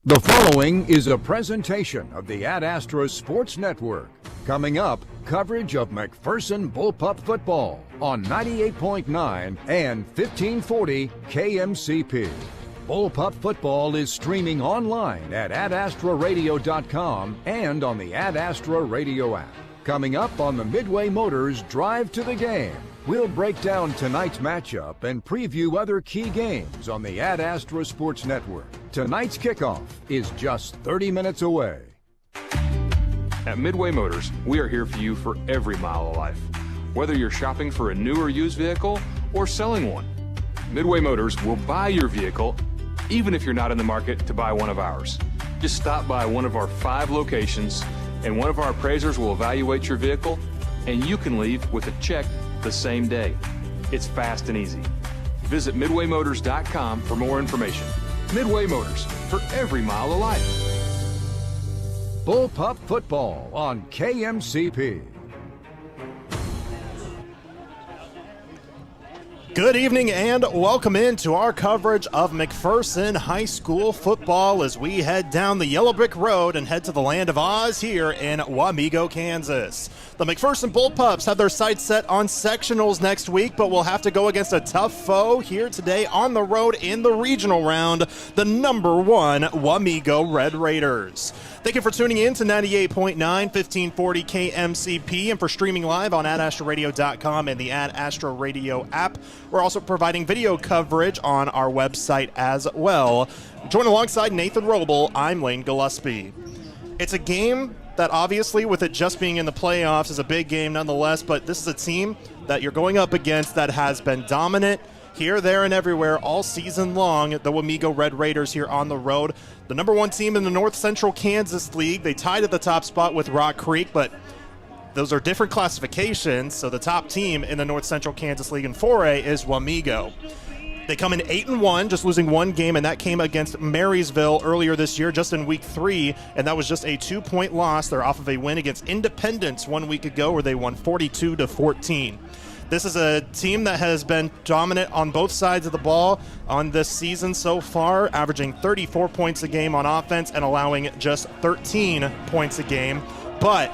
The following is a presentation of the Ad Astra Sports Network. Coming up, coverage of McPherson Bullpup football on 98.9 and 1540 KMCP. Bullpup football is streaming online at adastraradio.com and on the Ad Astra radio app. Coming up on the Midway Motors Drive to the Game, we'll break down tonight's matchup and preview other key games on the Ad Astra Sports Network. Tonight's kickoff is just 30 minutes away. At Midway Motors, we are here for you for every mile of life. Whether you're shopping for a new or used vehicle or selling one, Midway Motors will buy your vehicle even if you're not in the market to buy one of ours. Just stop by one of our 5 locations and one of our appraisers will evaluate your vehicle and you can leave with a check the same day. It's fast and easy. Visit MidwayMotors.com for more information. Midway Motors, for every mile of life. Bullpup football on KMCP. Good evening and welcome into our coverage of McPherson High School football as we head down the Yellow Brick Road and head to the land of Oz here in Wamego, Kansas. The McPherson Bullpups have their sights set on sectionals next week, but will have to go against a tough foe here today on the road in the regional round, the #1 Wamego Red Raiders. Thank you for tuning in to 98.9, 1540 KMCP, and for streaming live on adastraradio.com and the Ad Astra Radio app. We're also providing video coverage on our website as well. Join alongside Nathan Roble, I'm Lane Gillespie. It's a game that obviously, with it just being in the playoffs, is a big game nonetheless, but this is a team that you're going up against that has been dominant here, there, and everywhere all season long. The Wamego Red Raiders here on the road. The #1 team in the North Central Kansas League. They tied at the top spot with Rock Creek, but those are different classifications, so the top team in the North Central Kansas League in 4A is Wamego. They come in 8-1, just losing one game, and that came against Marysville earlier this year, just in week 3, and that was just a 2-point loss. They're off of a win against Independence 1 week ago where they won 42-14. This is a team that has been dominant on both sides of the ball on this season so far, averaging 34 points a game on offense and allowing just 13 points a game. But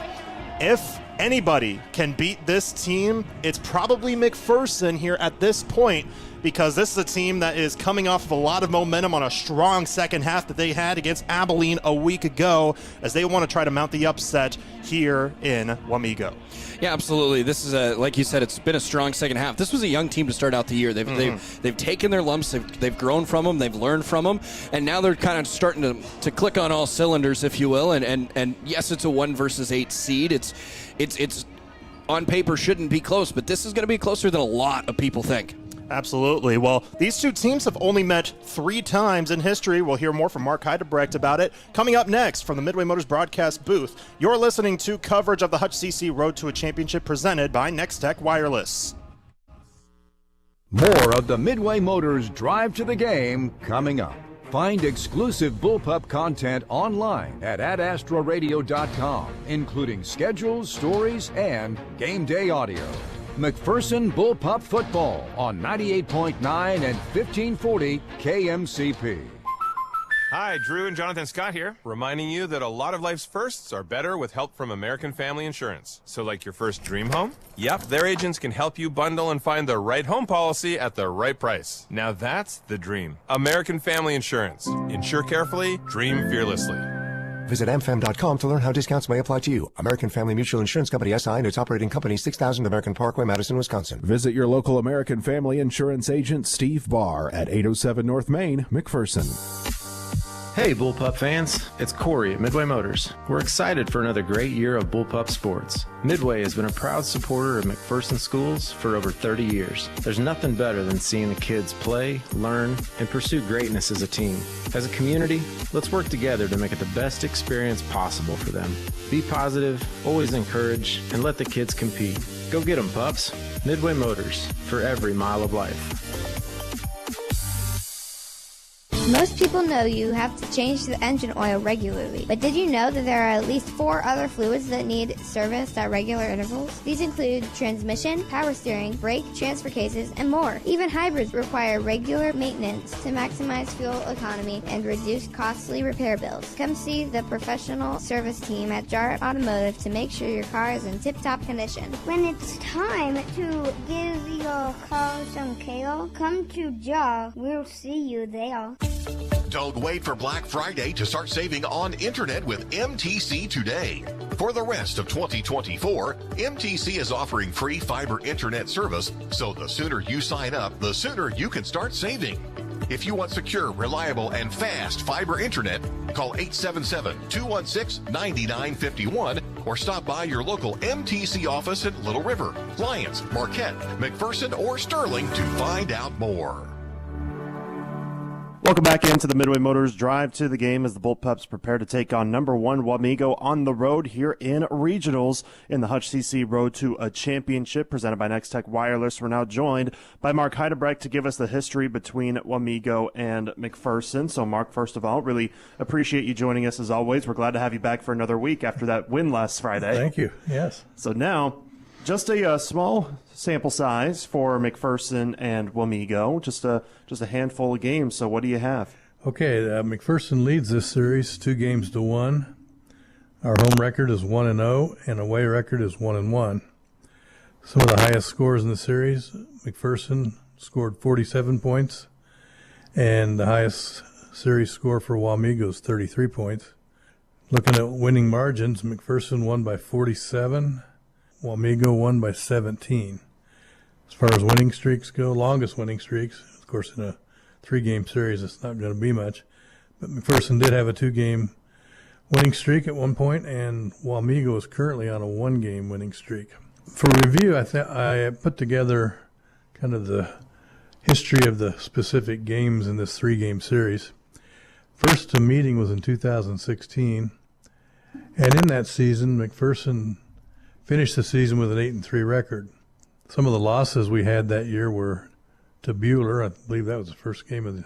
if anybody can beat this team, it's probably McPherson here at this point, because this is a team that is coming off of a lot of momentum on a strong second half that they had against Abilene a week ago, as they want to try to mount the upset here in Wamego. Yeah, absolutely. This is like you said, it's been a strong second half. This was a young team to start out the year. They've taken their lumps, they've grown from them, they've learned from them, and now they're kind of starting to click on all cylinders, if you will. And yes, it's a 1 versus 8 seed. It's on paper shouldn't be close, but this is going to be closer than a lot of people think. Absolutely. Well, these two teams have only met 3 times in history. We'll hear more from Mark Heidebrecht about it. Coming up next from the Midway Motors broadcast booth, you're listening to coverage of the Hutch CC Road to a Championship presented by Nextech Wireless. More of the Midway Motors Drive to the Game coming up. Find exclusive Bullpup content online at adastraradio.com, including schedules, stories, and game day audio. McPherson Bullpup football on 98.9 and 1540 KMCP. Hi, Drew and Jonathan Scott here, reminding you that a lot of life's firsts are better with help from American Family Insurance. So like your first dream home? Yep, their agents can help you bundle and find the right home policy at the right price. Now that's the dream. American Family Insurance. Insure carefully, dream fearlessly. Visit amfam.com to learn how discounts may apply to you. American Family Mutual Insurance Company, SI, and its operating company, 6000 American Parkway, Madison, Wisconsin. Visit your local American Family Insurance agent, Steve Barr, at 807 North Main, McPherson. Hey Bullpup fans, it's Corey at Midway Motors. We're excited for another great year of Bullpup sports. Midway has been a proud supporter of McPherson schools for over 30 years. There's nothing better than seeing the kids play, learn, and pursue greatness as a team. As a community, let's work together to make it the best experience possible for them. Be positive, always encourage, and let the kids compete. Go get 'em, pups. Midway Motors, for every mile of life. Most people know you have to change the engine oil regularly, but did you know that there are at least 4 other fluids that need serviced at regular intervals? These include transmission, power steering, brake, transfer cases, and more. Even hybrids require regular maintenance to maximize fuel economy and reduce costly repair bills. Come see the professional service team at Jar Automotive to make sure your car is in tip-top condition. When it's time to give your car some kale, come to Jar. We'll see you there. Don't wait for Black Friday to start saving on internet with MTC today. For the rest of 2024, MTC is offering free fiber internet service, so the sooner you sign up, the sooner you can start saving. If you want secure, reliable, and fast fiber internet, call 877-216-9951 or stop by your local MTC office in Little River, Lyons, Marquette, McPherson, or Sterling to find out more. Welcome back into the Midway Motors Drive to the Game as the Bullpups prepare to take on number 1 Wamego on the road here in regionals in the Hutch CC Road to a Championship presented by Next Tech Wireless. We're now joined by Mark Heidebrecht to give us the history between Wamego and McPherson. So, Mark, first of all, really appreciate you joining us as always. We're glad to have you back for another week after that win last Friday. Thank you. Yes. So now, just a small sample size for McPherson and Wamego, just a handful of games. So what do you have? Okay, McPherson leads this series 2-1. Our home record is 1-0, and away record is 1-1. Some of the highest scores in the series, McPherson scored 47 points, and the highest series score for Wamego is 33 points. Looking at winning margins, McPherson won by 47. Wamego won by 17. As far as winning streaks go, longest winning streaks, of course, in a 3-game series, it's not going to be much. But McPherson did have a 2-game winning streak at one point, and Wamego is currently on a 1-game winning streak. For review, I put together kind of the history of the specific games in this 3-game series. First meeting was in 2016, and in that season, McPherson finished the season with an 8-3 record. Some of the losses we had that year were to Buhler. I believe that was the first game of the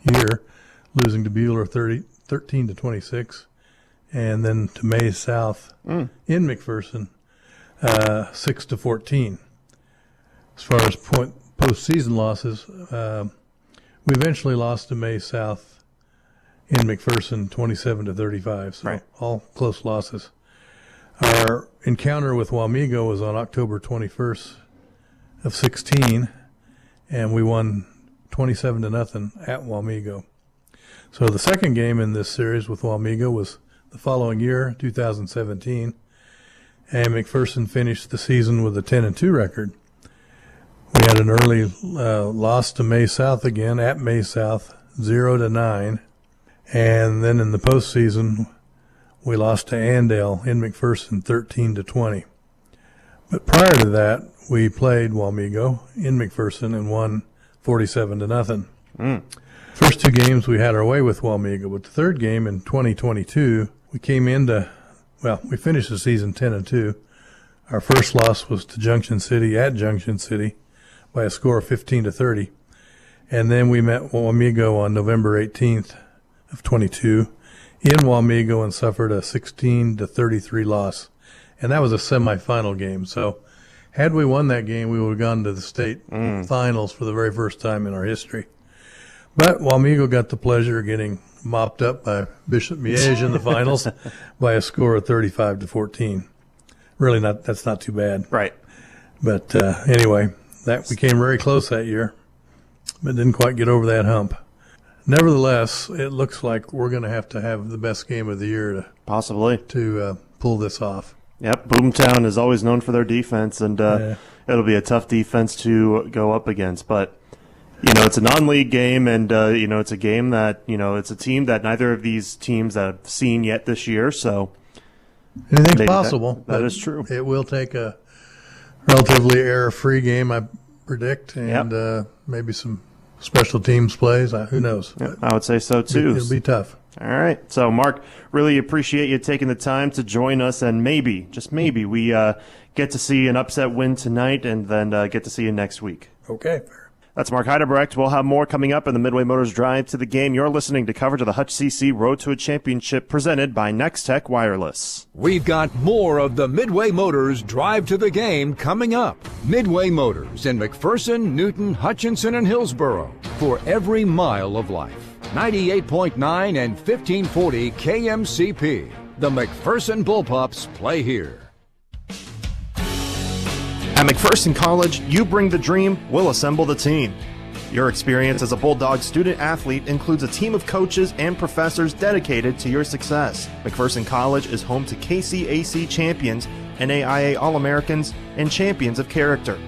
year, losing to Buhler 13-26, and then to May South in McPherson 6-14. As far as postseason losses, we eventually lost to May South in McPherson 27-35. So right. All close losses. Our encounter with Wamego was on October 21st of 16, and we won 27-0 at Wamego. So the second game in this series with Wamego was the following year, 2017, and McPherson finished the season with a 10-2 record. We had an early loss to May South again at May South, 0-9, and then in the postseason, we lost to Andale in McPherson 13-20. But prior to that, we played Wamego in McPherson and won 47-0. First 2 games we had our way with Wamego, but the third game in 2022, we finished the season 10-2. Our first loss was to Junction City at Junction City by a score of 15-30. And then we met Wamego on November 18th of 22. In Wamego and suffered a 16-33 loss. And that was a semifinal game. So had we won that game, we would have gone to the state finals for the very first time in our history. But Wamego got the pleasure of getting mopped up by Bishop Miege in the finals by a score of 35-14. Really that's not too bad. Right. But anyway, we came very close that year, but didn't quite get over that hump. Nevertheless, it looks like we're going to have the best game of the year to possibly pull this off. Yep, Boomtown is always known for their defense, and it'll be a tough defense to go up against. But it's a non-league game, and it's a game that it's a team that neither of these teams have seen yet this year. So anything's possible. That is true. It will take a relatively error-free game, I predict, and maybe some special teams plays. Who knows? Yep, I would say so too. It'll be tough. All right. So, Mark, really appreciate you taking the time to join us, and maybe, just maybe, we get to see an upset win tonight and then get to see you next week. Okay. That's Mark Heidebrecht. We'll have more coming up in the Midway Motors Drive to the Game. You're listening to coverage of the Hutch CC Road to a Championship presented by Nextech Wireless. We've got more of the Midway Motors Drive to the Game coming up. Midway Motors in McPherson, Newton, Hutchinson, and Hillsboro for every mile of life. 98.9 and 1540 KMCP. The McPherson Bullpups play here. At McPherson College, you bring the dream, we'll assemble the team. Your experience as a Bulldog student-athlete includes a team of coaches and professors dedicated to your success. McPherson College is home to KCAC champions, NAIA All-Americans, and champions of character.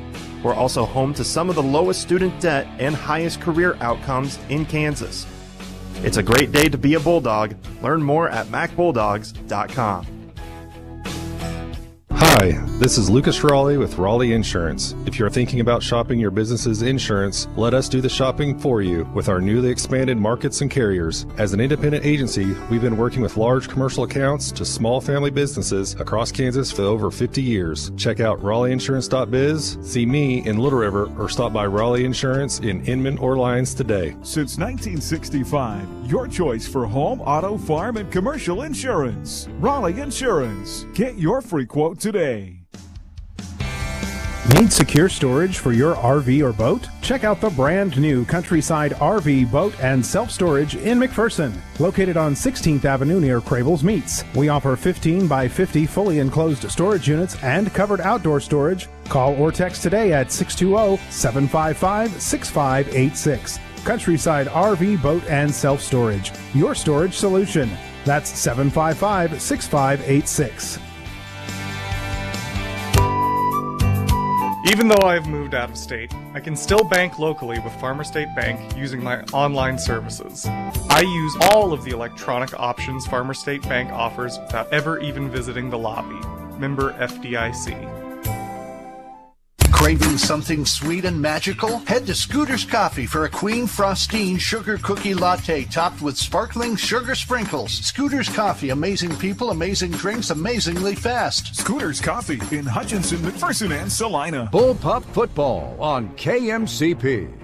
We're also home to some of the lowest student debt and highest career outcomes in Kansas. It's a great day to be a Bulldog. Learn more at macbulldogs.com. Hi, this is Lucas Raleigh with Raleigh Insurance. If you're thinking about shopping your business's insurance, let us do the shopping for you with our newly expanded markets and carriers. As an independent agency, we've been working with large commercial accounts to small family businesses across Kansas for over 50 years. Check out RaleighInsurance.biz, see me in Little River, or stop by Raleigh Insurance in Inman or Lyons today. Since 1965, your choice for home, auto, farm, and commercial insurance. Raleigh Insurance. Get your free quote today. Need secure storage for your RV or boat? Check out the brand new Countryside RV, Boat, and Self-Storage in McPherson. Located on 16th Avenue near Crable's Meats. We offer 15 by 50 fully enclosed storage units and covered outdoor storage. Call or text today at 620-755-6586. Countryside RV, Boat, and Self-Storage. Your storage solution. That's 755-6586. Even though I've moved out of state, I can still bank locally with Farmer State Bank using my online services. I use all of the electronic options Farmer State Bank offers without ever even visiting the lobby. Member FDIC. Craving something sweet and magical? Head to Scooter's Coffee for a Queen Frostine Sugar Cookie Latte topped with sparkling sugar sprinkles. Scooter's Coffee, amazing people, amazing drinks, amazingly fast. Scooter's Coffee in Hutchinson, McPherson, and Salina. Bullpup Football on KMCP.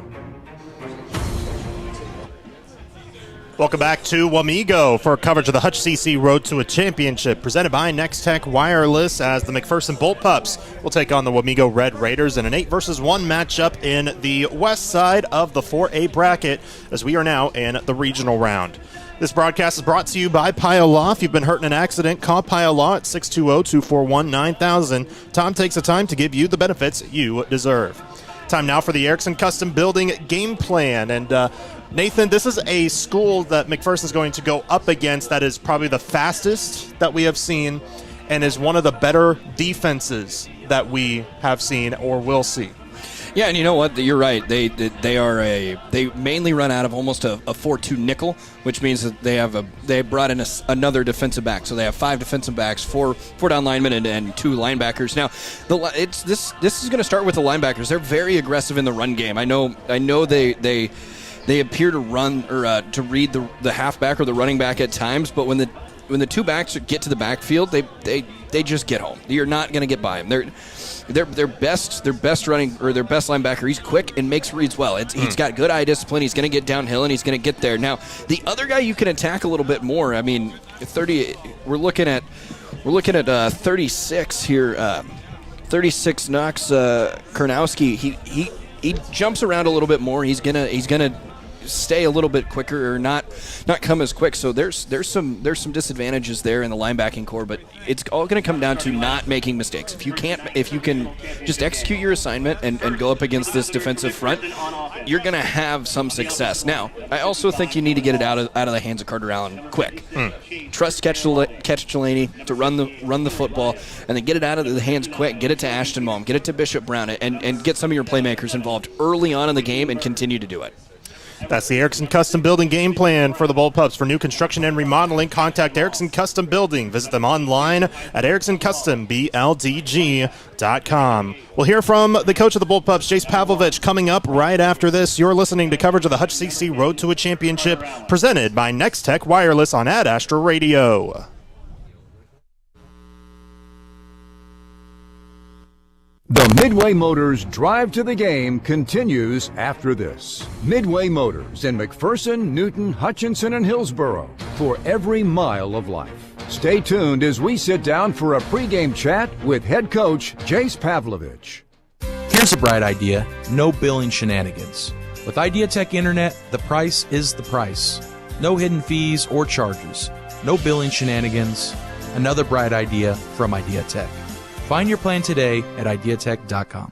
Welcome back to Wamego for coverage of the Hutch CC Road to a Championship presented by Nextech Wireless as the McPherson Bullpups will take on the Wamego Red Raiders in an 8 versus 1 matchup in the west side of the 4A bracket as we are now in the regional round. This broadcast is brought to you by Pile Law. If you've been hurt in an accident, call Pile Law at 620-241-9000. Tom takes the time to give you the benefits you deserve. Time now for the Erickson Custom Building game plan. And Nathan, this is a school that McPherson is going to go up against that is probably the fastest that we have seen and is one of the better defenses that we have seen or will see. Yeah, and you know what? You're right. They mainly run out of almost a 4-2 nickel, which means that they brought in another defensive back. So they have 5 defensive backs, four down linemen, and 2 linebackers. Now, this is going to start with the linebackers. They're very aggressive in the run game. I know they appear to run or to read the halfback or the running back at times, but when the 2 backs get to the backfield, they just get home. You're not going to get by them. Their best running or their best linebacker, he's quick and makes reads well. He's got good eye discipline. He's going to get downhill and he's going to get there. Now, the other guy you can attack a little bit more. I mean, 30. We're looking at 36 here. 36 Knox Karnowski. He jumps around a little bit more. He's gonna stay a little bit quicker or not come as quick. So there's some disadvantages there in the linebacking core, but it's all going to come down to not making mistakes. If you can just execute your assignment and go up against this defensive front, you're going to have some success. Now, I also think you need to get it out of the hands of Carter Allen quick. Trust Catch Delaney to run the football, and then get it out of the hands quick. Get it to Ashton Malm, get it to Bishop Brown, and get some of your playmakers involved early on in the game and continue to do it. That's the Erickson Custom Building game plan for the Bullpups. For new construction and remodeling, contact Erickson Custom Building. Visit them online at ericksoncustomBLDG.com. We'll hear from the coach of the Bullpups, Jace Pavlovich, coming up right after this. You're listening to coverage of the Hutch CC Road to a Championship presented by Nextech Wireless on Ad Astra Radio. The Midway Motors drive to the game continues after this. Midway Motors in McPherson, Newton, Hutchinson, and Hillsboro for every mile of life. Stay tuned as we sit down for a pregame chat with head coach Jace Pavlovich. Here's a bright idea: no billing shenanigans. With IdeaTech Internet, the price is the price. No hidden fees or charges. No billing shenanigans. Another bright idea from IdeaTech. Find your plan today at ideatech.com.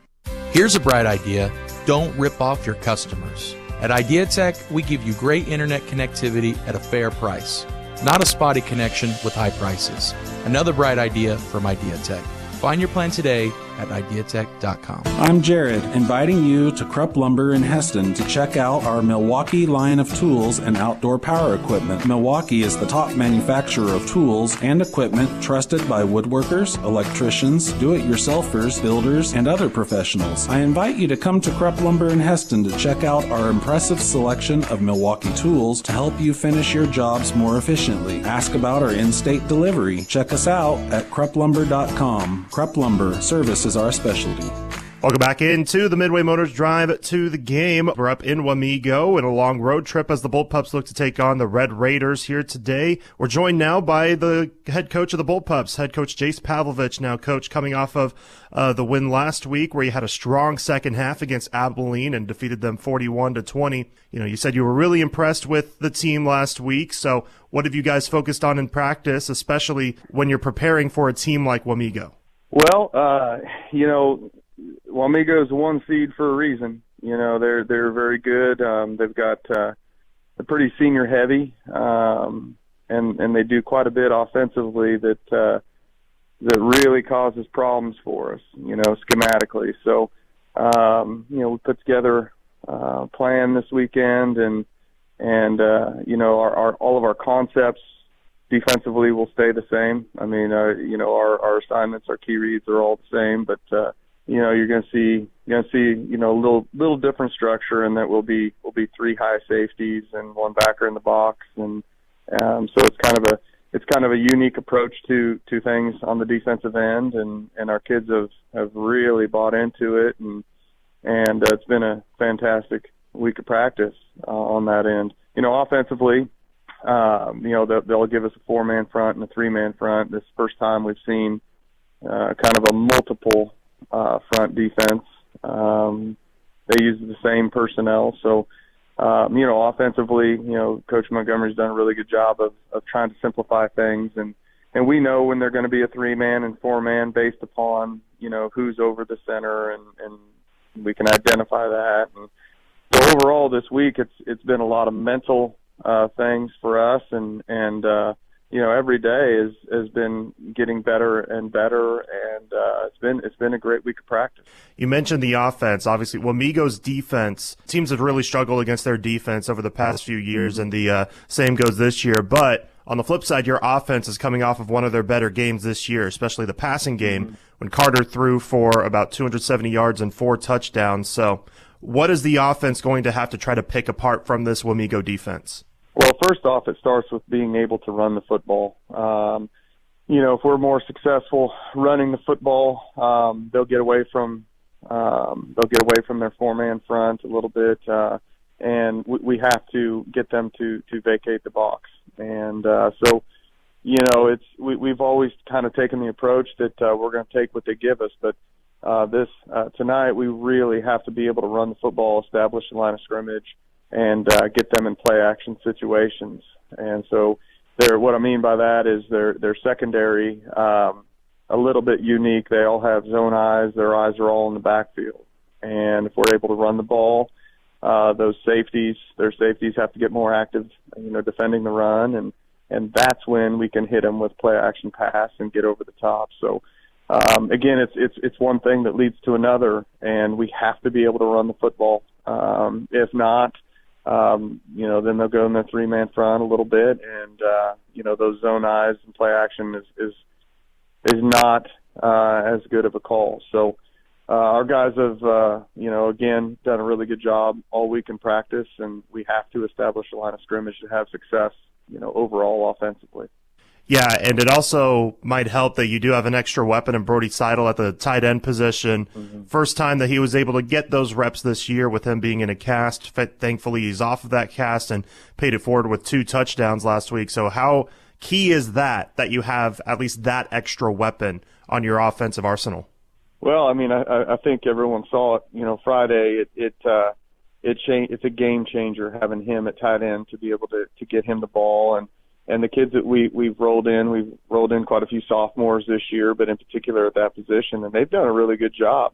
Here's a bright idea: don't rip off your customers. At IdeaTech, we give you great internet connectivity at a fair price, not a spotty connection with high prices. Another bright idea from IdeaTech. Find your plan today at ideatech.com. I'm Jared, inviting you to Krupp Lumber in Heston to check out our Milwaukee line of tools and outdoor power equipment. Milwaukee is the top manufacturer of tools and equipment trusted by woodworkers, electricians, do-it-yourselfers, builders, and other professionals. I invite you to come to Krupp Lumber in Heston to check out our impressive selection of Milwaukee tools to help you finish your jobs more efficiently. Ask about our in-state delivery. Check us out at krupplumber.com. Krupp Lumber, service is our specialty. Welcome back into the Midway Motors Drive to the game. We're up in Wamego in a long road trip as the Bullpups look to take on the Red Raiders here today. We're joined now by the head coach of the Bullpups, head coach Jace Pavlovich. Now, coach, coming off of the win last week where you had a strong second half against Abilene and defeated them 41-20. You know, you said you were really impressed with the team last week. So what have you guys focused on in practice, especially when you're preparing for a team like Wamego? Well, Wamego's one seed for a reason. You know, they're very good. They've got they're pretty senior heavy, and they do quite a bit offensively that really causes problems for us. You know, schematically. So, we put together a plan this weekend, and all of our concepts defensively will stay the same. I mean, our assignments, our key reads are all the same, but you're going to see a little different structure, and that will be three high safeties and one backer in the box, and so it's kind of a unique approach to things on the defensive end, and our kids have really bought into it, and it's been a fantastic week of practice on that end. Offensively, they'll give us a 4-man front and a 3-man front. This is the first time we've seen kind of a multiple front defense. They use the same personnel. So, offensively, Coach Montgomery's done a really good job of trying to simplify things. And we know when they're going to be a 3-man and 4-man based upon, who's over the center, and we can identify that. And so overall this week, it's been a lot of mental things for us, and every day has been getting better and better, and it's been a great week of practice. You mentioned the offense. Obviously, Wamego's defense, teams have really struggled against their defense over the past few years, and the same goes this year. But on the flip side, your offense is coming off of one of their better games this year, especially the passing game, when Carter threw for about 270 yards and 4 touchdowns. So what is the offense going to have to try to pick apart from this Wamego defense? Well, first off, it starts with being able to run the football. If we're more successful running the football, they'll get away from their 4-man front a little bit, and we have to get them to vacate the box. And we've always kind of taken the approach that we're going to take what they give us, but tonight we really have to be able to run the football, establish the line of scrimmage, and get them in play action situations. And so what I mean by that is their secondary a little bit unique. They all have zone eyes. Their eyes are all in the backfield. And if we're able to run the ball, their safeties have to get more active, defending the run, and that's when we can hit them with play action pass and get over the top. So again, it's one thing that leads to another, and we have to be able to run the football. If not, then they'll go in their 3-man front a little bit, and those zone eyes and play action is not as good of a call. So our guys have again done a really good job all week in practice, and we have to establish a line of scrimmage to have success overall offensively. Yeah, and it also might help that you do have an extra weapon in Brody Seidel at the tight end position. First time that he was able to get those reps this year with him being in a cast. Thankfully, he's off of that cast and paid it forward with 2 touchdowns last week. So how key is that you have at least that extra weapon on your offensive arsenal? Well, I mean, I think everyone saw it, Friday. It's a game changer having him at tight end to be able to get him the ball. And the kids that we've rolled in quite a few sophomores this year, but in particular at that position, and they've done a really good job.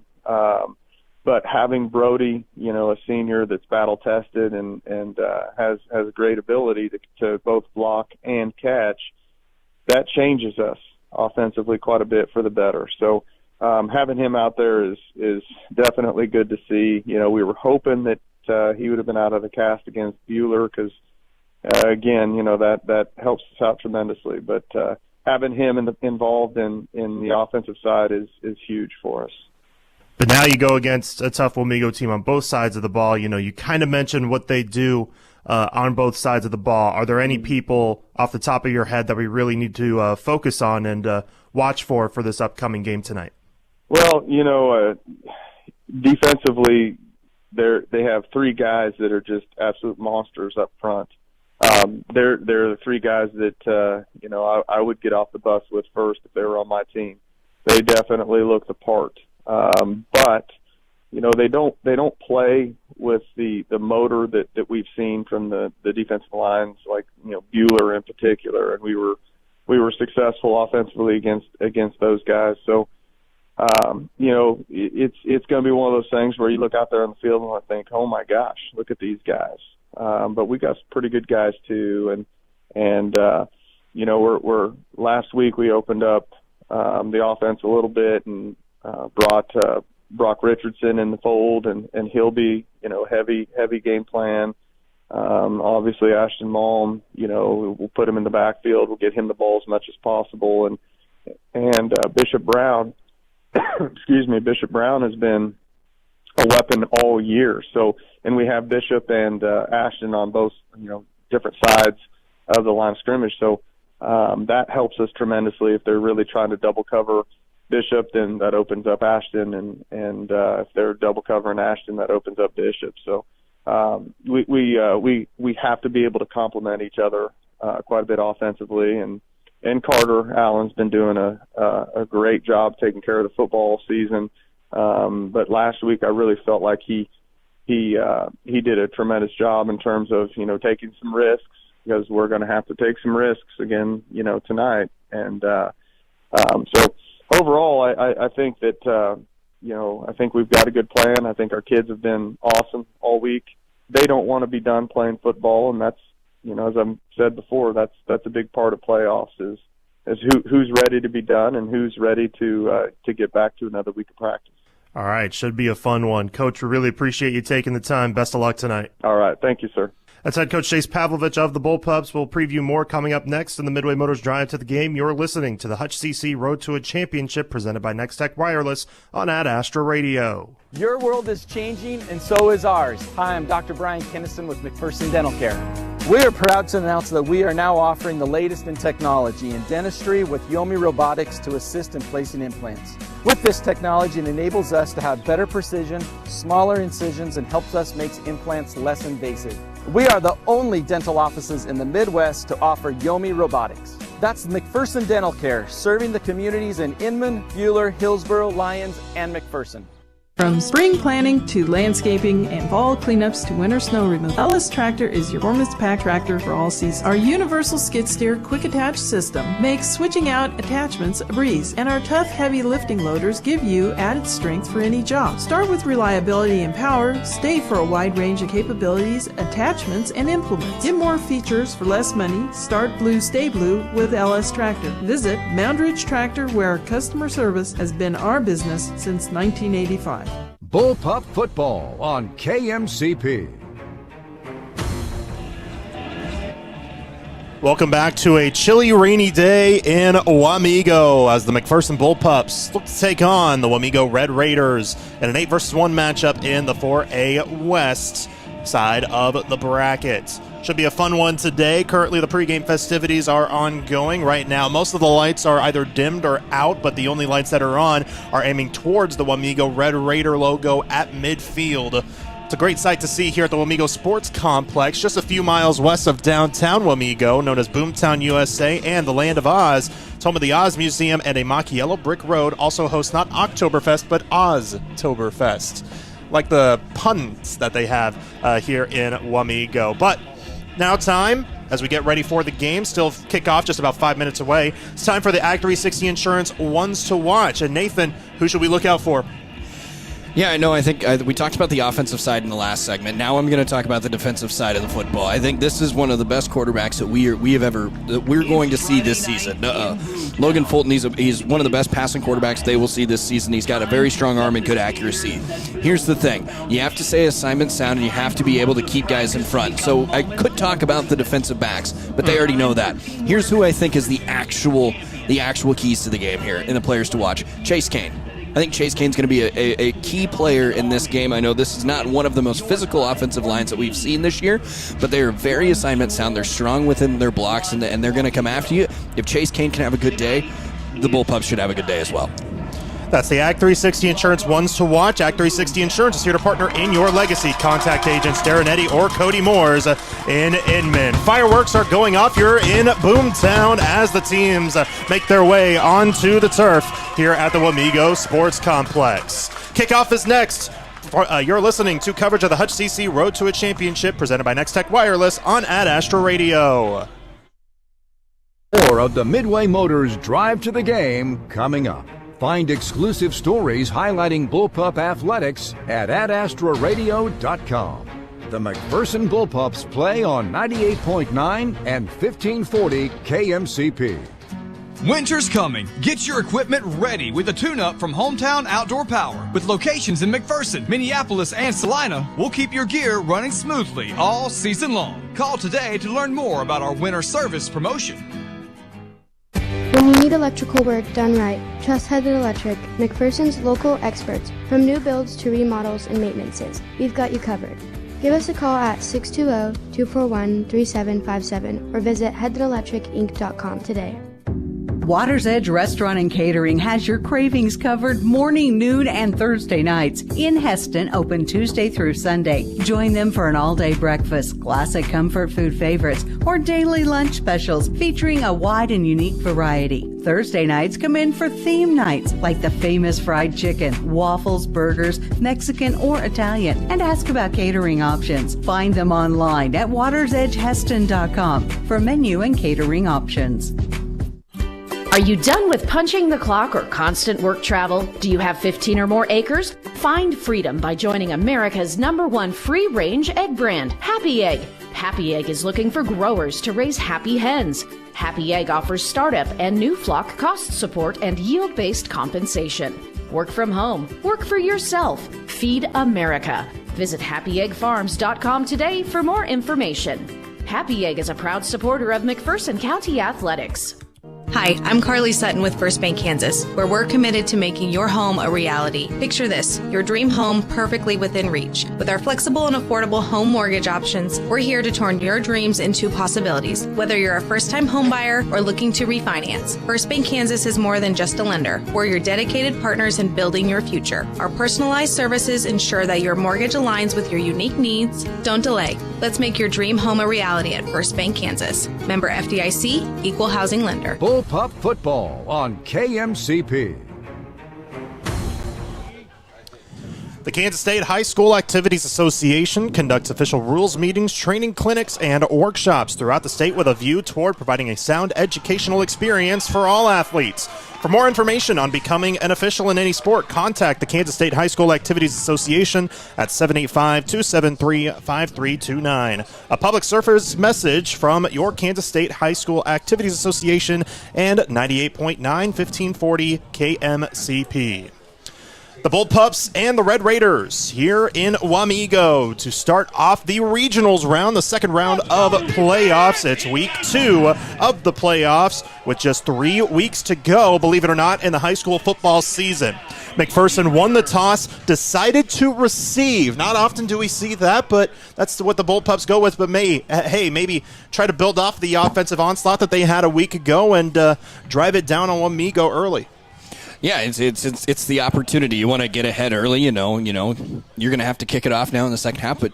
But having Brody, a senior that's battle tested and has a great ability to both block and catch, that changes us offensively quite a bit for the better. So having him out there is definitely good to see. We were hoping that he would have been out of the cast against Bueller because again, that helps us out tremendously. But having him involved in the offensive side is huge for us. But now you go against a tough Wamego team on both sides of the ball. You kind of mentioned what they do on both sides of the ball. Are there any people off the top of your head that we really need to focus on and watch for this upcoming game tonight? Well, Defensively, they have 3 guys that are just absolute monsters up front. They're the 3 guys that I would get off the bus with first if they were on my team. They definitely look the part, but they don't play with the motor that we've seen from the defensive lines, like Bueller in particular, and we were successful offensively against those guys. So it's going to be one of those things where you look out there on the field and I think, oh my gosh, look at these guys. But we got some pretty good guys too, and we're last week we opened up the offense a little bit and brought Brock Richardson in the fold, and he'll be heavy game plan. Obviously Ashton Malm, we'll put him in the backfield, we'll get him the ball as much as possible, and Bishop Brown, Bishop Brown has been a weapon all year. So, and we have Bishop and Ashton on both, different sides of the line of scrimmage. So that helps us tremendously. If they're really trying to double cover Bishop, then that opens up Ashton, and if they're double covering Ashton, that opens up Bishop. So we have to be able to complement each other quite a bit offensively, and Carter Allen's been doing a great job taking care of the football season. But last week I really felt like he did a tremendous job in terms of, taking some risks, because we're going to have to take some risks again, tonight. And so overall, I think that, I think we've got a good plan. I think our kids have been awesome all week. They don't want to be done playing football, and that's, as I've said before, that's a big part of playoffs is who's ready to be done and who's ready to get back to another week of practice. All right, should be a fun one. Coach, we really appreciate you taking the time. Best of luck tonight. All right, thank you, sir. That's head coach Chase Pavlovich of the Bullpups. We'll preview more coming up next in the Midway Motors Drive to the Game. You're listening to the Hutch CC Road to a Championship presented by Next Tech Wireless on Ad Astra Radio. Your world is changing, and so is ours. Hi, I'm Dr. Brian Kinnison with McPherson Dental Care. We are proud to announce that we are now offering the latest in technology in dentistry with Yomi Robotics to assist in placing implants. With this technology, it enables us to have better precision, smaller incisions, and helps us make implants less invasive. We are the only dental offices in the Midwest to offer Yomi Robotics. That's McPherson Dental Care, serving the communities in Inman, Bueller, Hillsboro, Lyons, and McPherson. From spring planting to landscaping and fall cleanups to winter snow removal, Ellis Tractor is your warmest pack tractor for all seasons. Our universal skid steer quick attach system makes switching out attachments a breeze, and our tough heavy lifting loaders give you added strength for any job. Start with reliability and power, stay for a wide range of capabilities, attachments, and implements. Get more features for less money. Start blue, stay blue with Ellis Tractor. Visit Moundridge Tractor, where customer service has been our business since 1985. Bullpup football on KMCP. Welcome back to a chilly, rainy day in Wamego as the McPherson Bullpups look to take on the Wamego Red Raiders in an 8-versus-1 matchup in the 4A West side of the bracket. Should be a fun one today. Currently, the pregame festivities are ongoing right now. Most of the lights are either dimmed or out, but the only lights that are on are aiming towards the Wamego Red Raider logo at midfield. It's a great sight to see here at the Wamego Sports Complex, just a few miles west of downtown Wamego, known as Boomtown, USA, and the Land of Oz. It's home of the Oz Museum, and a Macchiello Brick Road also hosts not Oktoberfest, but Oztoberfest, like the puns that they have here in Wamego. But now time, as we get ready for the game, still kickoff just about 5 minutes away, it's time for the Act 360 Insurance Ones to Watch. And Nathan, who should we look out for? Yeah, I know. I think we talked about the offensive side in the last segment. Now I'm going to talk about the defensive side of the football. I think this is one of the best quarterbacks that we're going to see this season. Logan Fulton, he's one of the best passing quarterbacks they will see this season. He's got a very strong arm and good accuracy. Here's the thing: you have to say assignment sound, and you have to be able to keep guys in front. So I could talk about the defensive backs, but they already know that. Here's who I think is the actual keys to the game here and the players to watch: Chase Kane. I think Chase Kane's going to be a key player in this game. I know this is not one of the most physical offensive lines that we've seen this year, but they are very assignment sound. They're strong within their blocks, and they're going to come after you. If Chase Kane can have a good day, the Bullpups should have a good day as well. That's the Act 360 Insurance Ones to Watch. Act 360 Insurance is here to partner in your legacy. Contact agents Darren Eddy or Cody Moores in Inman. Fireworks are going off. You're in Boomtown as the teams make their way onto the turf here at the Wamego Sports Complex. Kickoff is next. You're listening to coverage of the Hutch CC Road to a Championship presented by Next Tech Wireless on Ad Astra Radio. More of the Midway Motors Drive to the Game coming up. Find exclusive stories highlighting Bullpup athletics at adastraradio.com. The McPherson Bullpups play on 98.9 and 1540 KMCP. Winter's coming. Get your equipment ready with a tune-up from Hometown Outdoor Power. With locations in McPherson, Minneapolis, and Salina, we'll keep your gear running smoothly all season long. Call today to learn more about our winter service promotion. When you need electrical work done right, trust Headland Electric, McPherson's local experts. From new builds to remodels and maintenances, we've got you covered. Give us a call at 620-241-3757 or visit headlandelectricinc.com today. Water's Edge Restaurant and Catering has your cravings covered morning, noon, and Thursday nights. In Heston, open Tuesday through Sunday. Join them for an all-day breakfast, classic comfort food favorites, or daily lunch specials featuring a wide and unique variety. Thursday nights come in for theme nights like the famous fried chicken, waffles, burgers, Mexican or Italian, and ask about catering options. Find them online at watersedgeheston.com for menu and catering options. Are you done with punching the clock or constant work travel? Do you have 15 or more acres? Find freedom by joining America's #1 free-range egg brand, Happy Egg. Happy Egg is looking for growers to raise happy hens. Happy Egg offers startup and new flock cost support and yield-based compensation. Work from home. Work for yourself. Feed America. Visit happyeggfarms.com today for more information. Happy Egg is a proud supporter of McPherson County Athletics. Hi, I'm Carly Sutton with First Bank Kansas, where we're committed to making your home a reality. Picture this, your dream home perfectly within reach. With our flexible and affordable home mortgage options, we're here to turn your dreams into possibilities. Whether you're a first-time home buyer or looking to refinance, First Bank Kansas is more than just a lender. We're your dedicated partners in building your future. Our personalized services ensure that your mortgage aligns with your unique needs. Don't delay. Let's make your dream home a reality at First Bank Kansas. Member FDIC, Equal Housing Lender. Bullpup football on KMCP. The Kansas State High School Activities Association conducts official rules meetings, training clinics, and workshops throughout the state with a view toward providing a sound educational experience for all athletes. For more information on becoming an official in any sport, contact the Kansas State High School Activities Association at 785-273-5329. A public service message from your Kansas State High School Activities Association and 98.9 1540 KMCP. The Bullpups and the Red Raiders here in Wamego to start off the regionals round, the second round of playoffs. It's week 2 of the playoffs with just 3 weeks to go, believe it or not, in the high school football season. McPherson won the toss, decided to receive. Not often do we see that, but that's what the Bullpups go with. But maybe try to build off the offensive onslaught that they had a week ago and drive it down on Wamego early. Yeah, it's the opportunity. You want to get ahead early, you know, you're going to have to kick it off now in the second half, but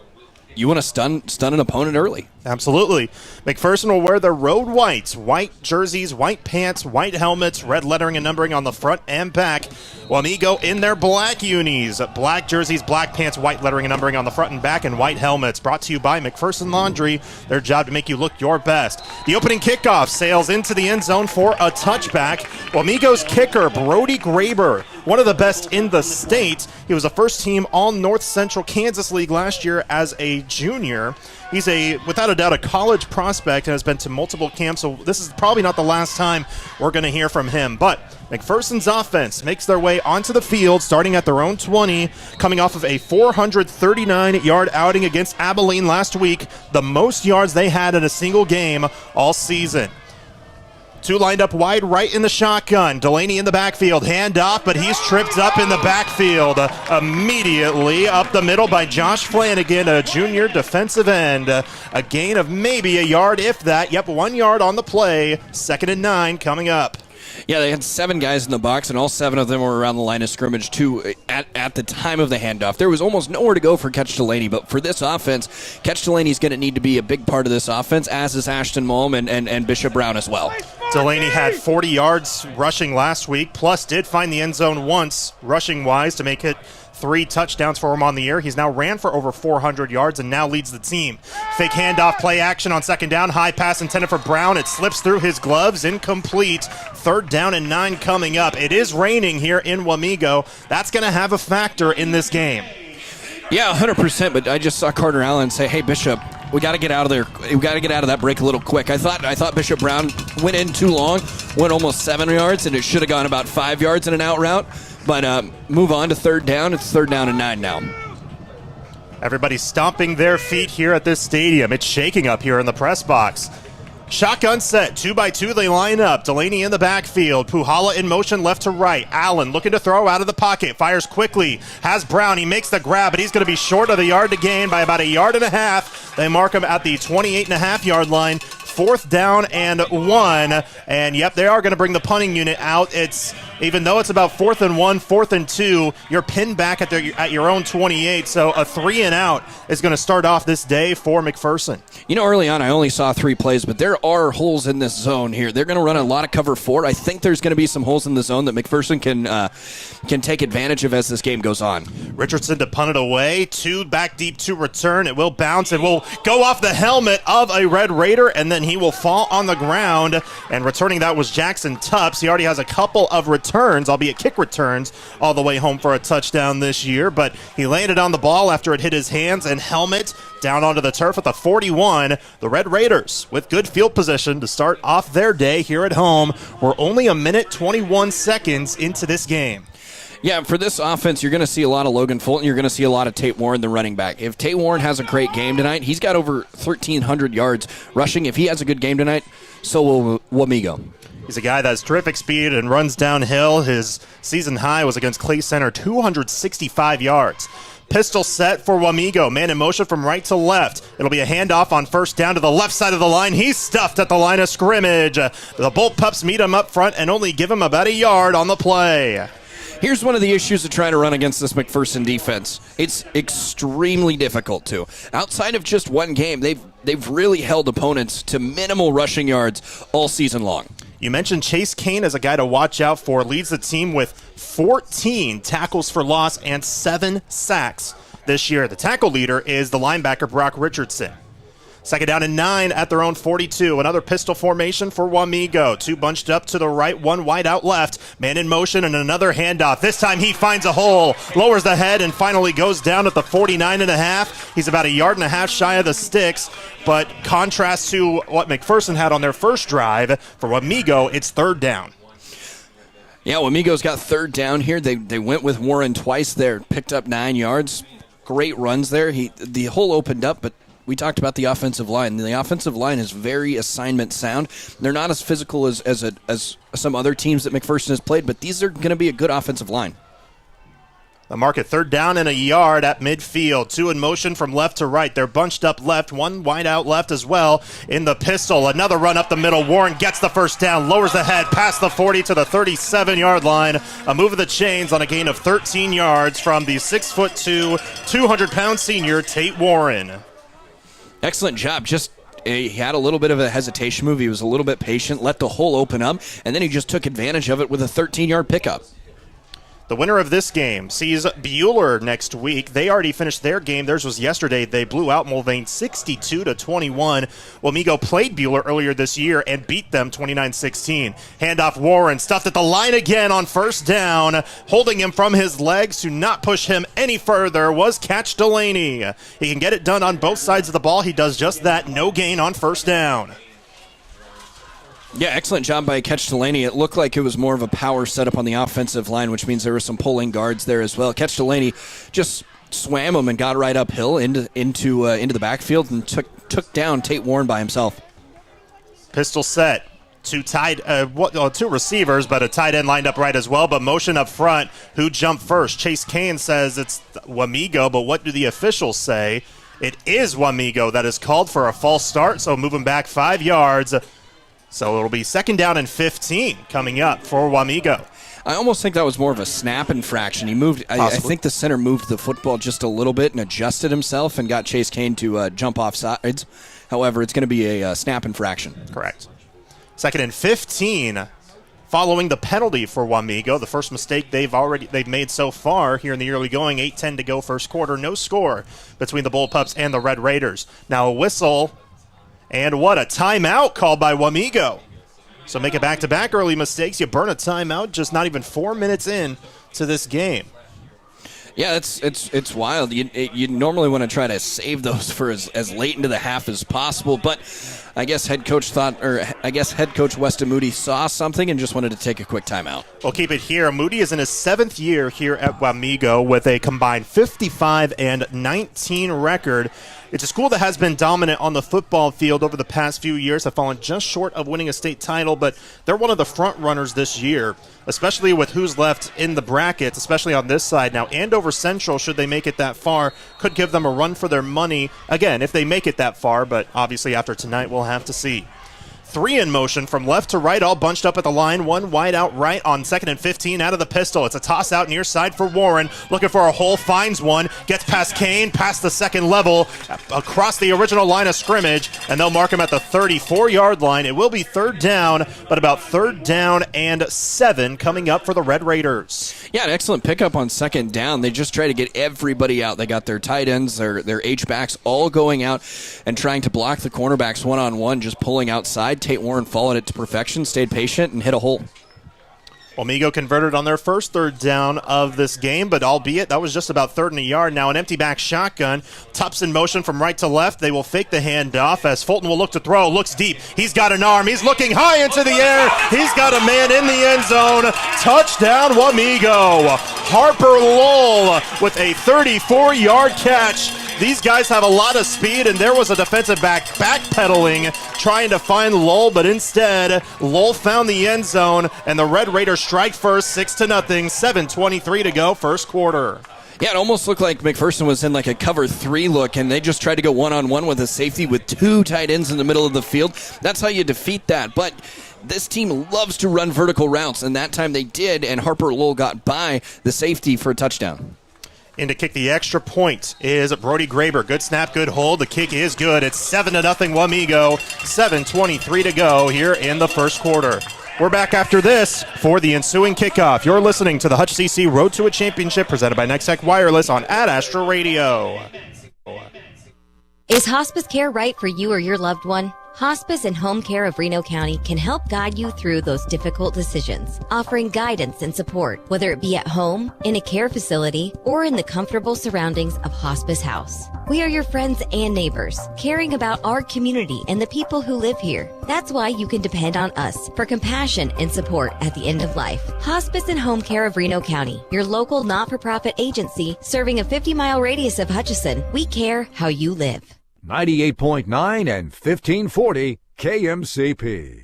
you want to stun an opponent early. Absolutely. McPherson will wear their road whites, white jerseys, white pants, white helmets, red lettering and numbering on the front and back. Wamego in their black unis, black jerseys, black pants, white lettering and numbering on the front and back, and white helmets. Brought to you by McPherson Laundry, their job to make you look your best. The opening kickoff sails into the end zone for a touchback. Wamego's kicker, Brody Graber, one of the best in the state. He was a first-team All-North Central Kansas League last year as a junior. He's without a doubt, a college prospect and has been to multiple camps, so this is probably not the last time we're going to hear from him. But McPherson's offense makes their way onto the field, starting at their own 20, coming off of a 439-yard outing against Abilene last week, the most yards they had in a single game all season. 2 lined up wide right in the shotgun. Delaney in the backfield. Hand off, but he's tripped up in the backfield. Immediately up the middle by Josh Flanagan, a junior defensive end. A gain of maybe a yard, if that. Yep, 1 yard on the play. 2nd and 9 coming up. Yeah, they had 7 guys in the box, and all 7 of them were around the line of scrimmage, too, at the time of the handoff. There was almost nowhere to go for Catch Delaney, but for this offense, Catch Delaney's going to need to be a big part of this offense, as is Ashton Malm and Bishop Brown as well. Delaney had 40 yards rushing last week, plus did find the end zone once, rushing-wise, to make it 3 touchdowns for him on the year. He's now ran for over 400 yards and now leads the team. Fake handoff, play action on 2nd down. High pass intended for Brown. It slips through his gloves. Incomplete. 3rd down and 9 coming up. It is raining here in Wamego. That's going to have a factor in this game. Yeah, 100%, but I just saw Carter Allen say, hey, Bishop, we got to get out of there. We got to get out of that break a little quick. I thought Bishop Brown went in too long, went almost 7 yards, and it should have gone about 5 yards in an out route. But move on to 3rd down. It's 3rd down and 9 now. Everybody's stomping their feet here at this stadium. It's shaking up here in the press box. Shotgun set, 2x2, they line up. Delaney in the backfield. Puhala in motion left to right. Allen looking to throw out of the pocket. Fires quickly. Has Brown. He makes the grab, but he's going to be short of the yard to gain by about 1.5 yards. They mark him at the 28.5-yard line. 4th down and 1. And, yep, they are going to bring the punting unit out. Even though it's about 4th and 1, 4th and 2, you're pinned back at your own 28. So a 3 and out is going to start off this day for McPherson. Early on I only saw 3 plays, but there are holes in this zone here. They're going to run a lot of cover 4. I think there's going to be some holes in the zone that McPherson can take advantage of as this game goes on. Richardson to punt it away. 2 back deep to return. It will bounce and will go off the helmet of a Red Raider, and then he will fall on the ground. And returning that was Jackson Tupps. He already has a couple of returns, albeit kick returns, all the way home for a touchdown this year. But he landed on the ball after it hit his hands and helmet down onto the turf at the 41. The Red Raiders with good field position to start off their day here at home. We're only 1 minute 21 seconds into this game. Yeah, for this offense, you're going to see a lot of Logan Fulton. You're going to see a lot of Tate Warren, the running back. If Tate Warren has a great game tonight, he's got over 1,300 yards rushing. If he has a good game tonight, so will Wamego. He's a guy that has terrific speed and runs downhill. His season high was against Clay Center, 265 yards. Pistol set for Wamego. Man in motion from right to left. It'll be a handoff on 1st down to the left side of the line. He's stuffed at the line of scrimmage. The Bullpups meet him up front and only give him about 1 yard on the play. Here's one of the issues of trying to run against this McPherson defense. It's extremely difficult to. Outside of just one game, they've really held opponents to minimal rushing yards all season long. You mentioned Chase Kane as a guy to watch out for. Leads the team with 14 tackles for loss and 7 sacks this year. The tackle leader is the linebacker Brock Richardson. 2nd down and 9 at their own 42. Another pistol formation for Wamego. 2 bunched up to the right, 1 wide out left. Man in motion and another handoff. This time he finds a hole, lowers the head, and finally goes down at the 49.5. He's about 1.5 yards shy of the sticks. But contrast to what McPherson had on their first drive, for Wamego, it's 3rd down. Yeah, Wamego's got third down here. They went with Warren twice there, picked up 9 yards. Great runs there. The hole opened up, but we talked about the offensive line. The offensive line is very assignment sound. They're not as physical as some other teams that McPherson has played, but these are going to be a good offensive line. The mark at third down and a yard at midfield. 2 in motion from left to right. They're bunched up left. 1 wide out left as well in the pistol. Another run up the middle. Warren gets the first down, lowers the head past the 40 to the 37-yard line. A move of the chains on a gain of 13 yards from the 6'2", 200-pound senior Tate Warren. Excellent job. He had a little bit of a hesitation move. He was a little bit patient, let the hole open up, and then he just took advantage of it with a 13-yard pickup. The winner of this game sees Bueller next week. They already finished their game. Theirs was yesterday. They blew out Mulvane 62-21. Wamego played Bueller earlier this year and beat them 29-16. Handoff Warren, stuffed at the line again on first down. Holding him from his legs to not push him any further was Catch Delaney. He can get it done on both sides of the ball. He does just that. No gain on first down. Yeah, excellent job by Catch Delaney. It looked like it was more of a power setup on the offensive line, which means there were some pulling guards there as well. Catch Delaney just swam him and got right uphill into the backfield and took down Tate Warren by himself. Pistol set. 2 receivers, but a tight end lined up right as well. But motion up front. Who jumped first? Chase Kane says it's Wamego, but what do the officials say? It is Wamego that is called for a false start, so moving back 5 yards. So it'll be 2nd down and 15 coming up for Wamego. I almost think that was more of a snap infraction. He moved. I think the center moved the football just a little bit and adjusted himself and got Chase Kane to jump off sides. However, it's going to be a snap infraction. Correct. 2nd and 15 following the penalty for Wamego. The first mistake they've made so far here in the early going. 8:10 to go first quarter. No score between the Bullpups and the Red Raiders. Now a whistle. And what a timeout called by Wamego. So make it back-to-back early mistakes. You burn a timeout just not even 4 minutes in to this game. Yeah, it's wild. You normally want to try to save those for as late into the half as possible, but I guess head coach Weston Moody saw something and just wanted to take a quick timeout. We'll keep it here. Moody is in his 7th year here at Wamego with a combined 55-19 record. It's a school that has been dominant on the football field over the past few years, have fallen just short of winning a state title, but they're one of the front runners this year, especially with who's left in the brackets, especially on this side. Now, Andover Central, should they make it that far, could give them a run for their money, again, if they make it that far, but obviously after tonight we'll have to see. 3 in motion from left to right, all bunched up at the line. 1 wide out right on 2nd and 15 out of the pistol. It's a toss out near side for Warren. Looking for a hole, finds one, gets past Kane, past the second level, across the original line of scrimmage, and they'll mark him at the 34-yard line. It will be 3rd down, but about 3rd down and 7 coming up for the Red Raiders. Yeah, an excellent pickup on 2nd down. They just try to get everybody out. They got their tight ends, their H-backs all going out and trying to block the cornerbacks one-on-one, just pulling outside. Tate Warren followed it to perfection, stayed patient, and hit a hole. Wamego converted on their first 3rd down of this game, but albeit that was just about 3rd and a yard. Now an empty back shotgun. Tups in motion from right to left. They will fake the handoff as Fulton will look to throw. Looks deep. He's got an arm. He's looking high into the air. He's got a man in the end zone. Touchdown Wamego. Harper Lowell with a 34-yard catch. These guys have a lot of speed, and there was a defensive back backpedaling, trying to find Lowell, but instead, Lowell found the end zone, and the Red Raiders strike first, 6-0, 7:23 to go, first quarter. Yeah, it almost looked like McPherson was in like a cover 3 look, and they just tried to go one-on-one with a safety with 2 tight ends in the middle of the field. That's how you defeat that, but this team loves to run vertical routes, and that time they did, and Harper Lowell got by the safety for a touchdown. In to kick the extra point is Brody Graber. Good snap, good hold. The kick is good. It's 7-0 Wamego. 7:23 to go here in the first quarter. We're back after this for the ensuing kickoff. You're listening to the Hutch CC Road to a Championship presented by Nextech Wireless on Ad Astra Radio. Is hospice care right for you or your loved one? Hospice and Home Care of Reno County can help guide you through those difficult decisions, offering guidance and support, whether it be at home, in a care facility, or in the comfortable surroundings of Hospice House. We are your friends and neighbors, caring about our community and the people who live here. That's why you can depend on us for compassion and support at the end of life. Hospice and Home Care of Reno County, your local not-for-profit agency serving a 50-mile radius of Hutchinson. We care how you live. 98.9 and 1540 KMCP.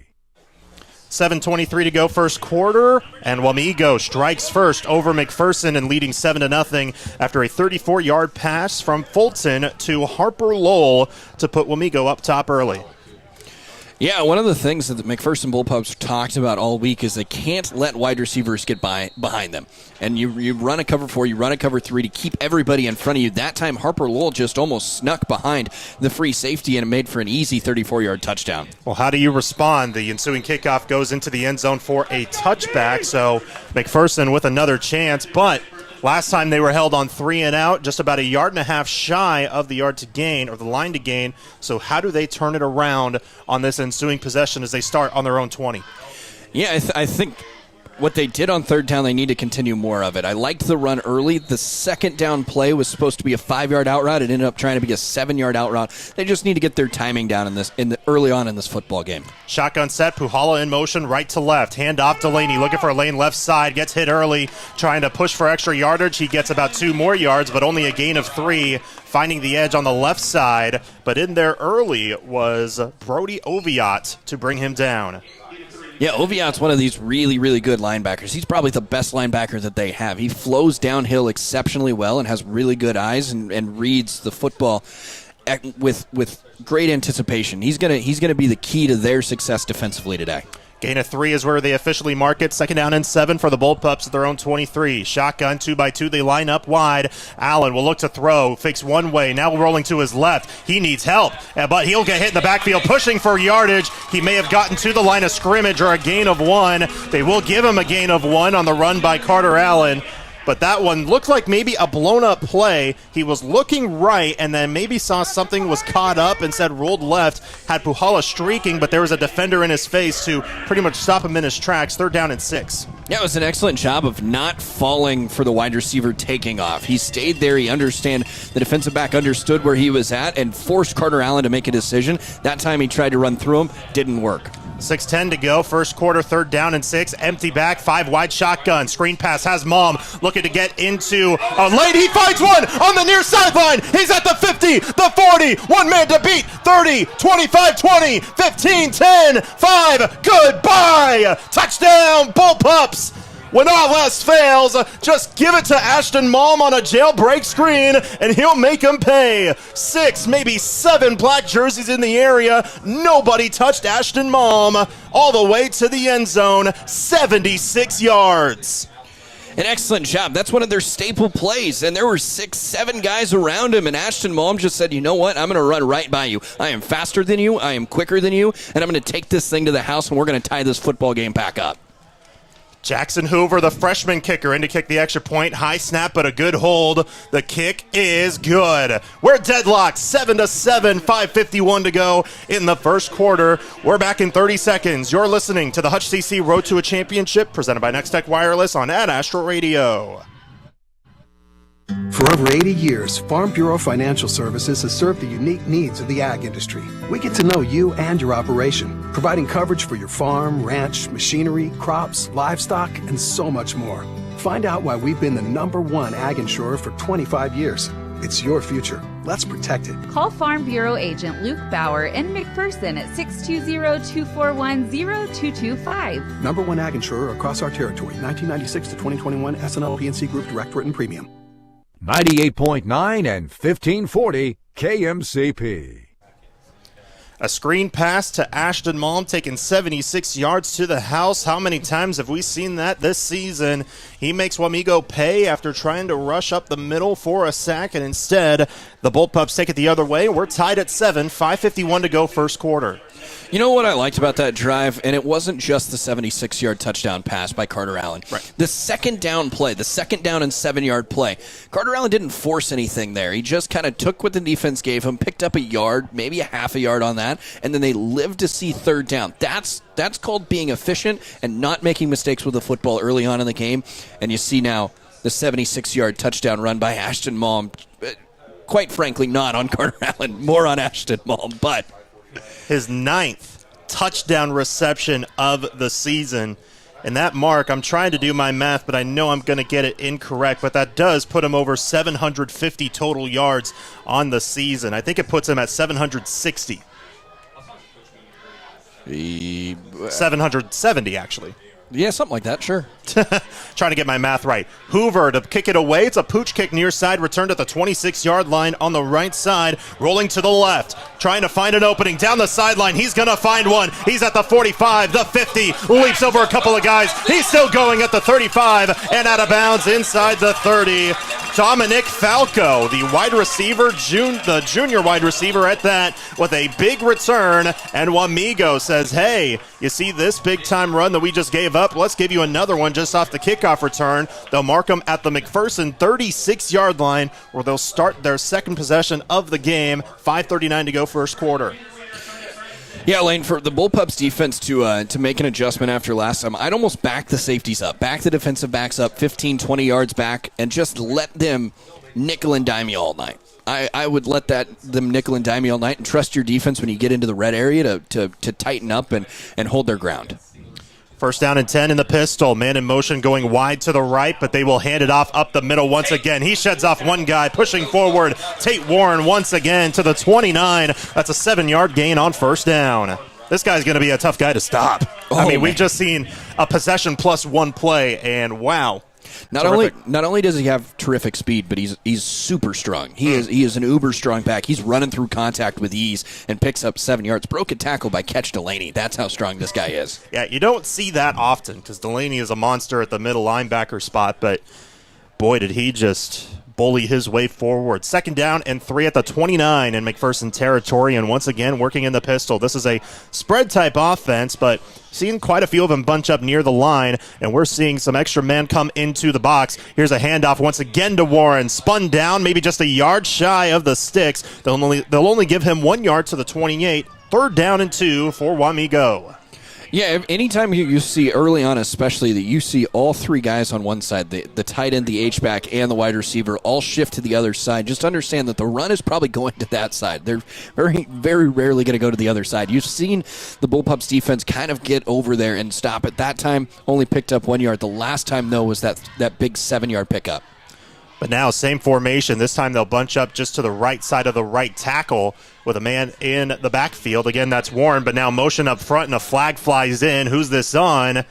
7:23 to go first quarter, and Wamego strikes first over McPherson and leading 7-0 after a 34-yard pass from Fulton to Harper Lowell to put Wamego up top early. Yeah, one of the things that the McPherson Bullpups talked about all week is they can't let wide receivers get behind them. And you run a cover 4, you run a cover 3 to keep everybody in front of you. That time, Harper Lowell just almost snuck behind the free safety and it made for an easy 34-yard touchdown. Well, how do you respond? The ensuing kickoff goes into the end zone for a touchback, so McPherson with another chance, but last time they were held on 3 and out, just about a yard and a half shy of the yard to gain, or the line to gain. So how do they turn it around on this ensuing possession as they start on their own 20? Yeah, I think what they did on third down, they need to continue more of it. I liked the run early. The second down play was supposed to be a 5-yard out route. It ended up trying to be a 7-yard out route. They just need to get their timing down early on in this football game. Shotgun set, Puhala in motion, right to left. Hand off Delaney, looking for a lane left side. Gets hit early, trying to push for extra yardage. He gets about 2 more yards, but only a gain of 3, finding the edge on the left side. But in there early was Brody Oviatt to bring him down. Yeah, Oviatt's one of these really, really good linebackers. He's probably the best linebacker that they have. He flows downhill exceptionally well and has really good eyes and reads the football with great anticipation. He's gonna be the key to their success defensively today. Gain of 3 is where they officially mark it. 2nd down and 7 for the Bullpups at their own 23. Shotgun 2x2. They line up wide. Allen will look to throw. Fakes one way. Now rolling to his left. He needs help, but he'll get hit in the backfield, pushing for yardage. He may have gotten to the line of scrimmage or a gain of 1. They will give him a gain of 1 on the run by Carter Allen. But that one looked like maybe a blown-up play. He was looking right and then maybe saw something was caught up and said rolled left. Had Puhala streaking, but there was a defender in his face to pretty much stop him in his tracks. 3rd down and 6. Yeah, it was an excellent job of not falling for the wide receiver taking off. He stayed there. The defensive back understood where he was at and forced Carter Allen to make a decision. That time he tried to run through him. Didn't work. 6:10 to go. First quarter, 3rd down and 6. Empty back, 5 wide shotgun. Screen pass has Malm looking to get into a lane. He finds one on the near sideline. He's at the 50, the 40. One man to beat. 30, 25, 20, 15, 10, 5. Goodbye. Touchdown, Bullpups. When all else fails, just give it to Ashton Malm on a jailbreak screen, and he'll make him pay. 6, maybe 7 black jerseys in the area. Nobody touched Ashton Malm all the way to the end zone, 76 yards. An excellent job. That's one of their staple plays, and there were 6, 7 guys around him, and Ashton Malm just said, you know what, I'm going to run right by you. I am faster than you, I am quicker than you, and I'm going to take this thing to the house, and we're going to tie this football game back up. Jackson Hoover, the freshman kicker, in to kick the extra point. High snap, but a good hold. The kick is good. We're deadlocked, 7-7, 5:51 to go in the first quarter. We're back in 30 seconds. You're listening to the Hutch CC Road to a Championship, presented by Nextech Wireless on Ad Astro Radio. For over 80 years, Farm Bureau Financial Services has served the unique needs of the ag industry. We get to know you and your operation, providing coverage for your farm, ranch, machinery, crops, livestock, and so much more. Find out why we've been the #1 ag insurer for 25 years. It's your future. Let's protect it. Call Farm Bureau agent Luke Bauer in McPherson at 620-241-0225. #1 ag insurer across our territory. 1996 to 2021 SNL PNC Group Direct Written Premium. 98.9 and 1540 KMCP. A screen pass to Ashton Malm, taking 76 yards to the house. How many times have we seen that this season? He makes Wamego pay after trying to rush up the middle for a sack, and instead the Bullpups take it the other way. We're tied at 7, 5:51 to go first quarter. You know what I liked about that drive? And it wasn't just the 76-yard touchdown pass by Carter Allen. Right. The second down play, the second down and 7-yard play, Carter Allen didn't force anything there. He just kind of took what the defense gave him, picked up a yard, maybe a half a yard on that, and then they lived to see third down. That's called being efficient and not making mistakes with the football early on in the game. And you see now the 76-yard touchdown run by Ashton Malm. Quite frankly, not on Carter Allen, more on Ashton Malm, but his 9th touchdown reception of the season. And that mark, I'm trying to do my math, but I know I'm going to get it incorrect, but that does put him over 750 total yards on the season. I think it puts him at 760. 770, actually. Yeah, something like that, sure. Trying to get my math right. Hoover to kick it away. It's a pooch kick near side, returned at the 26-yard line on the right side, rolling to the left, trying to find an opening down the sideline. He's going to find one. He's at the 45, the 50, leaps over a couple of guys. He's still going at the 35 and out of bounds inside the 30. Dominic Falco, the wide receiver, the junior wide receiver at that, with a big return. And Wamego says, hey, you see this big-time run that we just gave up? Let's give you another one just off the kickoff return. They'll mark them at the McPherson 36-yard line, where they'll start their second possession of the game. 5:39 to go first quarter. Yeah, Lane, for the Bullpups defense to make an adjustment after last time, I'd almost back the safeties up, back the defensive backs up 15, 20 yards back, and just let them nickel and dime you all night. I would let them nickel and dime you all night and trust your defense when you get into the red area to tighten up and hold their ground. First down and 10 in the pistol. Man in motion going wide to the right, but they will hand it off up the middle once again. He sheds off one guy, pushing forward. Tate Warren once again to the 29. That's a 7-yard gain on first down. This guy's going to be a tough guy to stop. We've just seen a possession plus one play, and wow. Not only does he have terrific speed, but he's super strong. He is an uber strong back. He's running through contact with ease and picks up 7 yards. Broke a tackle by Catch Delaney. That's how strong this guy is. Yeah, you don't see that often because Delaney is a monster at the middle linebacker spot, but boy, did he just bully his way forward. Second down and 3 at the 29 in McPherson territory, and once again working in the pistol. This is a spread-type offense, but seeing quite a few of them bunch up near the line, and we're seeing some extra men come into the box. Here's a handoff once again to Warren. Spun down, maybe just a yard shy of the sticks. They'll only give him 1 yard to the 28. Third down and 2 for Wamego. Yeah, anytime you see early on especially that you see all three guys on one side, the tight end, the H-back, and the wide receiver all shift to the other side, just understand that the run is probably going to that side. They're very, very rarely going to go to the other side. You've seen the Bullpups defense kind of get over there and stop. At that time, only picked up 1 yard. The last time, though, was that big 7-yard pickup. But now, same formation. This time they'll bunch up just to the right side of the right tackle with a man in the backfield. Again, that's Warren, but now motion up front and a flag flies in. Who's this on?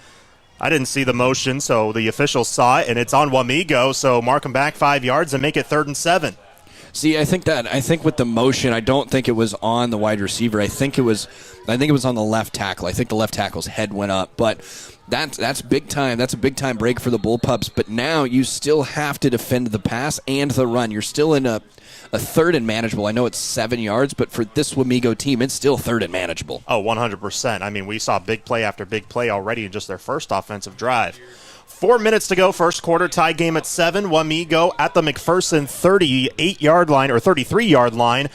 I didn't see the motion, so the officials saw it, and it's on Wamego, so mark him back 5 yards and make it 3rd and 7. See, I think with the motion, I don't think it was on the wide receiver. I think it was on the left tackle. I think the left tackle's head went up, but that's big time. That's a big time break for the Bullpups. But now you still have to defend the pass and the run. You're still in a 3rd and manageable. I know it's 7 yards, but for this Wamego team, it's still 3rd and manageable. Oh, 100%. I mean, we saw big play after big play already in just their first offensive drive. 4 minutes to go, first quarter, tie game at 7. Wamego at the McPherson 38-yard line or 33-yard line.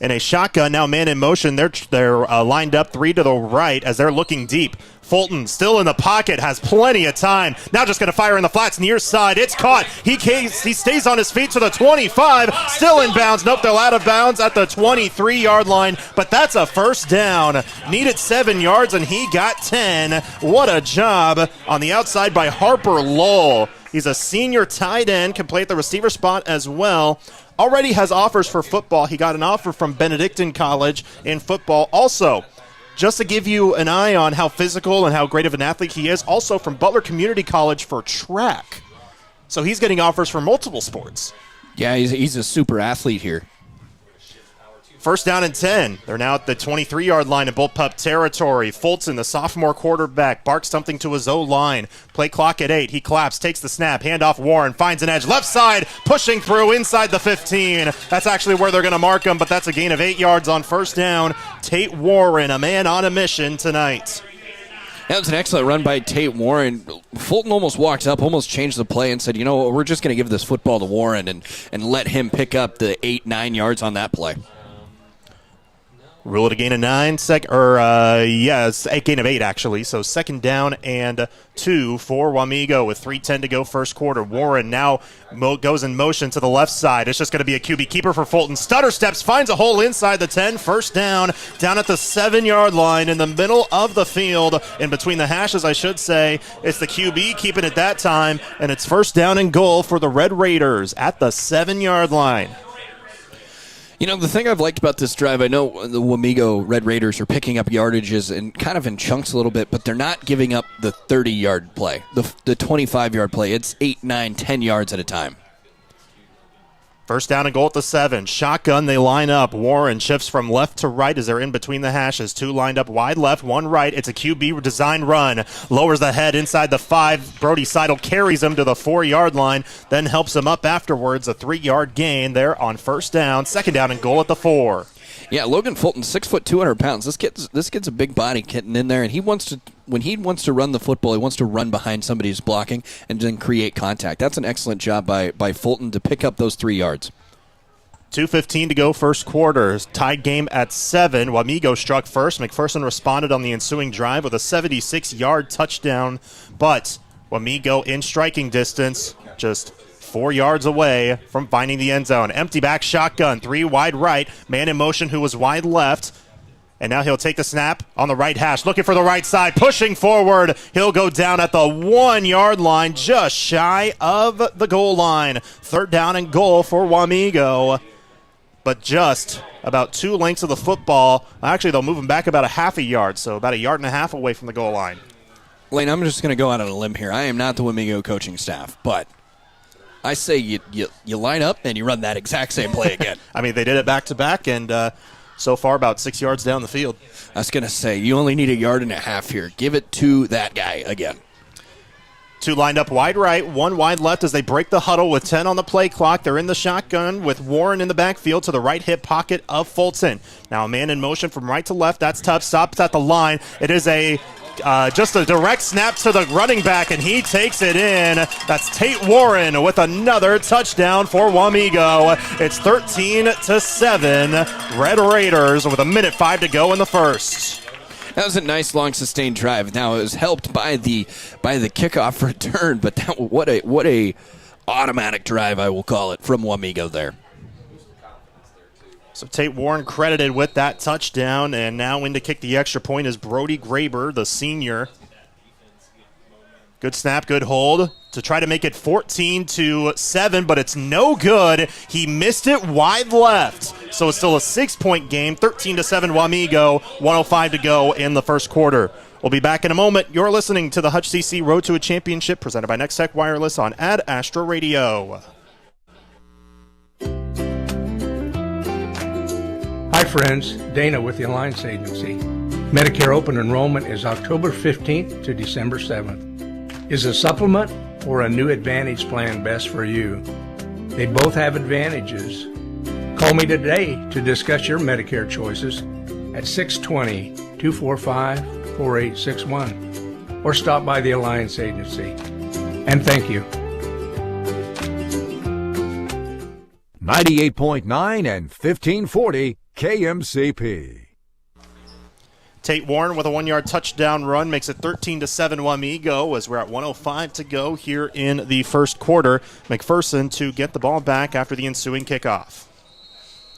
In a shotgun, now man in motion. They're lined up 3 to the right as they're looking deep. Fulton still in the pocket, has plenty of time. Now just going to fire in the flats near side. It's caught. He stays on his feet to the 25. Still in bounds. Nope, they're out of bounds at the 23-yard line. But that's a first down. Needed 7 yards, and he got 10. What a job on the outside by Harper Lowell. He's a senior tight end, can play at the receiver spot as well. Already has offers for football. He got an offer from Benedictine College in football. Also, just to give you an eye on how physical and how great of an athlete he is, also from Butler Community College for track. So he's getting offers for multiple sports. Yeah, he's a super athlete here. First down and 10. They're now at the 23-yard line in Bullpup territory. Fulton, the sophomore quarterback, barks something to his O-line. Play clock at 8. He claps, takes the snap, handoff Warren, finds an edge. Left side, pushing through inside the 15. That's actually where they're going to mark him, but that's a gain of 8 yards on first down. Tate Warren, a man on a mission tonight. That was an excellent run by Tate Warren. Fulton almost walked up, almost changed the play and said, you know what, we're just going to give this football to Warren and let him pick up the 8-9 yards on that play. Rule it a gain of 9, it's a gain of 8 actually. So second down and 2 for Wamego with 3:10 to go first quarter. Warren now goes in motion to the left side. It's just going to be a QB keeper for Fulton. Stutter steps, finds a hole inside the 10. First down at the 7-yard line in the middle of the field, in between the hashes, I should say. It's the QB keeping it that time, and it's first down and goal for the Red Raiders at the 7-yard line. You know, the thing I've liked about this drive, I know the Wamego Red Raiders are picking up yardages and kind of in chunks a little bit, but they're not giving up the 30-yard play, the 25-yard play. It's 8, 9, 10 yards at a time. First down and goal at the 7. Shotgun, they line up. Warren shifts from left to right as they're in between the hashes. 2 lined up wide left, 1 right. It's a QB design run. Lowers the head inside the 5. Brody Seidel carries him to the 4-yard line, then helps him up afterwards. A 3-yard gain there on first down. Second down and goal at the 4. Yeah, Logan Fulton, 6 foot, 200 pounds. This kid's a big body getting in there, and when he wants to run the football, he wants to run behind somebody who's blocking and then create contact. That's an excellent job by Fulton to pick up those 3 yards. 2:15 to go first quarter. Tied game at 7. Wamego struck first. McPherson responded on the ensuing drive with a 76-yard touchdown, but Wamego in striking distance, just 4 yards away from finding the end zone. Empty back shotgun, 3 wide right. Man in motion who was wide left. And now he'll take the snap on the right hash, looking for the right side, pushing forward. He'll go down at the 1-yard line, just shy of the goal line. Third down and goal for Wamego, but just about 2 lengths of the football. Actually, they'll move him back about a half a yard, so about 1.5 yards away from the goal line. Lane, I'm just going to go out on a limb here. I am not the Wamego coaching staff, but I say you line up and you run that exact same play again. I mean, they did it back-to-back, and so far about 6 yards down the field. I was going to say, you only need 1.5 yards here. Give it to that guy again. 2 lined up wide right, 1 wide left as they break the huddle with 10 on the play clock. They're in the shotgun with Warren in the backfield to the right hip pocket of Fulton. Now a man in motion from right to left. That's tough. Stops at the line. It is just a direct snap to the running back, and he takes it in. That's Tate Warren with another touchdown for Wamego. It's 13-7. Red Raiders with 1:05 to go in the first. That was a nice, long, sustained drive. Now, it was helped by the kickoff return, but what a automatic drive, I will call it, from Wamego there. So Tate Warren credited with that touchdown, and now in to kick the extra point is Brody Graber, the senior. Good snap, good hold to try to make it 14-7, but it's no good. He missed it wide left. So it's still a 6-point game, 13-7 Wamego, 1:05 to go in the first quarter. We'll be back in a moment. You're listening to the Hutch CC Road to a Championship presented by Next Tech Wireless on Ad Astra Radio. Hi friends, Dana with the Alliance Agency. Medicare open enrollment is October 15th to December 7th. Is a supplement or a new Advantage plan best for you? They both have advantages. Call me today to discuss your Medicare choices at 620-245-4861 or stop by the Alliance Agency. And thank you. 98.9 and 1540 KMCP. Tate Warren with a 1-yard touchdown run makes it 13-7 Wamego as we're at 1:05 to go here in the first quarter. McPherson to get the ball back after the ensuing kickoff.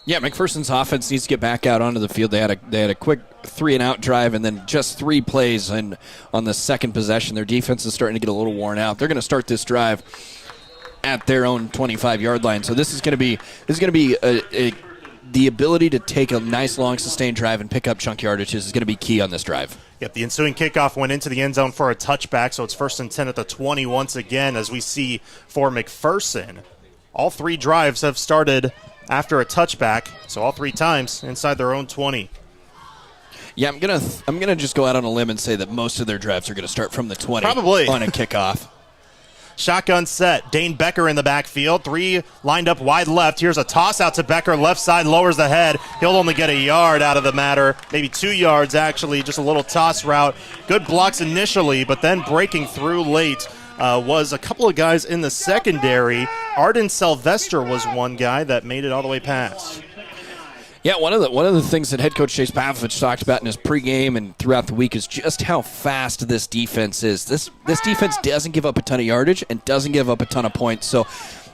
Yeah, McPherson's offense needs to get back out onto the field. They had a quick 3-and-out drive and then just 3 plays on the second possession. Their defense is starting to get a little worn out. They're going to start this drive at their own 25-yard line. So this is going to be the ability to take a nice, long, sustained drive and pick up chunk yardages is going to be key on this drive. Yep, the ensuing kickoff went into the end zone for a touchback, so it's 1st and 10 at the 20 once again as we see for McPherson. All 3 drives have started after a touchback. So all 3 times inside their own 20. Yeah, I'm gonna just go out on a limb and say that most of their drives are going to start from the 20 Probably. on a kickoff. Shotgun set. Dane Becker in the backfield. 3 lined up wide left. Here's a toss out to Becker. Left side lowers the head. He'll only get a yard out of the matter. Maybe 2 yards, actually. Just a little toss route. Good blocks initially, but then breaking through late was a couple of guys in the secondary. Arden Sylvester was one guy that made it all the way past. Yeah, one of the things that head coach Chase Pavlovich talked about in his pregame and throughout the week is just how fast this defense is. This defense doesn't give up a ton of yardage and doesn't give up a ton of points. So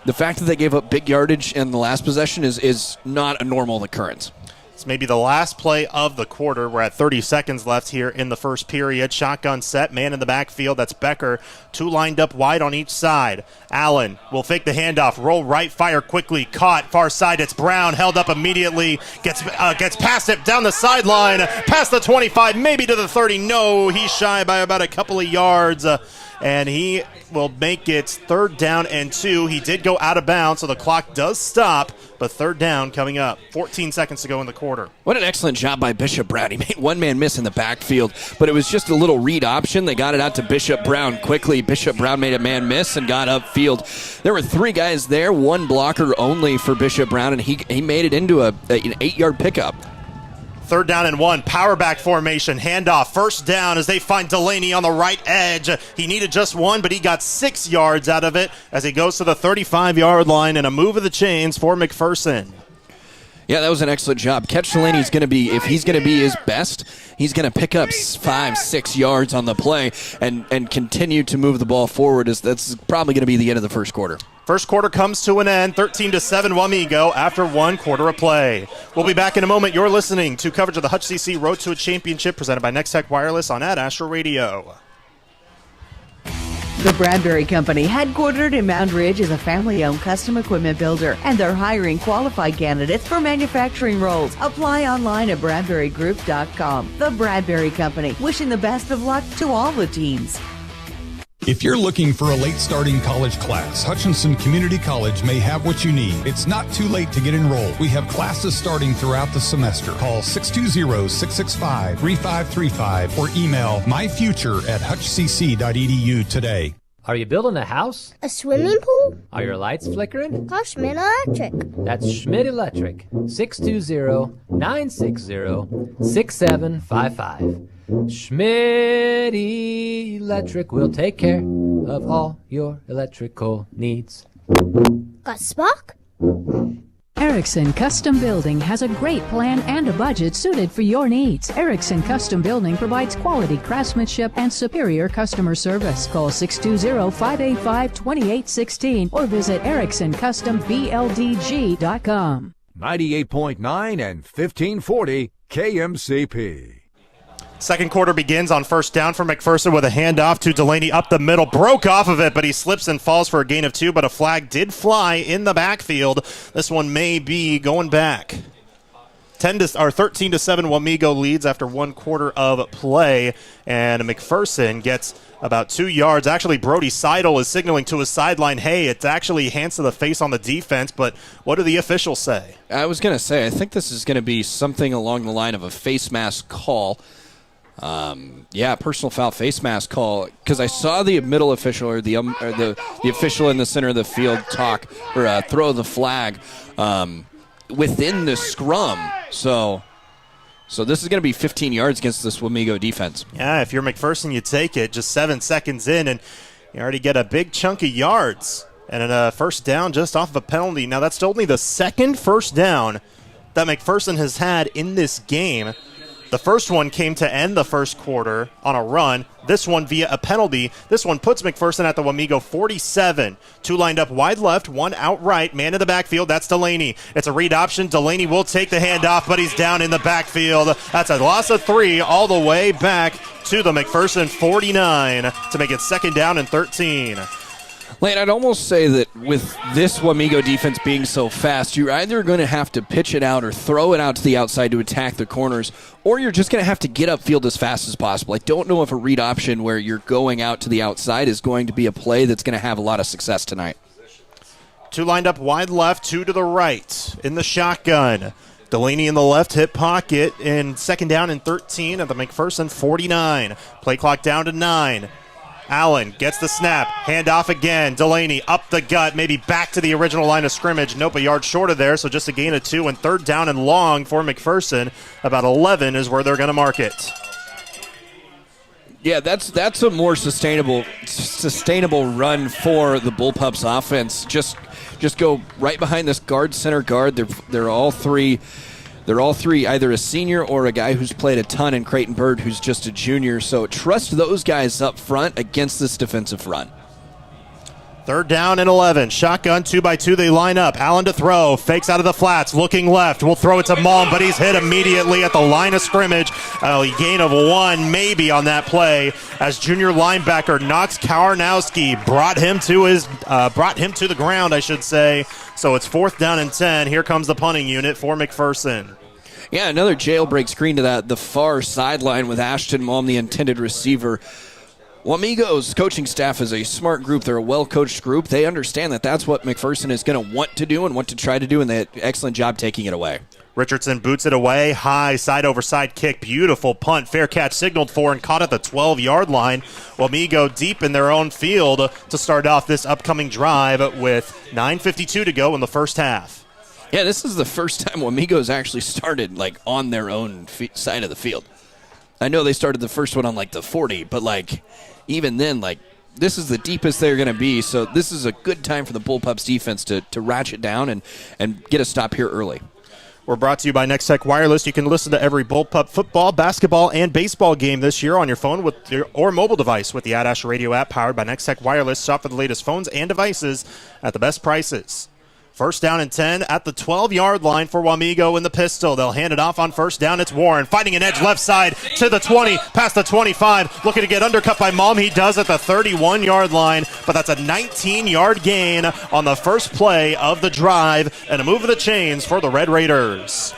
the fact that they gave up big yardage in the last possession is not a normal occurrence. It's maybe the last play of the quarter. We're at 30 seconds left here in the first period. Shotgun set, man in the backfield. That's Becker. 2 lined up wide on each side. Allen will fake the handoff, roll right, fire quickly. Caught far side. It's Brown, held up immediately. Gets past it down the sideline, past the 25, maybe to the 30. No, he's shy by about a couple of yards. And he will make it 3rd down and 2. He did go out of bounds, so the clock does stop, but 3rd down coming up. 14 seconds to go in the quarter. What an excellent job by Bishop Brown. He made one man miss in the backfield, but it was just a little read option. They got it out to Bishop Brown quickly. Bishop Brown made a man miss and got upfield. There were 3 guys there, 1 blocker only for Bishop Brown, and he made it into an 8-yard pickup. 3rd down and 1, power back formation, handoff, 1st down as they find Delaney on the right edge. He needed just 1, but he got 6 yards out of it as he goes to the 35-yard line and a move of the chains for McPherson. Yeah, that was an excellent job. Catch Delaney's going to be, if he's going to be his best, he's going to pick up 5-6 yards on the play and continue to move the ball forward. That's probably going to be the end of the first quarter. First quarter comes to an end, 13-7 Wamego after 1 quarter of play. We'll be back in a moment. You're listening to coverage of the Hutch CC Road to a Championship presented by Next Tech Wireless on Ad Astra Radio. The Bradbury Company, headquartered in Mound Ridge, is a family-owned custom equipment builder, and they're hiring qualified candidates for manufacturing roles. Apply online at BradburyGroup.com. The Bradbury Company, wishing the best of luck to all the teams. If you're looking for a late starting college class, Hutchinson Community College may have what you need. It's not too late to get enrolled. We have classes starting throughout the semester. Call 620-665-3535 or email myfuture@hutchcc.edu today. Are you building a house? A swimming pool? Are your lights flickering? Call Schmidt Electric. That's Schmidt Electric. 620-960-6755. Schmidt Electric will take care of all your electrical needs. Got Spock? Erickson Custom Building has a great plan and a budget suited for your needs. Erickson Custom Building provides quality craftsmanship and superior customer service. Call 620-585-2816 or visit EricksonCustomBLDG.com. 98.9 and 1540 KMCP. Second quarter begins on 1st down for McPherson with a handoff to Delaney up the middle. Broke off of it, but he slips and falls for a gain of 2, but a flag did fly in the backfield. This one may be going back. 13-7 Wamego leads after 1 quarter of play, and McPherson gets about 2 yards. Actually, Brody Seidel is signaling to his sideline, hey, it's actually hands to the face on the defense, but what do the officials say? I was going to say, I think this is going to be something along the line of a face mask call. Personal foul face mask call, because I saw the middle official or the official in the center of the field throw the flag within the scrum. So this is going to be 15 yards against this Wamego defense. Yeah, if you're McPherson, you take it. Just 7 seconds in, and you already get a big chunk of yards and a 1st down just off of a penalty. Now that's only the 2nd 1st down that McPherson has had in this game. The first one came to end the first quarter on a run. This one via a penalty. This one puts McPherson at the Wamego 47. 2 lined up wide left, 1 out right. Man in the backfield, that's Delaney. It's a read option. Delaney will take the handoff, but he's down in the backfield. That's a loss of 3 all the way back to the McPherson 49 to make it 2nd down and 13. Lane, I'd almost say that with this Wamego defense being so fast, you're either going to have to pitch it out or throw it out to the outside to attack the corners, or you're just going to have to get upfield as fast as possible. I don't know if a read option where you're going out to the outside is going to be a play that's going to have a lot of success tonight. Two lined up wide left, two to the right in the shotgun. Delaney in the left hip pocket in second down and 13 at the McPherson 49. Play clock down to 9. Allen gets the snap, handoff again. Delaney up the gut, maybe back to the original line of scrimmage. Nope, a yard short of there, so just a gain of 2 and third down and long for McPherson. About 11 is where they're going to mark it. Yeah, that's a more sustainable run for the Bullpups offense. Just go right behind this guard, center guard. They're all three. They're all three either a senior or a guy who's played a ton in Creighton Bird who's just a junior. So trust those guys up front against this defensive front. Third down and 11. Shotgun 2x2. They line up. Allen to throw. Fakes out of the flats. Looking left. Will throw it to Malm, but he's hit immediately at the line of scrimmage. A gain of 1 maybe on that play as junior linebacker Knox Karnowski brought him to the ground, I should say. So it's fourth down and 10. Here comes the punting unit for McPherson. Yeah, another jailbreak screen to the far sideline with Ashton Malm, the intended receiver. Wamego's coaching staff is a smart group. They're a well-coached group. They understand that that's what McPherson is going to want to do and want to try to do, and they had an excellent job taking it away. Richardson boots it away. High side-over-side kick. Beautiful punt. Fair catch signaled for and caught at the 12-yard line. Wamego deep in their own field to start off this upcoming drive with 9:52 to go in the first half. Yeah, this is the first time Wamego's actually started on their own side of the field. I know they started the first one on the 40, but even then, this is the deepest they're going to be. So this is a good time for the Bullpups defense to ratchet down and get a stop here early. We're brought to you by Next Tech Wireless. You can listen to every Bullpup football, basketball, and baseball game this year on your phone or mobile device with the Adash Radio app powered by Next Tech Wireless. Shop for the latest phones and devices at the best prices. First down and 10 at the 12-yard line for Wamego in the pistol. They'll hand it off on first down. It's Warren fighting an edge left side to the 20, past the 25. Looking to get undercut by Malm. He does at the 31-yard line, but that's a 19-yard gain on the first play of the drive and a move of the chains for the Red Raiders.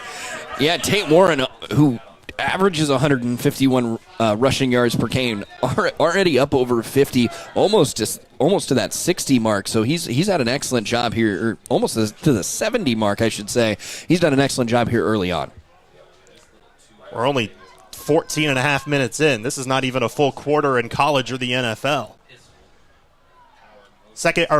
Yeah, Tate Warren, who averages 151 rushing yards per game, already up over 50, almost to that 60 mark. So he's had an excellent job here, or almost to the 70 mark, I should say. He's done an excellent job here early on. We're only 14 and a half minutes in. This is not even a full quarter in college or the NFL.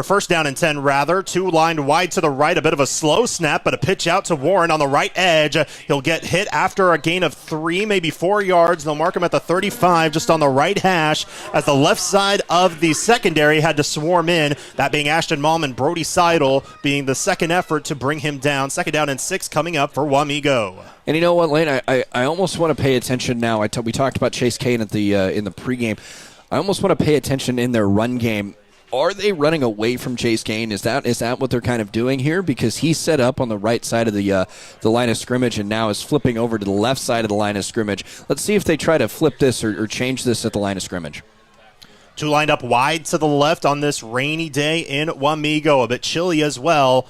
First down and 10, rather. Two lined wide to the right. A bit of a slow snap, but a pitch out to Warren on the right edge. He'll get hit after a gain of 3, maybe 4 yards. They'll mark him at the 35, just on the right hash, as the left side of the secondary had to swarm in, that being Ashton Malm and Brody Seidel being the second effort to bring him down. Second down and 6 coming up for Wamego. And you know what, Lane? I almost want to pay attention now. We talked about Chase Kane in the pregame. I almost want to pay attention in their run game. Are they running away from Chase Kane? Is that what they're kind of doing here? Because he's set up on the right side of the line of scrimmage and now is flipping over to the left side of the line of scrimmage. Let's see if they try to flip this or change this at the line of scrimmage. Two lined up wide to the left on this rainy day in Wamego. A bit chilly as well.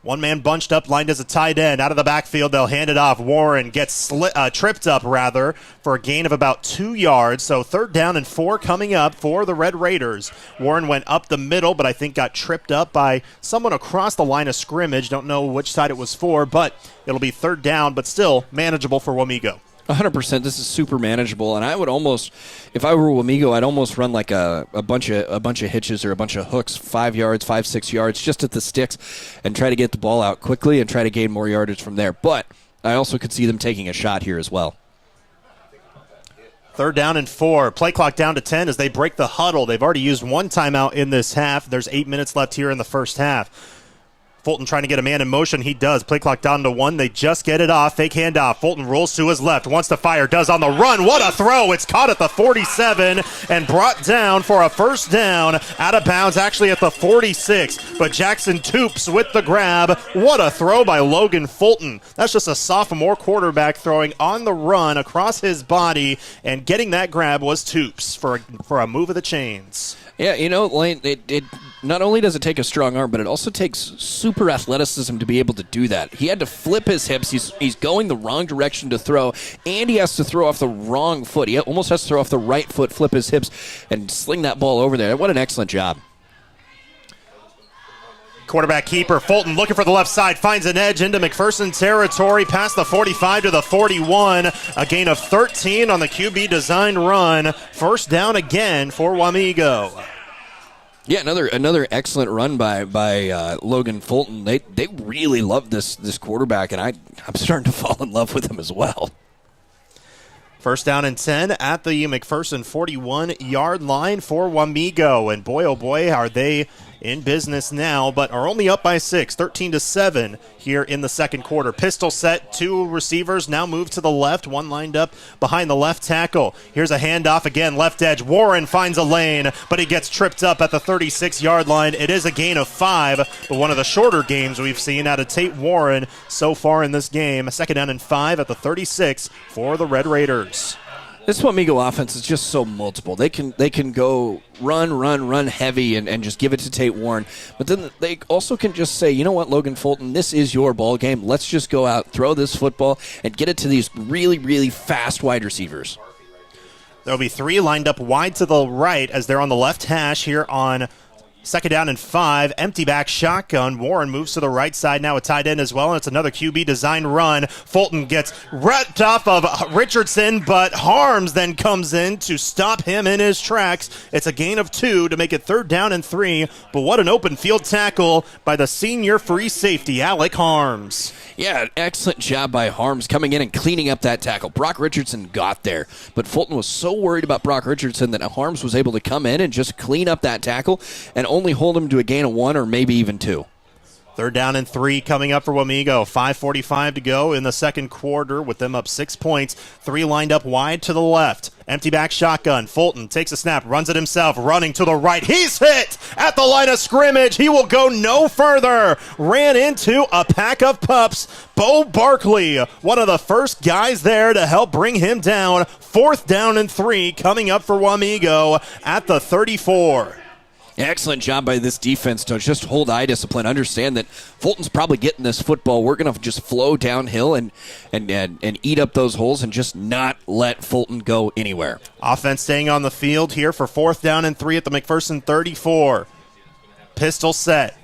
One man bunched up, lined as a tight end. Out of the backfield, they'll hand it off. Warren gets tripped up, for a gain of about 2 yards. So third down and 4 coming up for the Red Raiders. Warren went up the middle, but I think got tripped up by someone across the line of scrimmage. Don't know which side it was for, but it'll be third down, but still manageable for Wamego. 100%. This is super manageable, and I would almost, if I were Wamego, I'd almost run a bunch of hitches or a bunch of hooks, 5 yards, 5-6 yards, just at the sticks, and try to get the ball out quickly and try to gain more yardage from there. But I also could see them taking a shot here as well. Third down and 4. Play clock down to 10 as they break the huddle. They've already used one timeout in this half. There's 8 minutes left here in the first half. Fulton trying to get a man in motion. He does. Play clock down to 1. They just get it off. Fake handoff. Fulton rolls to his left. Wants to fire. Does on the run. What a throw. It's caught at the 47 and brought down for a first down. Out of bounds actually at the 46. But Jackson Toops with the grab. What a throw by Logan Fulton. That's just a sophomore quarterback throwing on the run across his body. And getting that grab was Toops for a move of the chains. Yeah, Lane, it not only does it take a strong arm, but it also takes super athleticism to be able to do that. He had to flip his hips. He's going the wrong direction to throw, and he has to throw off the wrong foot. He almost has to throw off the right foot, flip his hips, and sling that ball over there. What an excellent job. Quarterback keeper, Fulton looking for the left side, finds an edge into McPherson territory, past the 45 to the 41. A gain of 13 on the QB design run. First down again for Wamego. Yeah, another excellent run by Logan Fulton. They really love this quarterback, and I'm starting to fall in love with him as well. First down and 10 at the McPherson 41-yard line for Wamego. And boy, oh boy, are they in business now, but are only up by 6, 13-7 here in the second quarter. Pistol set, 2 receivers now move to the left, 1 lined up behind the left tackle. Here's a handoff again, left edge. Warren finds a lane, but he gets tripped up at the 36-yard line. It is a gain of 5, but one of the shorter games we've seen out of Tate Warren so far in this game. Second down and 5 at the 36 for the Red Raiders. This Wamego offense is just so multiple. They can go run heavy and just give it to Tate Warren. But then they also can just say, you know what, Logan Fulton, this is your ball game. Let's just go out, throw this football, and get it to these really, really fast wide receivers. There'll be 3 lined up wide to the right as they're on the left hash here on second down and 5. Empty back shotgun. Warren moves to the right side now, a tight end as well, and it's another QB design run. Fulton gets ripped off of Richardson, but Harms then comes in to stop him in his tracks. It's a gain of 2 to make it third down and 3, but what an open field tackle by the senior free safety, Alec Harms. Yeah, excellent job by Harms coming in and cleaning up that tackle. Brock Richardson got there, but Fulton was so worried about Brock Richardson that Harms was able to come in and just clean up that tackle and only hold him to a gain of 1 or maybe even 2. Third down and 3 coming up for Wamego. 5:45 to go in the second quarter with them up 6 points. 3 lined up wide to the left. Empty back shotgun. Fulton takes a snap, runs it himself, running to the right. He's hit at the line of scrimmage. He will go no further. Ran into a pack of pups. Bo Barkley, one of the first guys there to help bring him down. Fourth down and 3 coming up for Wamego at the 34. Excellent job by this defense to just hold eye discipline, understand that Fulton's probably getting this football. We're going to just flow downhill and eat up those holes and just not let Fulton go anywhere. Offense staying on the field here for fourth down and 3 at the McPherson 34. Pistol set.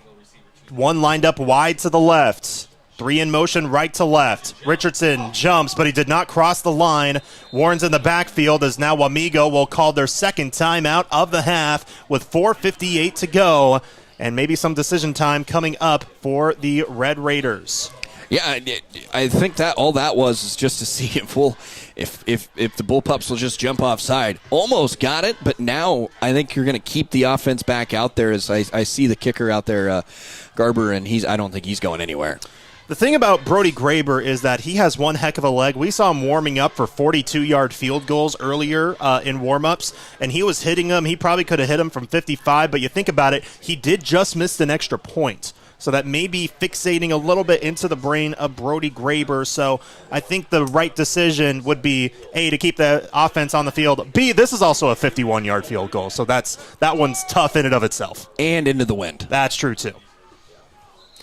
1 lined up wide to the left. 3 in motion, right to left. Richardson jumps, but he did not cross the line. Warren's in the backfield as now Wamego will call their second timeout of the half with 4:58 to go. And maybe some decision time coming up for the Red Raiders. Yeah, I think that all that was is just to see if the Bullpups will just jump offside. Almost got it, but now I think you're going to keep the offense back out there as I see the kicker out there, Garber, and I don't think he's going anywhere. The thing about Brody Graber is that he has one heck of a leg. We saw him warming up for 42-yard field goals earlier in warm-ups, and he was hitting them. He probably could have hit them from 55, but you think about it, he did just miss an extra point. So that may be fixating a little bit into the brain of Brody Graber. So I think the right decision would be, A, to keep the offense on the field. B, this is also a 51-yard field goal, so that one's tough in and of itself. And into the wind. That's true, too.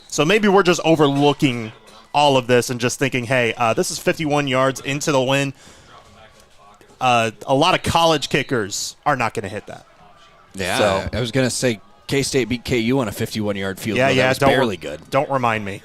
So maybe we're just overlooking all of this and just thinking, hey, this is 51 yards into the wind. A lot of college kickers are not going to hit that. Yeah, so, I was going to say K-State beat KU on a 51-yard field goal. Yeah, that was barely good. Don't remind me.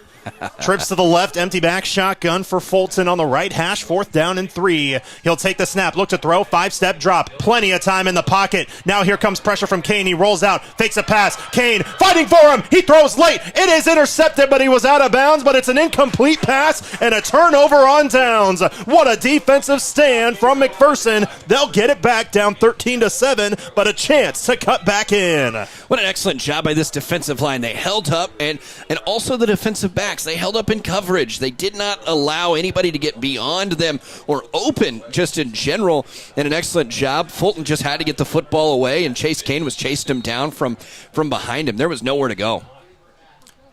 Trips to the left, empty back shotgun for Fulton on the right hash, fourth down and 3. He'll take the snap, look to throw, 5-step drop, plenty of time in the pocket. Now here comes pressure from Kane. He rolls out, fakes a pass. Kane fighting for him. He throws late. It is intercepted, but he was out of bounds, but it's an incomplete pass and a turnover on downs. What a defensive stand from McPherson. They'll get it back down 13-7, but a chance to cut back in. What an excellent job by this defensive line. They held up, and also the defensive back. They held up in coverage. They did not allow anybody to get beyond them or open just in general. And an excellent job. Fulton just had to get the football away, and Chase Kane was chasing him down from behind him. There was nowhere to go.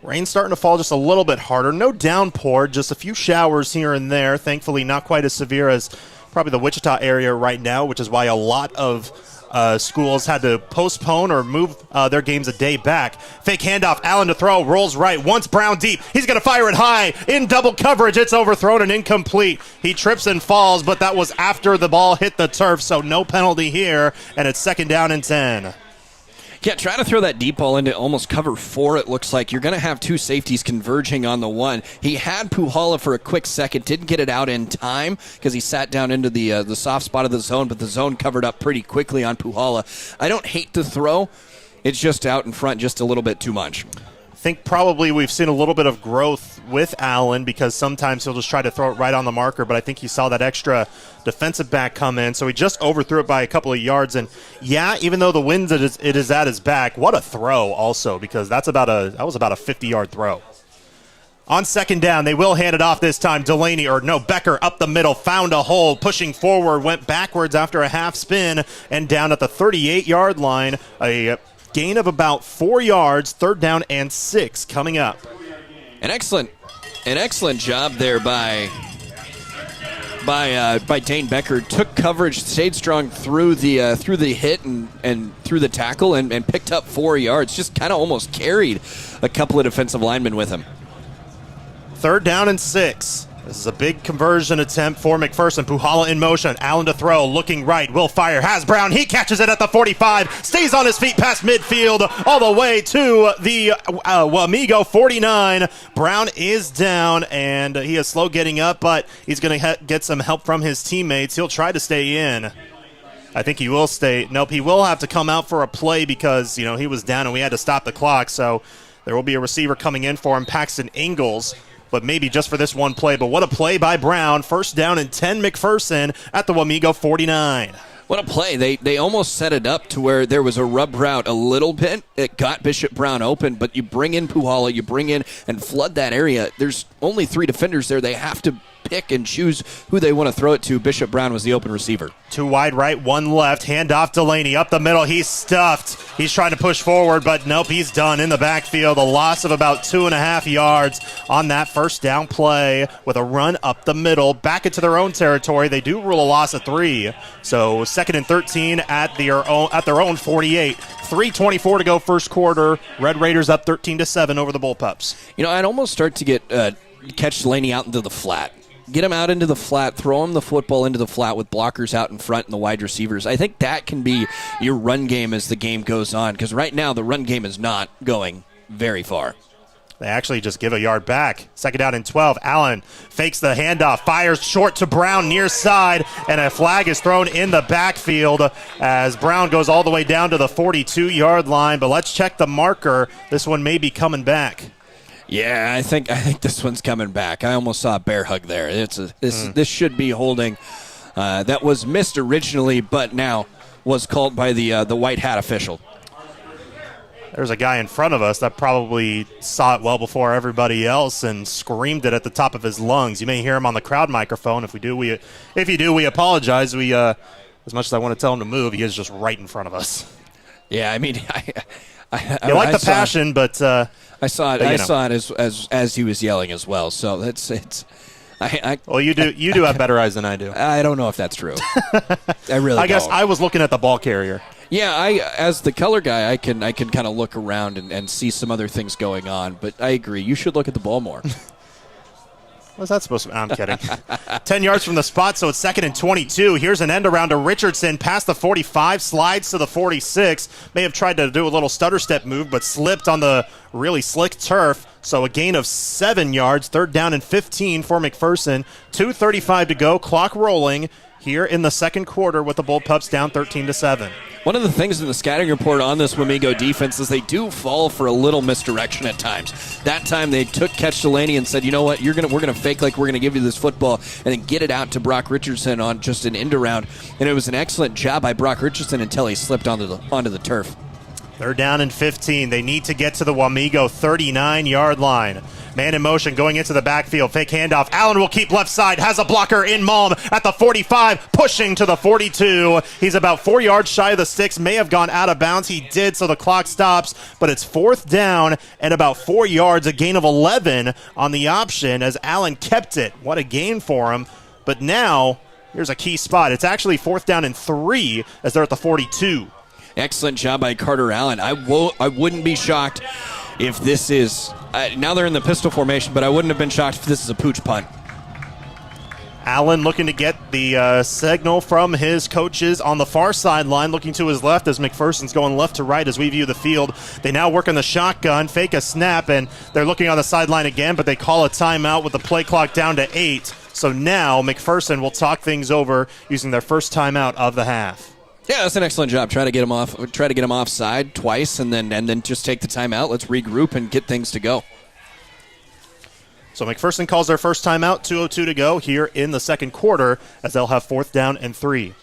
Rain's starting to fall just a little bit harder. No downpour, just a few showers here and there. Thankfully, not quite as severe as probably the Wichita area right now, which is why a lot of schools had to postpone or move their games a day back. Fake handoff, Allen to throw, rolls right, once Brown deep. He's going to fire it high in double coverage. It's overthrown and incomplete. He trips and falls, but that was after the ball hit the turf, so no penalty here, and it's second down and 10. Yeah, trying to throw that deep ball into almost cover 4, it looks like. You're going to have 2 safeties converging on the one. He had Puhala for a quick second, didn't get it out in time because he sat down into the soft spot of the zone, but the zone covered up pretty quickly on Puhala. I don't hate the throw. It's just out in front just a little bit too much. I think probably we've seen a little bit of growth with Allen because sometimes he'll just try to throw it right on the marker, but I think he saw that extra defensive back come in, so he just overthrew it by a couple of yards. And, yeah, even though the wind it is at his back, what a throw also, because that was about a 50-yard throw. On second down, they will hand it off this time. Becker up the middle, found a hole, pushing forward, went backwards after a half spin, and down at the 38-yard line, a gain of about 4 yards, 3rd down and 6 coming up. An excellent job there by Dane Becker. Took coverage, stayed strong through the hit and through the tackle and picked up 4 yards. Just kind of almost carried a couple of defensive linemen with him. 3rd down and 6. This is a big conversion attempt for McPherson. Puhala in motion. Allen to throw. Looking right. Will fire. Has Brown. He catches it at the 45. Stays on his feet past midfield all the way to the Wamego 49. Brown is down, and he is slow getting up, but he's going to get some help from his teammates. He'll try to stay in. I think he will stay. Nope, he will have to come out for a play because, he was down and we had to stop the clock. So there will be a receiver coming in for him, Paxton Ingalls. But maybe just for this one play. But what a play by Brown. 1st down and 10 McPherson at the Wamego 49. What a play. They almost set it up to where there was a rub route a little bit. It got Bishop Brown open, but you bring in Puhala, you bring in and flood that area. There's only 3 defenders there. They have to pick and choose who they want to throw it to. Bishop Brown was the open receiver. 2 wide right, 1 left. Handoff Delaney up the middle. He's stuffed. He's trying to push forward, but nope, he's done in the backfield. A loss of about 2.5 yards on that 1st down play with a run up the middle. Back into their own territory. They do rule a loss of 3. So 2nd and 13 at their own 48. 3:24 to go first quarter. Red Raiders up 13-7 over the Bullpups. I'd almost start to catch Delaney out into the flat. Get him out into the flat, throw him the football into the flat with blockers out in front and the wide receivers. I think that can be your run game as the game goes on, because right now the run game is not going very far. They actually just give a yard back. 2nd down and 12. Allen fakes the handoff, fires short to Brown near side, and a flag is thrown in the backfield as Brown goes all the way down to the 42-yard line. But let's check the marker. This one may be coming back. Yeah, I think this one's coming back. I almost saw a bear hug there. This should be holding. That was missed originally, but now was called by the white hat official. There's a guy in front of us that probably saw it well before everybody else and screamed it at the top of his lungs. You may hear him on the crowd microphone. If you do, we apologize. We as much as I want to tell him to move, he is just right in front of us. Yeah, I mean, you like the passion, but I saw it. I saw it as he was yelling as well. So it's. Well, you do have better eyes than I do. I don't know if that's true. I really. I guess I was looking at the ball carrier. Yeah, as the color guy, I can kind of look around and see some other things going on. But I agree, you should look at the ball more. What's that supposed to be? I'm kidding. 10 yards from the spot, so it's 2nd and 22. Here's an end around to Richardson, past the 45, slides to the 46. May have tried to do a little stutter step move, but slipped on the really slick turf. So a gain of 7 yards, 3rd down and 15 for McPherson. 2:35 to go, clock rolling here in the second quarter with the Bullpups down 13-7. One of the things in the scouting report on this Wamego defense is they do fall for a little misdirection at times. That time they took Catch Delaney and said, you know what, we're gonna fake like we're gonna give you this football and then get it out to Brock Richardson on just an end around. And it was an excellent job by Brock Richardson until he slipped onto the turf. 3rd down and 15. They need to get to the Wamego 39-yard line. Man in motion going into the backfield. Fake handoff. Allen will keep left side. Has a blocker in Malm at the 45. Pushing to the 42. He's about 4 yards shy of the sticks. May have gone out of bounds. He did, so the clock stops. But it's 4th down and about 4 yards. A gain of 11 on the option as Allen kept it. What a gain for him. But now, here's a key spot. It's actually 4th down and 3 as they're at the 42. Excellent job by Carter Allen. I wouldn't be shocked if this is now they're in the pistol formation, but I wouldn't have been shocked if this is a pooch punt. Allen looking to get the signal from his coaches on the far sideline, looking to his left as McPherson's going left to right as we view the field. They now work on the shotgun, fake a snap, and they're looking on the sideline again, but they call a timeout with the play clock down to 8. So now McPherson will talk things over using their first timeout of the half. Yeah, that's an excellent job. Try to get him offside twice, and then just take the timeout. Let's regroup and get things to go. So McPherson calls their first timeout, 2:02 to go here in the second quarter as they'll have 4th down and 3.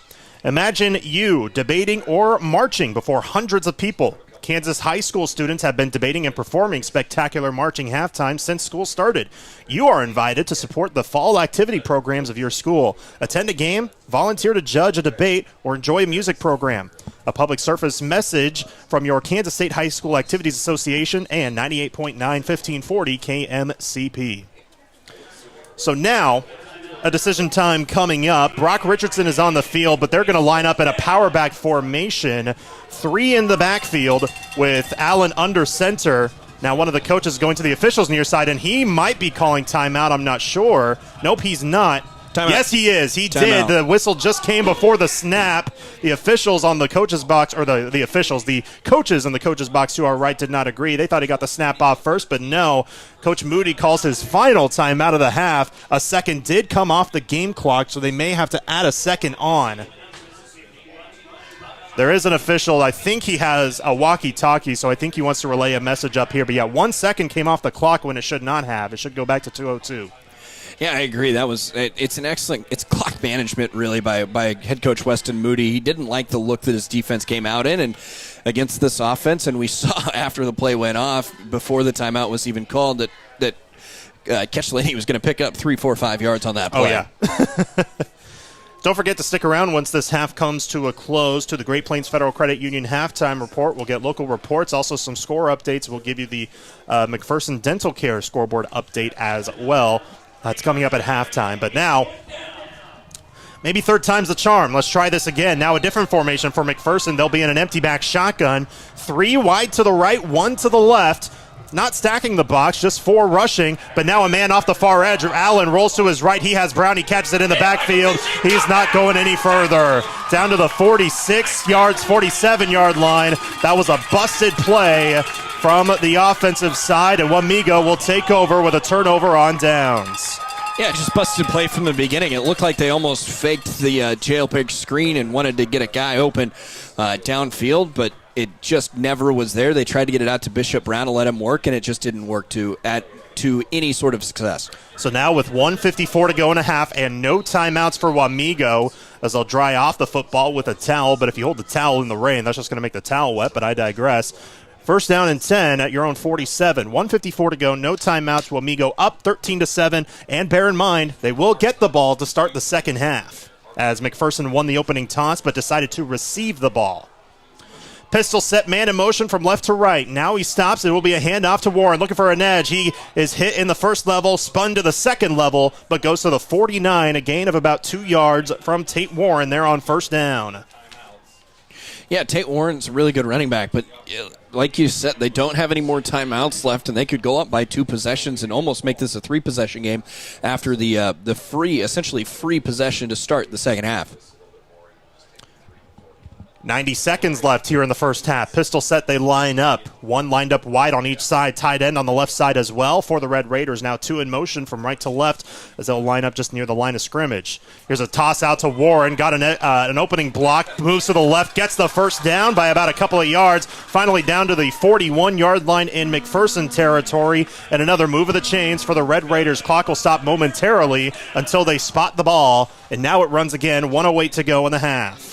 Imagine you debating or marching before hundreds of people. Kansas high school students have been debating and performing spectacular marching halftime since school started. You are invited to support the fall activity programs of your school. Attend a game, volunteer to judge a debate, or enjoy a music program. A public service message from your Kansas State High School Activities Association and 98.9 1540 KMCP. So now, a decision time coming up. Brock Richardson is on the field, but they're going to line up in a power back formation. 3 in the backfield with Allen under center. Now one of the coaches is going to the officials near side, and he might be calling timeout. I'm not sure. Nope, he's not. Timeout. Yes, he is. He Timeout. did. The whistle just came before the snap. The officials on the coach's box, or the coaches in the coach's box to our right did not agree. They thought he got the snap off first, but no. Coach Moody calls his final timeout of the half. A second did come off the game clock, so they may have to add a second on. There is an official. I think he has a walkie-talkie, so I think he wants to relay a message up here. But yeah, 1 second came off the clock when it should not have. It should go back to 2:02. Yeah, I agree. It's an excellent. It's clock management really by head coach Weston Moody. He didn't like the look that his defense came out in and against this offense, and we saw after the play went off, before the timeout was even called, that Ketchlany was going to pick up 3, 4, 5 yards on that play. Oh yeah. Don't forget to stick around once this half comes to a close to the Great Plains Federal Credit Union halftime report. We'll get local reports, also some score updates. We'll give you the McPherson Dental Care scoreboard update as well. That's coming up at halftime. But now, maybe third time's the charm. Let's try this again. Now a different formation for McPherson. They'll be in an empty back shotgun. 3 wide to the right, 1 to the left. Not stacking the box, just 4 rushing. But now a man off the far edge. Allen rolls to his right. He has Brown. He catches it in the backfield. He's not going any further. Down to the 47-yard line. That was a busted play from the offensive side, and Wamego will take over with a turnover on downs. Yeah, just busted play from the beginning. It looked like they almost faked the jailbreak screen and wanted to get a guy open downfield, but it just never was there. They tried to get it out to Bishop Brown to let him work, and it just didn't work to any sort of success. So now with 1:54 to go in a half and no timeouts for Wamego, as they'll dry off the football with a towel, but if you hold the towel in the rain, that's just going to make the towel wet, but I digress. First down and 10 at your own 47. 1:54 to go, no timeouts. Wamego up 13-7, and bear in mind, they will get the ball to start the second half, as McPherson won the opening toss but decided to receive the ball. Pistol set, man in motion from left to right. Now he stops. It will be a handoff to Warren, looking for an edge. He is hit in the first level, spun to the second level, but goes to the 49, a gain of about 2 yards from Tate Warren there on first down. Yeah, Tate Warren's a really good running back, but like you said, they don't have any more timeouts left, and they could go up by 2 possessions and almost make this a 3-possession game after the essentially free possession to start the second half. 90 seconds left here in the first half. Pistol set, they line up. 1 lined up wide on each side, tight end on the left side as well for the Red Raiders. Now 2 in motion from right to left as they'll line up just near the line of scrimmage. Here's a toss out to Warren. Got an opening block, moves to the left, gets the first down by about a couple of yards. Finally down to the 41-yard line in McPherson territory. And another move of the chains for the Red Raiders. Clock will stop momentarily until they spot the ball. And now it runs again, 1:08 to go in the half.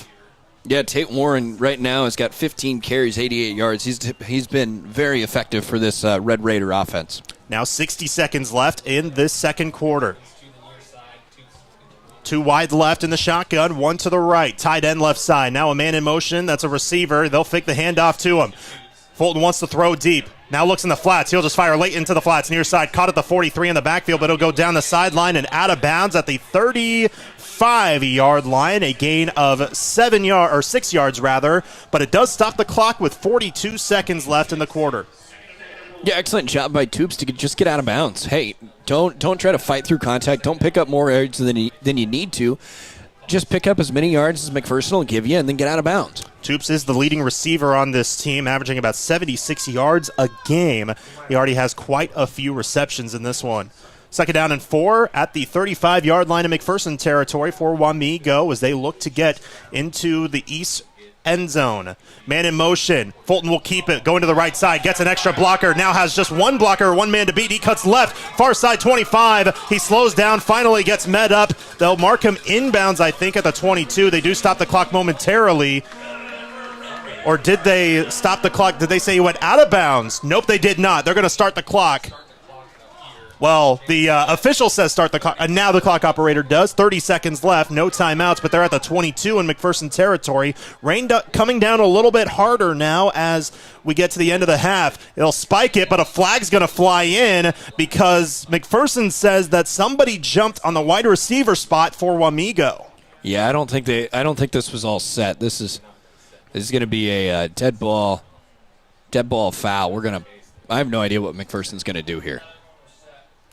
Yeah, Tate Warren right now has got 15 carries, 88 yards. He's been very effective for this Red Raider offense. Now 60 seconds left in this second quarter. 2 wide left in the shotgun, 1 to the right. Tight end left side. Now a man in motion. That's a receiver. They'll fake the handoff to him. Fulton wants to throw deep. Now looks in the flats. He'll just fire late into the flats. Near side. Caught at the 43 in the backfield, but it'll go down the sideline and out of bounds at the 35-yard line. A gain of 6 yards rather. But it does stop the clock with 42 seconds left in the quarter. Yeah, excellent job by Toops to just get out of bounds. Hey, Don't try to fight through contact. Don't pick up more yards than you need to. Just pick up as many yards as McPherson will give you and then get out of bounds. Toops is the leading receiver on this team, averaging about 76 yards a game. He already has quite a few receptions in this one. 2nd down and 4 at the 35-yard line of McPherson territory for Wamego as they look to get into the east end zone. Man in motion. Fulton will keep it. Going to the right side. Gets an extra blocker. Now has just one blocker, one man to beat. He cuts left. Far side 25. He slows down. Finally gets met up. They'll mark him inbounds, I think, at the 22. They do stop the clock momentarily. Or did they stop the clock? Did they say he went out of bounds? Nope, they did not. They're going to start the clock. Well, the official says start the clock, and now the clock operator does. 30 seconds left, no timeouts, but they're at the 22 in McPherson territory. Rain coming down a little bit harder now as we get to the end of the half. They'll spike it, but a flag's going to fly in because McPherson says that somebody jumped on the wide receiver spot for Wamego. Yeah, I don't think this was all set. This is going to be a dead ball foul. I have no idea what McPherson's going to do here.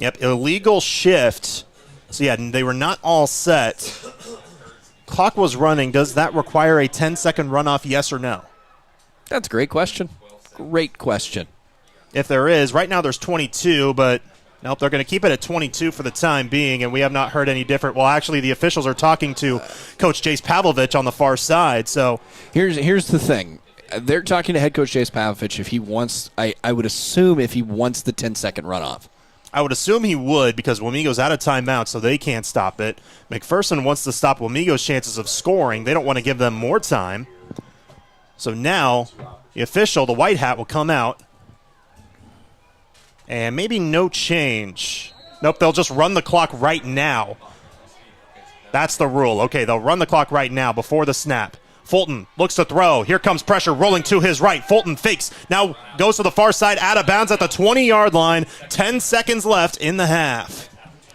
Yep, illegal shift. So, yeah, they were not all set. Clock was running. Does that require a 10-second runoff, yes or no? That's a great question. Great question. If there is, right now there's 22, but nope, they're going to keep it at 22 for the time being, and we have not heard any different. Well, actually, the officials are talking to Coach Jace Pavlovich on the far side. So here's the thing. They're talking to head coach Jace Pavlovich if he wants, I would assume if he wants the 10-second runoff. I would assume he would because Wamego's out of timeout, so they can't stop it. McPherson wants to stop Wamego's chances of scoring. They don't want to give them more time. So now the official, the white hat, will come out. And maybe no change. Nope, they'll just run the clock right now. That's the rule. Okay, they'll run the clock right now before the snap. Fulton looks to throw. Here comes pressure rolling to his right. Fulton fakes. Now goes to the far side, out of bounds at the 20-yard line. 10 seconds left in the half.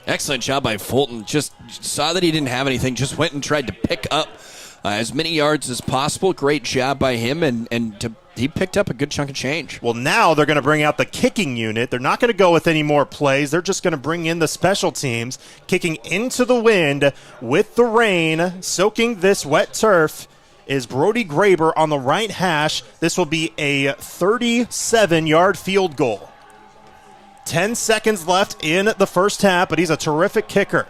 Excellent job by Fulton. Just saw that he didn't have anything. Just went and tried to pick up as many yards as possible. Great job by him, he picked up a good chunk of change. Well, now they're going to bring out the kicking unit. They're not going to go with any more plays. They're just going to bring in the special teams, kicking into the wind with the rain, soaking this wet turf. Is Brody Graber on the right hash. This will be a 37-yard field goal. 10 seconds left in the first half, but he's a terrific kicker.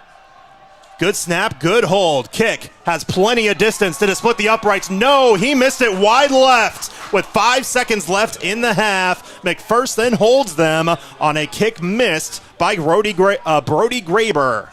Good snap, good hold. Kick has plenty of distance. Did it split the uprights? No, he missed it wide left with 5 seconds left in the half. McPherson holds them on a kick missed by Brody Graber.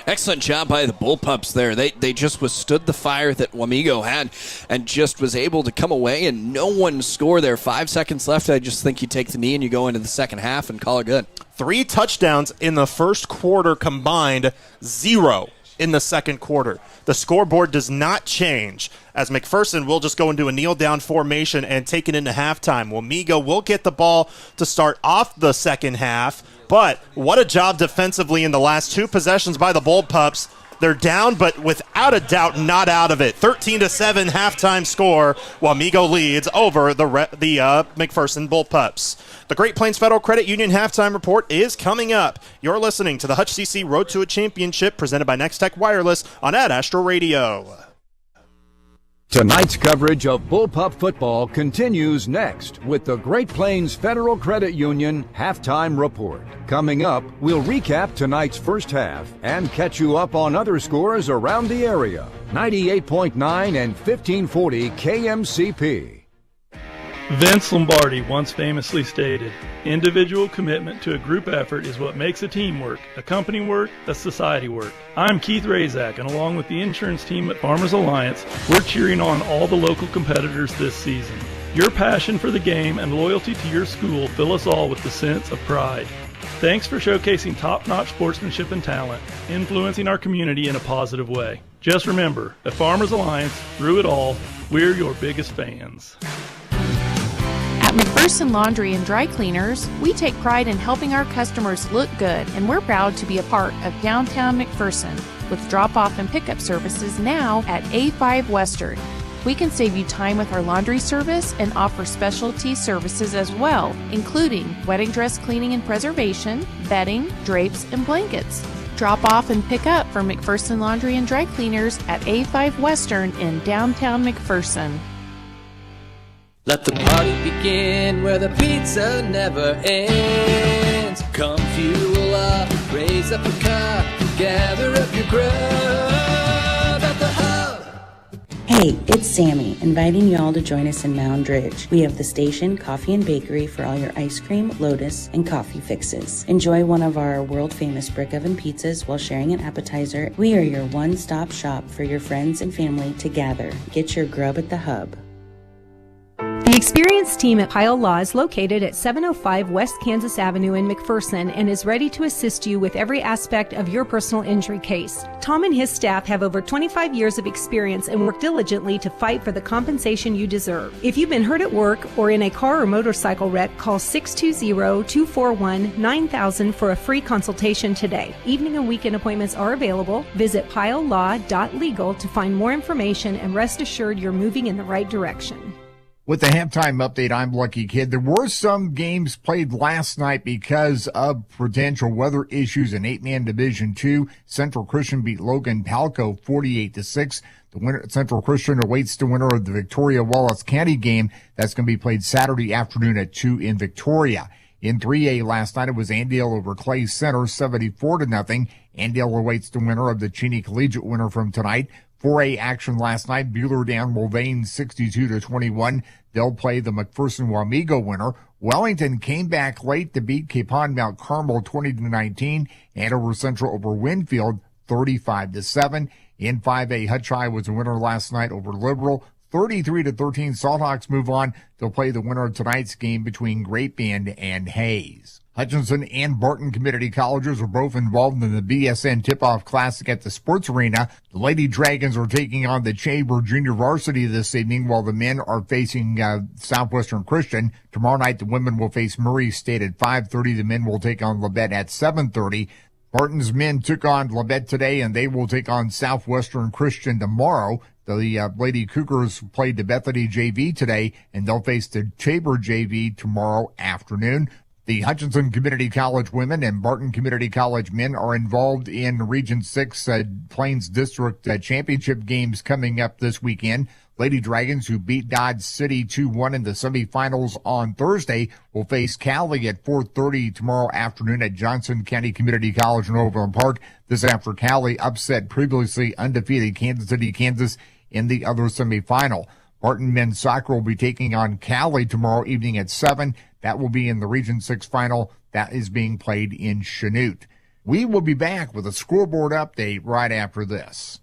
Excellent job by the Bullpups there. They just withstood the fire that Wamego had and just was able to come away and no one score there. 5 seconds left. I just think you take the knee and you go into the second half and call it good. 3 touchdowns in the first quarter combined, 0 in the second quarter. The scoreboard does not change as McPherson will just go into a kneel-down formation and take it into halftime. Wamego will get the ball to start off the second half, but what a job defensively in the last 2 possessions by the Bullpups. They're down, but without a doubt not out of it. 13-7 halftime score. Wamego leads over the McPherson Bullpups. The Great Plains Federal Credit Union halftime report is coming up. You're listening to the Hutch CC Road to a Championship presented by Next Tech Wireless on Ad Astra Radio. Tonight's coverage of Bullpup football continues next with the Great Plains Federal Credit Union halftime report. Coming up, we'll recap tonight's first half and catch you up on other scores around the area. 98.9 and 1540 KMCP. Vince Lombardi once famously stated, "Individual commitment to a group effort is what makes a team work, a company work, a society work." I'm Keith Razak, and along with the insurance team at Farmers Alliance, we're cheering on all the local competitors this season. Your passion for the game and loyalty to your school fill us all with the sense of pride. Thanks for showcasing top-notch sportsmanship and talent, influencing our community in a positive way. Just remember, at Farmers Alliance, through it all, we're your biggest fans. At McPherson Laundry and Dry Cleaners, we take pride in helping our customers look good, and we're proud to be a part of downtown McPherson with drop-off and pickup services now at A5 Western. We can save you time with our laundry service and offer specialty services as well, including wedding dress cleaning and preservation, bedding, drapes, and blankets. Drop off and pick up from McPherson Laundry and Dry Cleaners at A5 Western in downtown McPherson. Let the party begin where the pizza never ends. Come fuel up, raise up a cup, gather up your grub at the Hub. Hey, it's Sammy, inviting y'all to join us in Mound Ridge. We have the station, coffee and bakery for all your ice cream, lotus, and coffee fixes. Enjoy one of our world-famous brick oven pizzas while sharing an appetizer. We are your one-stop shop for your friends and family to gather. Get your grub at the Hub. The experienced team at Pyle Law is located at 705 West Kansas Avenue in McPherson and is ready to assist you with every aspect of your personal injury case. Tom and his staff have over 25 years of experience and work diligently to fight for the compensation you deserve. If you've been hurt at work or in a car or motorcycle wreck, call 620-241-9000 for a free consultation today. Evening and weekend appointments are available. Visit pylelaw.legal to find more information and rest assured you're moving in the right direction. With the halftime update, I'm Lucky Kid. There were some games played last night because of potential weather issues in 8-man Division II. Central Christian beat Logan Palco 48-6. The winner, Central Christian awaits the winner of the Victoria-Wallace County game. That's going to be played Saturday afternoon at 2 in Victoria. In 3A last night, it was Andale over Clay Center, 74-0. Andale awaits the winner of the Cheney Collegiate winner from tonight. 4A action last night, Bueller down Mulvane 62-21. They'll play the McPherson Wamego winner. Wellington came back late to beat Capon Mount Carmel 20-19. Andover Central over Winfield 35-7. In 5A, Hutch High was a winner last night over Liberal 33-13. Salthawks move on. They'll play the winner of tonight's game between Great Bend and Hayes. Hutchinson and Barton Community Colleges are both involved in the BSN Tip-Off Classic at the Sports Arena. The Lady Dragons are taking on the Chamber Junior Varsity this evening, while the men are facing Southwestern Christian. Tomorrow night, the women will face Murray State at 5:30. The men will take on Labette at 7:30. Barton's men took on Labette today, and they will take on Southwestern Christian tomorrow. The Lady Cougars played the Bethany JV today, and they'll face the Chamber JV tomorrow afternoon. The Hutchinson Community College women and Barton Community College men are involved in Region 6 Plains District Championship games coming up this weekend. Lady Dragons, who beat Dodge City 2-1 in the semifinals on Thursday, will face Cali at 4:30 tomorrow afternoon at Johnson County Community College in Overland Park. This after Cali upset previously undefeated Kansas City, Kansas in the other semifinal. Barton men's soccer will be taking on Cali tomorrow evening at 7. That will be in the Region 6 final. That is being played in Chanute. We will be back with a scoreboard update right after this.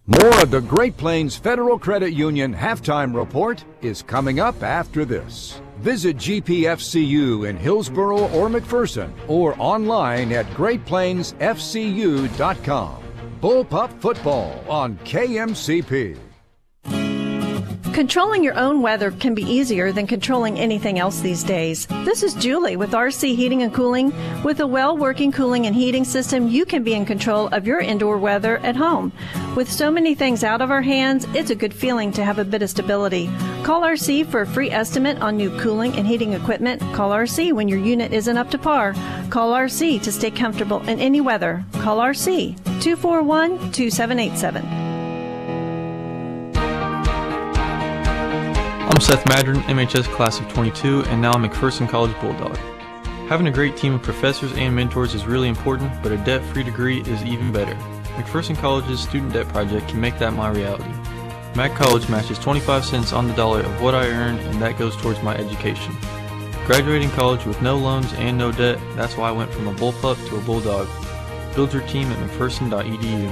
More of the Great Plains Federal Credit Union halftime report is coming up after this. Visit GPFCU in Hillsboro or McPherson or online at greatplainsfcu.com. Bullpup football on KMCP. Controlling your own weather can be easier than controlling anything else these days. This is Julie with RC Heating and Cooling. With a well-working cooling and heating system, you can be in control of your indoor weather at home. With so many things out of our hands, it's a good feeling to have a bit of stability. Call RC for a free estimate on new cooling and heating equipment. Call RC when your unit isn't up to par. Call RC to stay comfortable in any weather. Call RC 241-2787. I'm Seth Madron, MHS Class of 22, and now I'm McPherson College Bulldog. Having a great team of professors and mentors is really important, but a debt-free degree is even better. McPherson College's Student Debt Project can make that my reality. Mac College matches 25 cents on the dollar of what I earn, and that goes towards my education. Graduating college with no loans and no debt, that's why I went from a bullpup to a bulldog. Build your team at mcpherson.edu.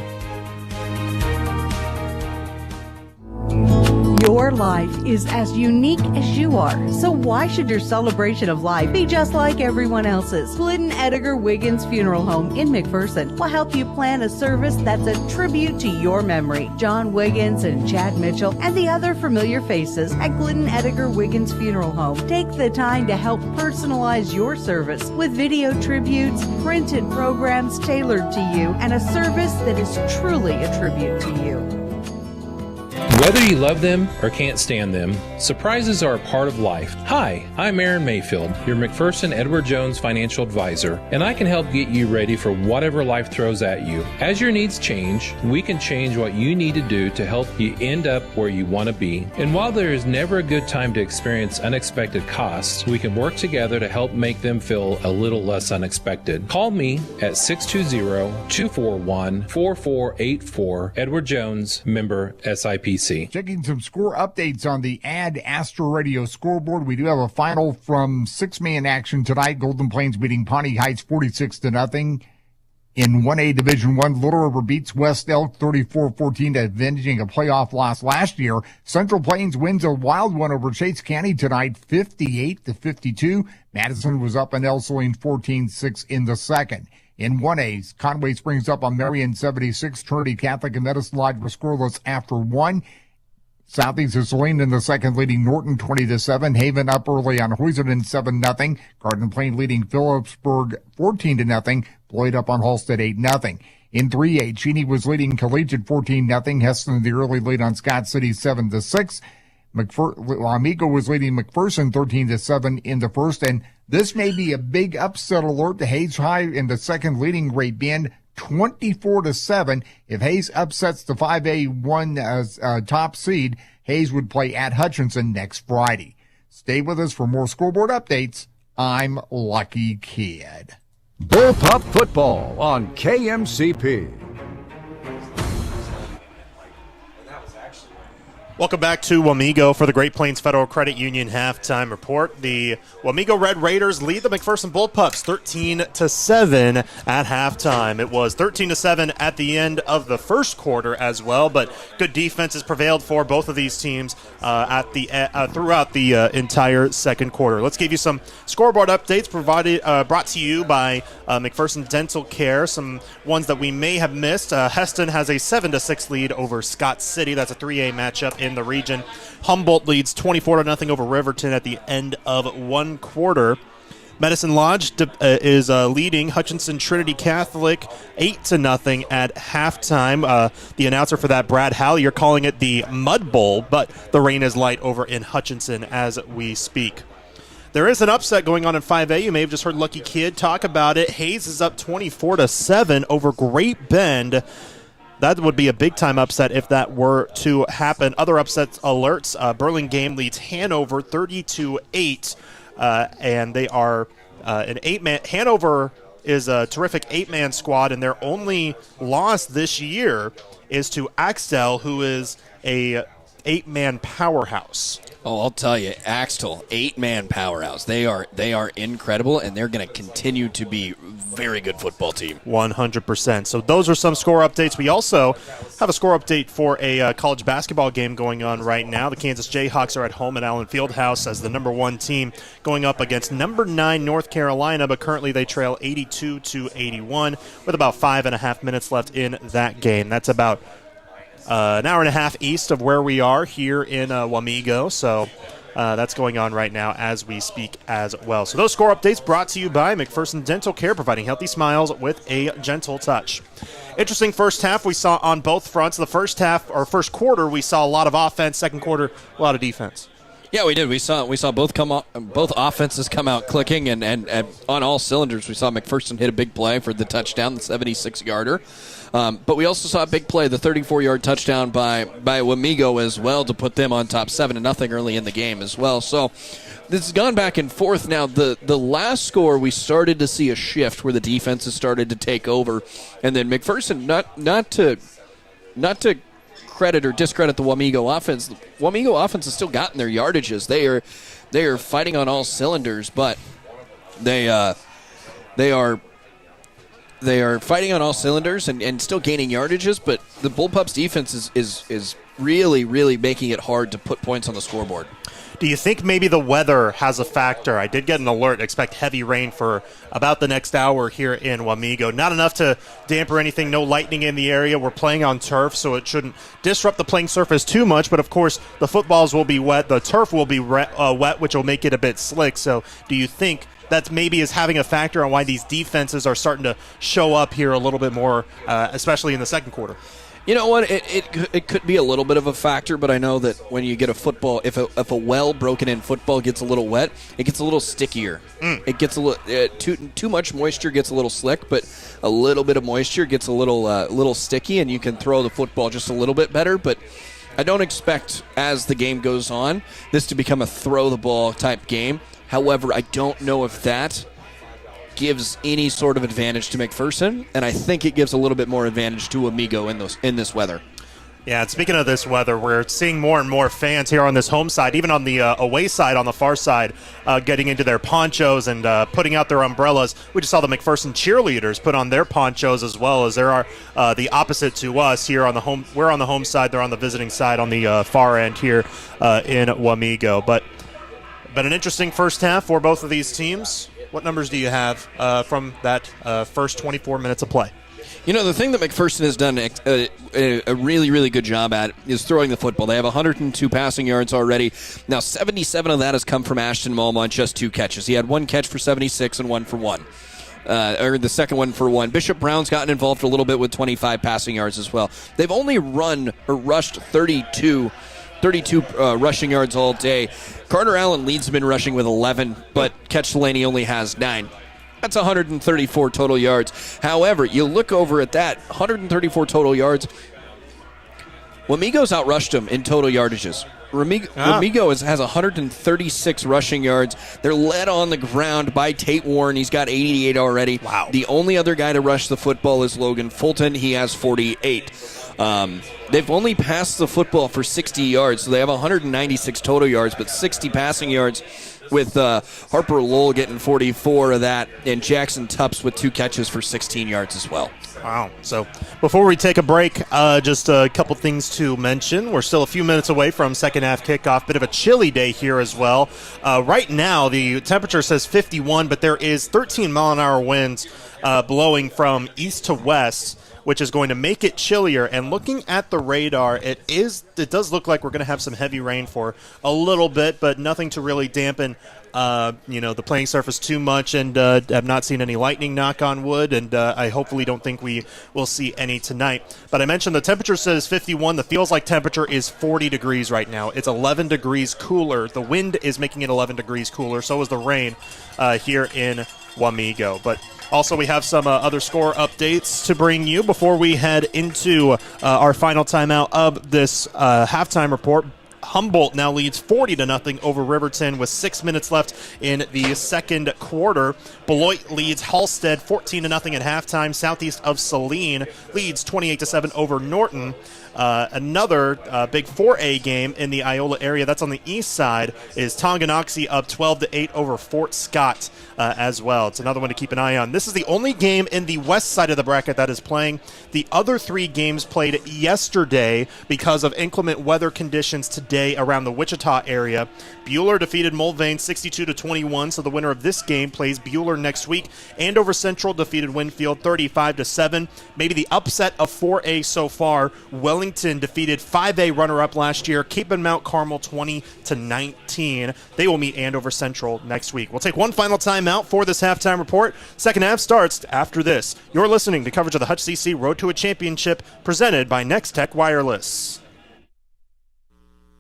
Your life is as unique as you are, so why should your celebration of life be just like everyone else's? Glidden Edgar Wiggins Funeral Home in McPherson will help you plan a service that's a tribute to your memory. John Wiggins and Chad Mitchell and the other familiar faces at Glidden Edgar Wiggins Funeral Home take the time to help personalize your service with video tributes, printed programs tailored to you, and a service that is truly a tribute to you. Whether you love them or can't stand them, surprises are a part of life. Hi, I'm Aaron Mayfield, your McPherson Edward Jones financial advisor, and I can help get you ready for whatever life throws at you. As your needs change, we can change what you need to do to help you end up where you want to be. And while there is never a good time to experience unexpected costs, we can work together to help make them feel a little less unexpected. Call me at 620-241-4484. Edward Jones, member SIPC. Checking some score updates on the Ad Astro Radio scoreboard. We do have a final from six-man action tonight. Golden Plains beating Pawnee Heights 46-0. In 1A Division I, Little River beats West Elk 34-14, avenging a playoff loss last year. Central Plains wins a wild one over Chase County tonight, 58-52. Madison was up on El Saline 14-6 in the second. In 1A, Conway Springs up on Marion 76. Trinity Catholic and Medicine Lodge were scoreless after one. Southeast is Saline in the second, leading Norton 20-7. Haven up early on Hoyserden 7-0. Garden Plain leading Phillipsburg 14-0. Floyd up on Halstead 8-0. In 3A, Cheney was leading Collegiate 14-0. Heston in the early lead on Scott City 7-6. Wamego was leading McPherson 13-7 in the first, and this may be a big upset alert to Hayes High in the second, leading Great Bend 24-7. If Hayes upsets the 5A1 top seed, Hayes would play at Hutchinson next Friday. Stay with us for more scoreboard updates. I'm Lucky Kid. Bullpup football on KMCP. Welcome back to Wamego for the Great Plains Federal Credit Union halftime report. The Wamego Red Raiders lead the McPherson Bullpups 13-7 at halftime. It was 13-7 at the end of the first quarter as well, but good defenses prevailed for both of these teams throughout the entire second quarter. Let's give you some scoreboard updates brought to you by McPherson Dental Care. Some ones that we may have missed. Heston has a 7-6 lead over Scott City. That's a 3A matchup in the region. Humboldt leads 24-0 over Riverton at the end of one quarter. Medicine Lodge is leading Hutchinson Trinity Catholic 8-0 at halftime. The announcer for that, Brad Halley, you're calling it the Mud Bowl, but the rain is light over in Hutchinson as we speak. There is an upset going on in 5A. You may have just heard Lucky Kid talk about it. Hayes is up 24-7 over Great Bend. That would be a big-time upset if that were to happen. Other upsets alerts. Burlingame leads Hanover 30-8, and they are an 8-man. Hanover is a terrific 8-man squad, and their only loss this year is to Axtell, who is a 8-man powerhouse. Oh, I'll tell you, Axtell, 8-man powerhouse. They are incredible, and they're going to continue to be very good football team. 100%. So those are some score updates. We also have a score update for a college basketball game going on right now. The Kansas Jayhawks are at home at Allen Fieldhouse as the number 1 team going up against number 9 North Carolina, but currently they trail 82-81 with about 5.5 minutes left in that game. That's about an hour and a half east of where we are here in Wamego. So that's going on right now as we speak as well. So those score updates brought to you by McPherson Dental Care, providing healthy smiles with a gentle touch. Interesting first half we saw on both fronts. The first half, or first quarter, we saw a lot of offense. Second quarter, a lot of defense. Yeah, we did. We saw both offenses come out clicking, and on all cylinders. We saw McPherson hit a big play for the touchdown, the 76-yarder. But we also saw a big play, the 34-yard touchdown by Wamego as well, to put them on top 7-0 early in the game as well. So this has gone back and forth. Now, the last score, we started to see a shift where the defenses started to take over, and then McPherson, not to credit or discredit the Wamego offense. The Wamego offense has still gotten their yardages. They are fighting on all cylinders, but they are fighting on all cylinders and still gaining yardages. But the Bullpups defense is really, really making it hard to put points on the scoreboard. Do you think maybe the weather has a factor? I did get an alert. Expect heavy rain for about the next hour here in Wamego. Not enough to damper anything. No lightning in the area. We're playing on turf, so it shouldn't disrupt the playing surface too much. But, of course, the footballs will be wet. The turf will be wet, which will make it a bit slick. So do you think that maybe is having a factor on why these defenses are starting to show up here a little bit more, especially in the second quarter? You know what? It could be a little bit of a factor, but I know that when you get a football, if a well broken in football gets a little wet, it gets a little stickier. It gets a little too much moisture gets a little slick, but a little bit of moisture gets a little sticky, and you can throw the football just a little bit better. But I don't expect, as the game goes on, this to become a throw the ball type game. However, I don't know if that gives any sort of advantage to McPherson, and I think it gives a little bit more advantage to Wamego in this weather. Yeah, and speaking of this weather, we're seeing more and more fans here on this home side, even on the away side, on the far side, getting into their ponchos and putting out their umbrellas. We just saw the McPherson cheerleaders put on their ponchos as well, as there are the opposite to us here on the home. We're on the home side, they're on the visiting side on the far end here in Wamego. But an interesting first half for both of these teams. What numbers do you have from that first 24 minutes of play? You know, the thing that McPherson has done a really, really good job at is throwing the football. They have 102 passing yards already. Now, 77 of that has come from Ashton Malma on just 2 catches. He had 1 catch for 76 and 1 for 1. Or the second one for 1. Bishop Brown's gotten involved a little bit with 25 passing yards as well. They've only rushed 32 rushing yards all day. Carter Allen leads them in rushing with 11, but Ketch Delaney only has 9. That's 134 total yards. However, you look over at that, 134 total yards. Wamego's outrushed them in total yardages. Wamego has 136 rushing yards. They're led on the ground by Tate Warren. He's got 88 already. Wow. The only other guy to rush the football is Logan Fulton. He has 48. They've only passed the football for 60 yards, so they have 196 total yards, but 60 passing yards with Harper Lowell getting 44 of that, and Jackson Tupps with 2 catches for 16 yards as well. Wow. So before we take a break, just a couple things to mention. We're still a few minutes away from second half kickoff. Bit of a chilly day here as well. Right now, the temperature says 51, but there is 13-mile-an-hour winds blowing from east to west, which is going to make it chillier. And looking at the radar, it does look like we're going to have some heavy rain for a little bit, but nothing to really dampen the playing surface too much, and have not seen any lightning, knock on wood, and I hopefully don't think we will see any tonight. But I mentioned the temperature says 51. The feels like temperature is 40 degrees right now. It's 11 degrees cooler. The wind is making it 11 degrees cooler. So is the rain here in Wamego. But also, we have some other score updates to bring you before we head into our final timeout of this halftime report. Humboldt now leads 40-0 over Riverton with 6 minutes left in the second quarter. Beloit leads Halstead 14-0 at halftime. Southeast of Saline leads 28-7 over Norton. Another big 4A game in the Iola area, that's on the east side, is Tonganoxie up 12-8 over Fort Scott as well. It's another one to keep an eye on. This is the only game in the west side of the bracket that is playing. The other 3 games played yesterday because of inclement weather conditions today around the Wichita area. Buhler defeated Mulvane 62-21, so the winner of this game plays Buhler next week. Andover Central defeated Winfield 35-7. Maybe the upset of 4A so far. Wellington defeated 5A runner-up last year, Cape and Mount Carmel 20-19. They will meet Andover Central next week. We'll take one final time out for this halftime report. Second half starts after this. You're listening to coverage of the Hutch CC Road to a Championship presented by Next Tech Wireless.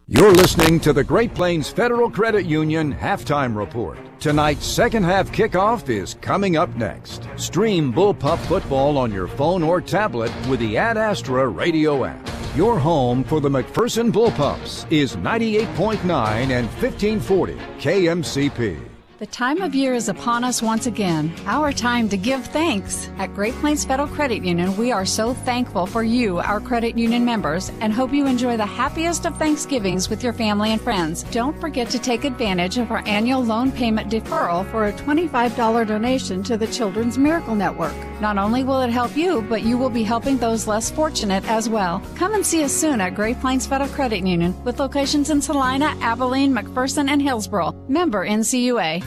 You're listening to the Great Plains Federal Credit Union Halftime Report. Tonight's second half kickoff is coming up next. Stream Bullpup football on your phone or tablet with the Ad Astra radio app. Your home for the McPherson Bullpups is 98.9 and 1540 KMCP. The time of year is upon us once again, our time to give thanks. At Great Plains Federal Credit Union, we are so thankful for you, our credit union members, and hope you enjoy the happiest of Thanksgivings with your family and friends. Don't forget to take advantage of our annual loan payment deferral for a $25 donation to the Children's Miracle Network. Not only will it help you, but you will be helping those less fortunate as well. Come and see us soon at Great Plains Federal Credit Union with locations in Salina, Abilene, McPherson, and Hillsboro. Member NCUA.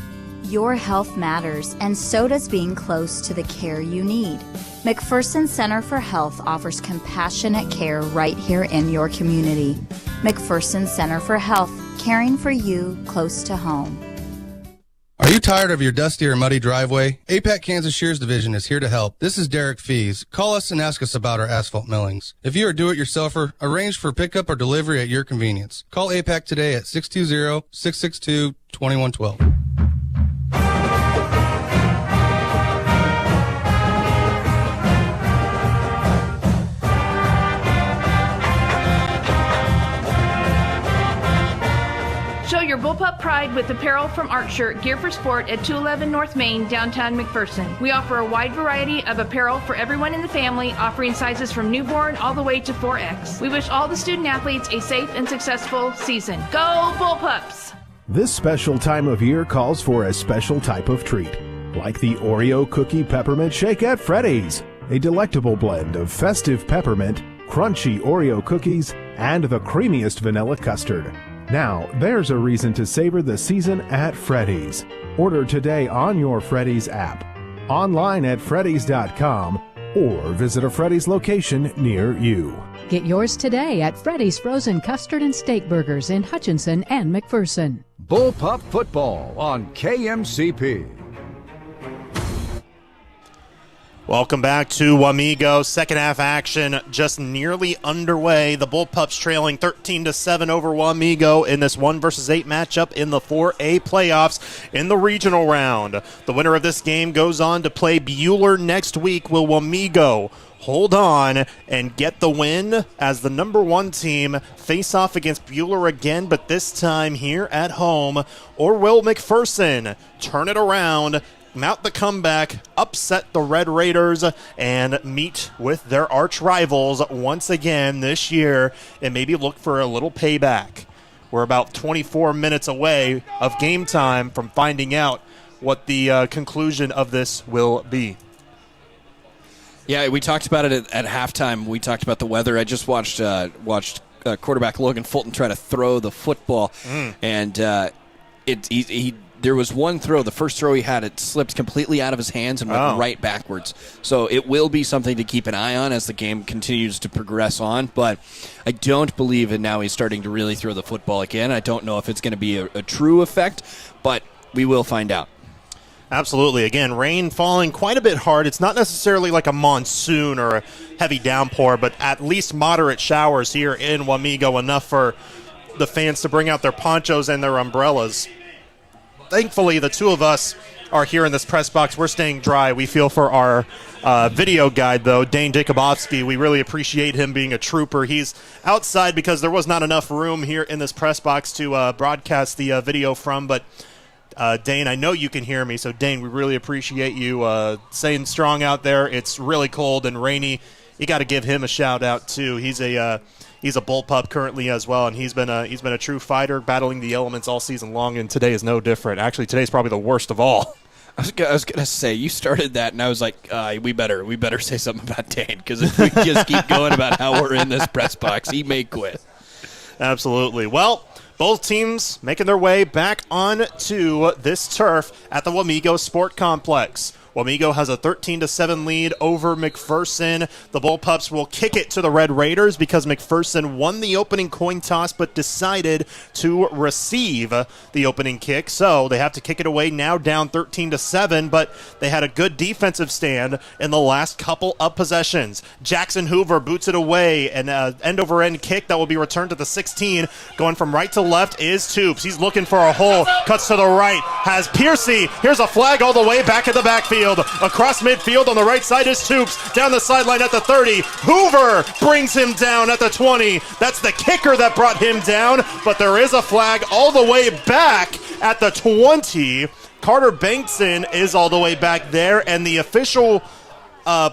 Your health matters, and so does being close to the care you need. McPherson Center for Health offers compassionate care right here in your community. McPherson Center for Health, caring for you close to home. Are you tired of your dusty or muddy driveway? APAC Kansas Shears Division is here to help. This is Derek Fees. Call us and ask us about our asphalt millings. If you are a do-it-yourselfer, arrange for pickup or delivery at your convenience. Call APAC today at 620-662-2112. Show your bullpup pride with apparel from Art Shirt, Gear for Sport at 211 North Main, downtown McPherson. We offer a wide variety of apparel for everyone in the family, offering sizes from newborn all the way to 4X. We wish all the student athletes a safe and successful season. Go Bullpups! This special time of year calls for a special type of treat, like the Oreo Cookie Peppermint Shake at Freddy's, a delectable blend of festive peppermint, crunchy Oreo cookies, and the creamiest vanilla custard. Now, there's a reason to savor the season at Freddy's. Order today on your Freddy's app, online at freddys.com, or visit a Freddy's location near you. Get yours today at Freddy's Frozen Custard and Steak Burgers in Hutchinson and McPherson. Bullpup football on KMCP. Welcome back to Wamego. Second half action just nearly underway. The Bullpups trailing 13-7 over Wamego in this 1 versus 8 matchup in the 4A playoffs in the regional round. The winner of this game goes on to play Buhler next week. Will Wamego hold on and get the win as the number 1 team face off against Buhler again, but this time here at home? Or will McPherson turn it around, mount the comeback, upset the Red Raiders, and meet with their arch rivals once again this year and maybe look for a little payback? We're about 24 minutes away of game time from finding out what the conclusion of this will be. Yeah, we talked about it at halftime. We talked about the weather. I just watched quarterback Logan Fulton try to throw the football, and he there was one throw, the first throw he had, it slipped completely out of his hands and went right backwards. So it will be something to keep an eye on as the game continues to progress on. But I don't believe in now he's starting to really throw the football again. I don't know if it's going to be a true effect, but we will find out. Absolutely. Again, rain falling quite a bit hard. It's not necessarily like a monsoon or a heavy downpour, but at least moderate showers here in Wamego, enough for the fans to bring out their ponchos and their umbrellas. Thankfully, the two of us are here in this press box. We're staying dry. We feel for our video guide, though, Dane Dikobovsky. We really appreciate him being a trooper. He's outside because there was not enough room here in this press box to broadcast the video from. But, Dane, I know you can hear me. So, Dane, we really appreciate you staying strong out there. It's really cold and rainy. You got to give him a shout-out, too. He's a bullpup currently as well, and he's been a true fighter, battling the elements all season long, and today is no different. Actually, today's probably the worst of all. I was gonna say, you started that, and I was like, we better say something about Dane, because if we just keep going about how we're in this press box, he may quit. Absolutely. Well, both teams making their way back onto this turf at the Wamego Sport Complex. Wamego has a 13-7 lead over McPherson. The Bullpups will kick it to the Red Raiders because McPherson won the opening coin toss but decided to receive the opening kick. So they have to kick it away now, down 13-7, but they had a good defensive stand in the last couple of possessions. Jackson Hoover boots it away, and end-over-end kick that will be returned to the 16. Going from right to left is Toops. He's looking for a hole, cuts to the right, has Piercy. Here's a flag all the way back at the backfield. Across midfield on the right side is Toops. Down the sideline at the 30. Hoover brings him down at the 20. That's the kicker that brought him down, but there is a flag all the way back at the 20. Carter Bankson is all the way back there, and the official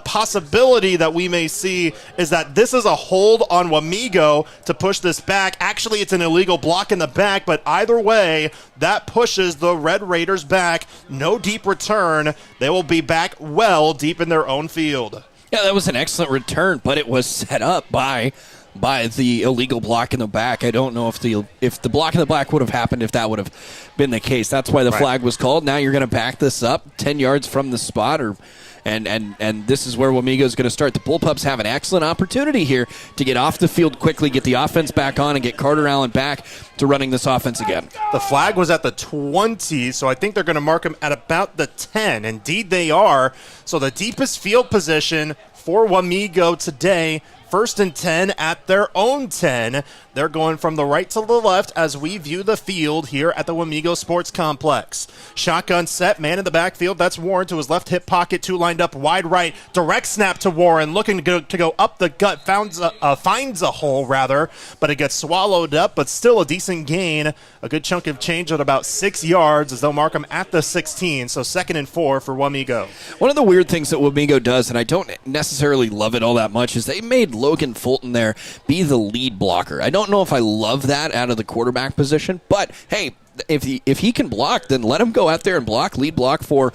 possibility that we may see is that this is a hold on Wamego to push this back. Actually, it's an illegal block in the back, but either way, that pushes the Red Raiders back. No deep return. They will be back well deep in their own field. Yeah, that was an excellent return, but it was set up by the illegal block in the back. I don't know if the block in the back would have happened if that would have been the case. That's why the flag was called. Now you're going to back this up 10 yards from the spot, or And this is where Wamego is going to start. The Bullpups have an excellent opportunity here to get off the field quickly, get the offense back on, and get Carter Allen back to running this offense again. The flag was at the 20, so I think they're going to mark him at about the 10. Indeed they are. So the deepest field position for Wamego today, 1st and 10 at their own 10. They're going from the right to the left as we view the field here at the Wamego Sports Complex. Shotgun set, man in the backfield. That's Warren to his left hip pocket, 2 lined up wide right. Direct snap to Warren, looking to go up the gut, finds a hole rather, but it gets swallowed up, but still a decent gain. A good chunk of change at about 6 yards as they'll mark him at the 16, so 2nd and 4 for Wamego. One of the weird things that Wamego does, and I don't necessarily love it all that much, is they made Logan Fulton there be the lead blocker. I don't know if I love that out of the quarterback position, but hey, if he can block, then let him go out there and lead block for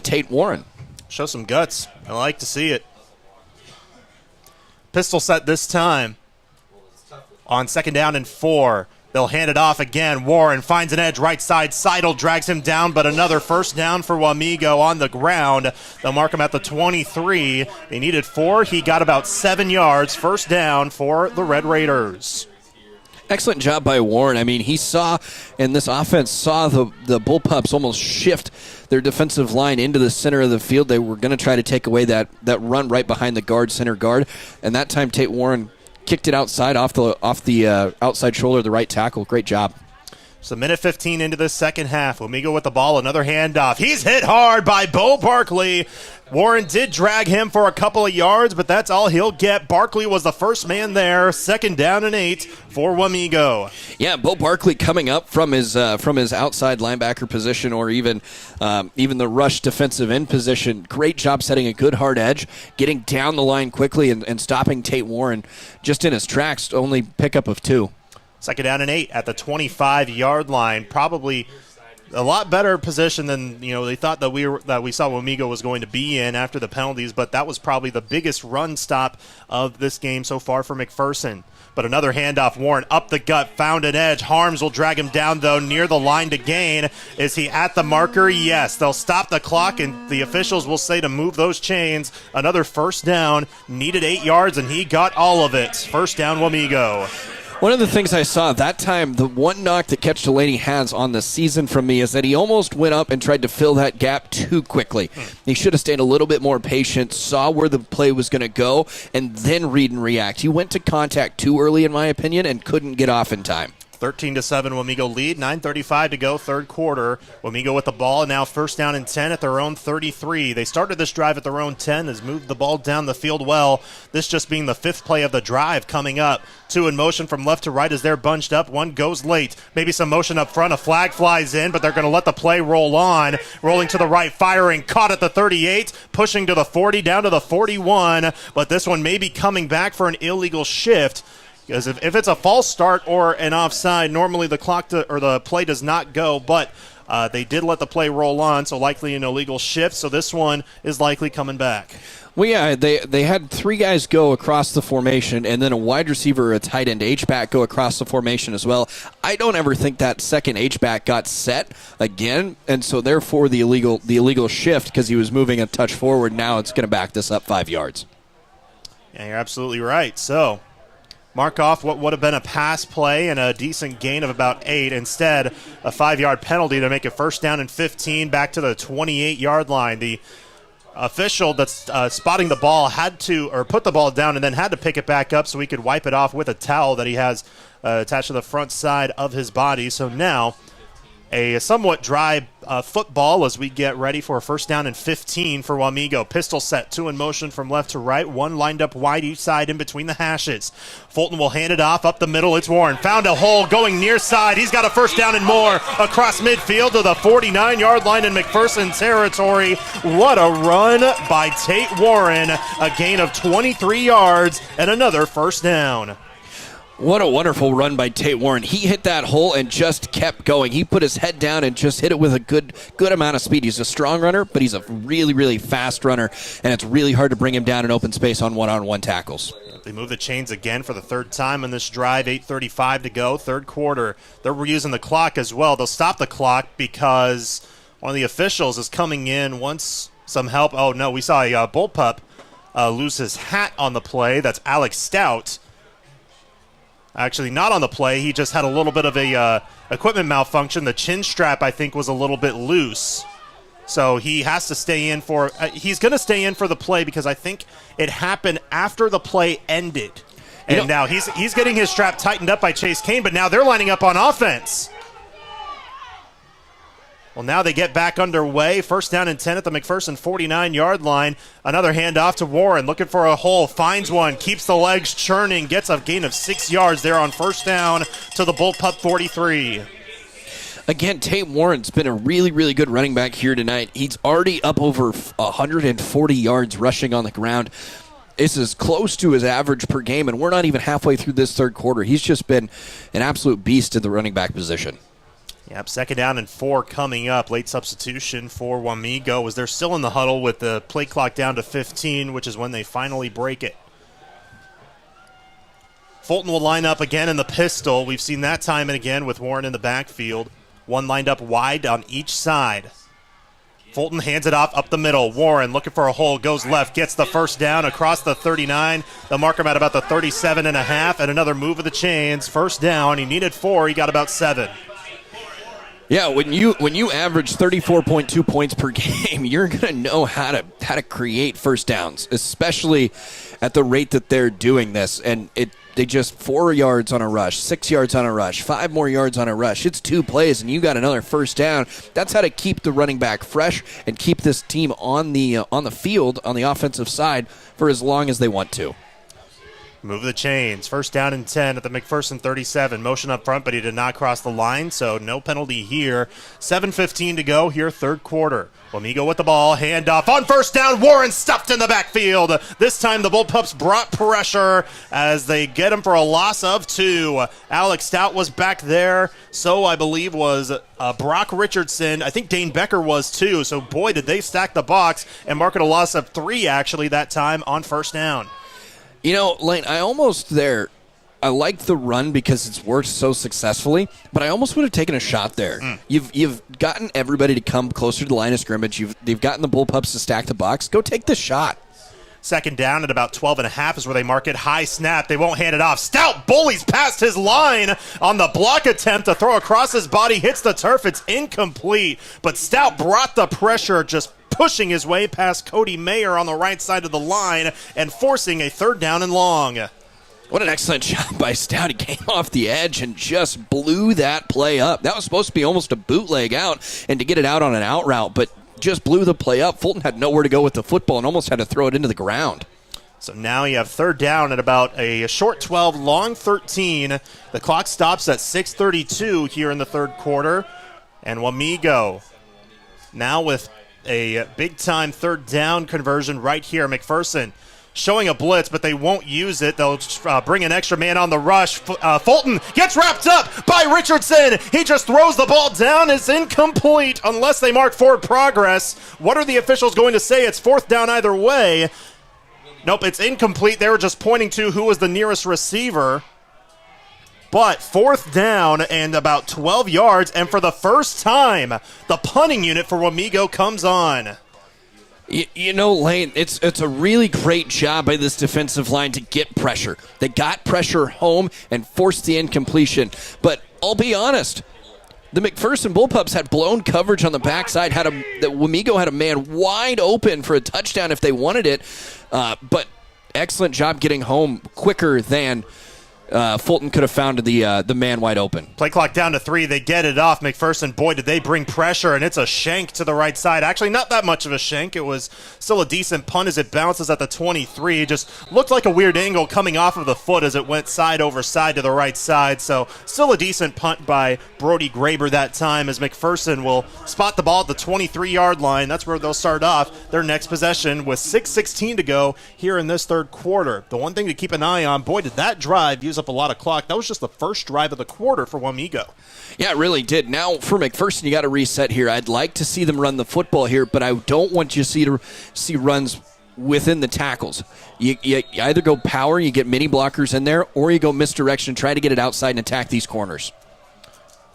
Tate Warren. Show some guts. I like to see it. Pistol set this time on 2nd down and 4. They'll hand it off again. Warren finds an edge right side. Seidel drags him down, but another first down for Wamego on the ground. They'll mark him at the 23. They needed 4. He got about 7 yards. First down for the Red Raiders. Excellent job by Warren. I mean, he saw, and this offense saw the Bullpups almost shift their defensive line into the center of the field. They were going to try to take away that run right behind the center guard, and that time Tate Warren kicked it outside off the outside shoulder of the right tackle. Great job. So minute 15 into the second half. Wamego with the ball, another handoff. He's hit hard by Bo Barkley. Warren did drag him for a couple of yards, but that's all he'll get. Barkley was the first man there. 2nd down and 8 for Wamego. Yeah, Bo Barkley coming up from his outside linebacker position, or even the rush defensive end position. Great job setting a good hard edge, getting down the line quickly and stopping Tate Warren just in his tracks. Only pickup of 2. 2nd down and 8 at the 25-yard line. Probably a lot better position than they thought that we saw Wamego was going to be in after the penalties, but that was probably the biggest run stop of this game so far for McPherson. But another handoff, Warren up the gut, found an edge. Harms will drag him down, though, near the line to gain. Is he at the marker? Yes. They'll stop the clock, and the officials will say to move those chains. Another first down, needed 8 yards, and he got all of it. First down, Wamego. One of the things I saw that time, the one knock that Catch Delaney has on the season from me is that he almost went up and tried to fill that gap too quickly. He should have stayed a little bit more patient, saw where the play was going to go, and then read and react. He went to contact too early, in my opinion, and couldn't get off in time. 13-7, Wamego lead, 9:35 to go, third quarter. Wamego with the ball, now 1st down and 10 at their own 33. They started this drive at their own 10, has moved the ball down the field well. This just being the 5th play of the drive coming up. 2 in motion from left to right as they're bunched up. 1 goes late. Maybe some motion up front. A flag flies in, but they're going to let the play roll on. Rolling to the right, firing, caught at the 38, pushing to the 40, down to the 41. But this one may be coming back for an illegal shift. Because if it's a false start or an offside, normally the the play does not go, but they did let the play roll on, so likely an illegal shift. So this one is likely coming back. Well, yeah, they had 3 guys go across the formation, and then a wide receiver, a tight end H-back go across the formation as well. I don't ever think that second H-back got set again, and so therefore the illegal shift, because he was moving a touch forward, now it's going to back this up 5 yards. Yeah, you're absolutely right. So mark off what would have been a pass play and a decent gain of about 8. Instead, a 5-yard penalty to make it 1st down and 15 back to the 28-yard line. The official that's spotting the ball put the ball down and then had to pick it back up so he could wipe it off with a towel that he has attached to the front side of his body. So now a somewhat dry football as we get ready for a 1st down and 15 for Wamego. Pistol set, 2 in motion from left to right, 1 lined up wide each side in between the hashes. Fulton will hand it off up the middle. It's Warren. Found a hole going near side. He's got a 1st down and more across midfield to the 49-yard line in McPherson territory. What a run by Tate Warren. A gain of 23 yards and another 1st down. What a wonderful run by Tate Warren. He hit that hole and just kept going. He put his head down and just hit it with a good amount of speed. He's a strong runner, but he's a really, really fast runner, and it's really hard to bring him down in open space on one-on-one tackles. They move the chains again for the 3rd time on this drive, 8:35 to go, 3rd quarter. They're using the clock as well. They'll stop the clock because one of the officials is coming in once some help. Oh, no, we saw a bullpup lose his hat on the play. That's Alex Stout. Actually, not on the play. He just had a little bit of a equipment malfunction. The chin strap, I think, was a little bit loose. So he has to stay in for he's going to stay in for the play because I think it happened after the play ended. And now he's getting his strap tightened up by Chase Kane, but now they're lining up on offense. Well, now they get back underway. First down and 10 at the McPherson 49-yard line. Another handoff to Warren, looking for a hole, finds one, keeps the legs churning, gets a gain of 6 yards there on first down to the Bullpup 43. Again, Tate Warren's been a really, really good running back here tonight. He's already up over 140 yards rushing on the ground. This is close to his average per game, and we're not even halfway through this third quarter. He's just been an absolute beast in the running back position. Yep, second down and 4 coming up. Late substitution for Wamego as they're still in the huddle with the play clock down to 15, which is when they finally break it. Fulton will line up again in the pistol. We've seen that time and again with Warren in the backfield. One lined up wide on each side. Fulton hands it off up the middle. Warren looking for a hole, goes left, gets the first down across the 39. They'll mark him at about the 37.5, and another move of the chains. First down. He needed 4. He got about 7. Yeah, when you average 34.2 points per game, you're going to know how to create first downs, especially at the rate that they're doing this. And they just 4 yards on a rush, 6 yards on a rush, 5 more yards on a rush. It's 2 plays, and you got another first down. That's how to keep the running back fresh and keep this team on the field on the offensive side for as long as they want to. Move the chains. First down and 10 at the McPherson 37. Motion up front, but he did not cross the line, so no penalty here. 7:15 to go here, third quarter. Wamego with the ball. Handoff on first down. Warren stuffed in the backfield. This time the Bullpups brought pressure as they get him for a loss of 2. Alex Stout was back there. So I believe was Brock Richardson. I think Dane Becker was too. So boy, did they stack the box and mark it a loss of 3 actually that time on first down. You know, Lane, I like the run because it's worked so successfully, but I almost would have taken a shot there. You've gotten everybody to come closer to the line of scrimmage. They've gotten the Bullpups to stack the box. Go take the shot. Second down at about 12.5 is where they mark it. High snap. They won't hand it off. Stout bullies past his line on the block attempt to throw across his body. Hits the turf. It's incomplete, but Stout brought the pressure, just pushing his way past Cody Mayer on the right side of the line and forcing a third down and long. What an excellent shot by Stout. He came off the edge and just blew that play up. That was supposed to be almost a bootleg out and to get it out on an out route, but just blew the play up. Fulton had nowhere to go with the football and almost had to throw it into the ground. So now you have third down at about a short 12, long 13. The clock stops at 6:32 here in the third quarter. And Wamego now with a big-time third down conversion right here. McPherson showing a blitz, but they won't use it. They'll bring an extra man on the rush. Fulton gets wrapped up by Richardson. He just throws the ball down. It's incomplete unless they mark forward progress. What are the officials going to say? It's fourth down either way. Nope, it's incomplete. They were just pointing to who was the nearest receiver. But fourth down and about 12 yards, and for the first time, the punting unit for Wamego comes on. You know, Lane, it's a really great job by this defensive line to get pressure. They got pressure home and forced the incompletion. But I'll be honest, the McPherson Bullpups had blown coverage on the backside. Wamego had a man wide open for a touchdown if they wanted it. But excellent job getting home quicker than Fulton could have found the man wide open. Play clock down to 3. They get it off. McPherson, boy, did they bring pressure, and it's a shank to the right side. Actually, not that much of a shank. It was still a decent punt as it bounces at the 23. It just looked like a weird angle coming off of the foot as it went side over side to the right side. So still a decent punt by Brody Graber that time as McPherson will spot the ball at the 23-yard line. That's where they'll start off their next possession with 6:16 to go here in this third quarter. The one thing to keep an eye on, boy, did that drive use up a lot of clock. That was just the first drive of the quarter for Wamego. Yeah, it really did. Now for McPherson, you got to reset here. I'd like to see them run the football here, but I don't want you to see runs within the tackles. You either go power, you get mini blockers in there, or you go misdirection, try to get it outside and attack these corners.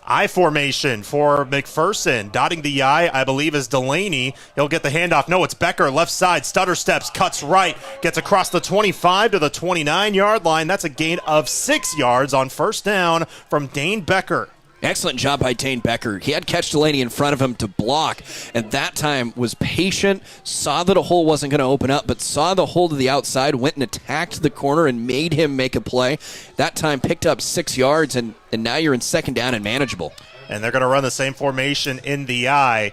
I formation for McPherson. Dotting the I believe, is Delaney. He'll get the handoff. No, it's Becker. Left side. Stutter steps. Cuts right. Gets across the 25 to the 29-yard line. That's a gain of 6 yards on first down from Dane Becker. Excellent job by Dane Becker. He had Catch Delaney in front of him to block, and that time was patient, saw that a hole wasn't going to open up, but saw the hole to the outside, went and attacked the corner and made him make a play. That time picked up 6 yards, and now you're in second down and manageable. And they're going to run the same formation in the I.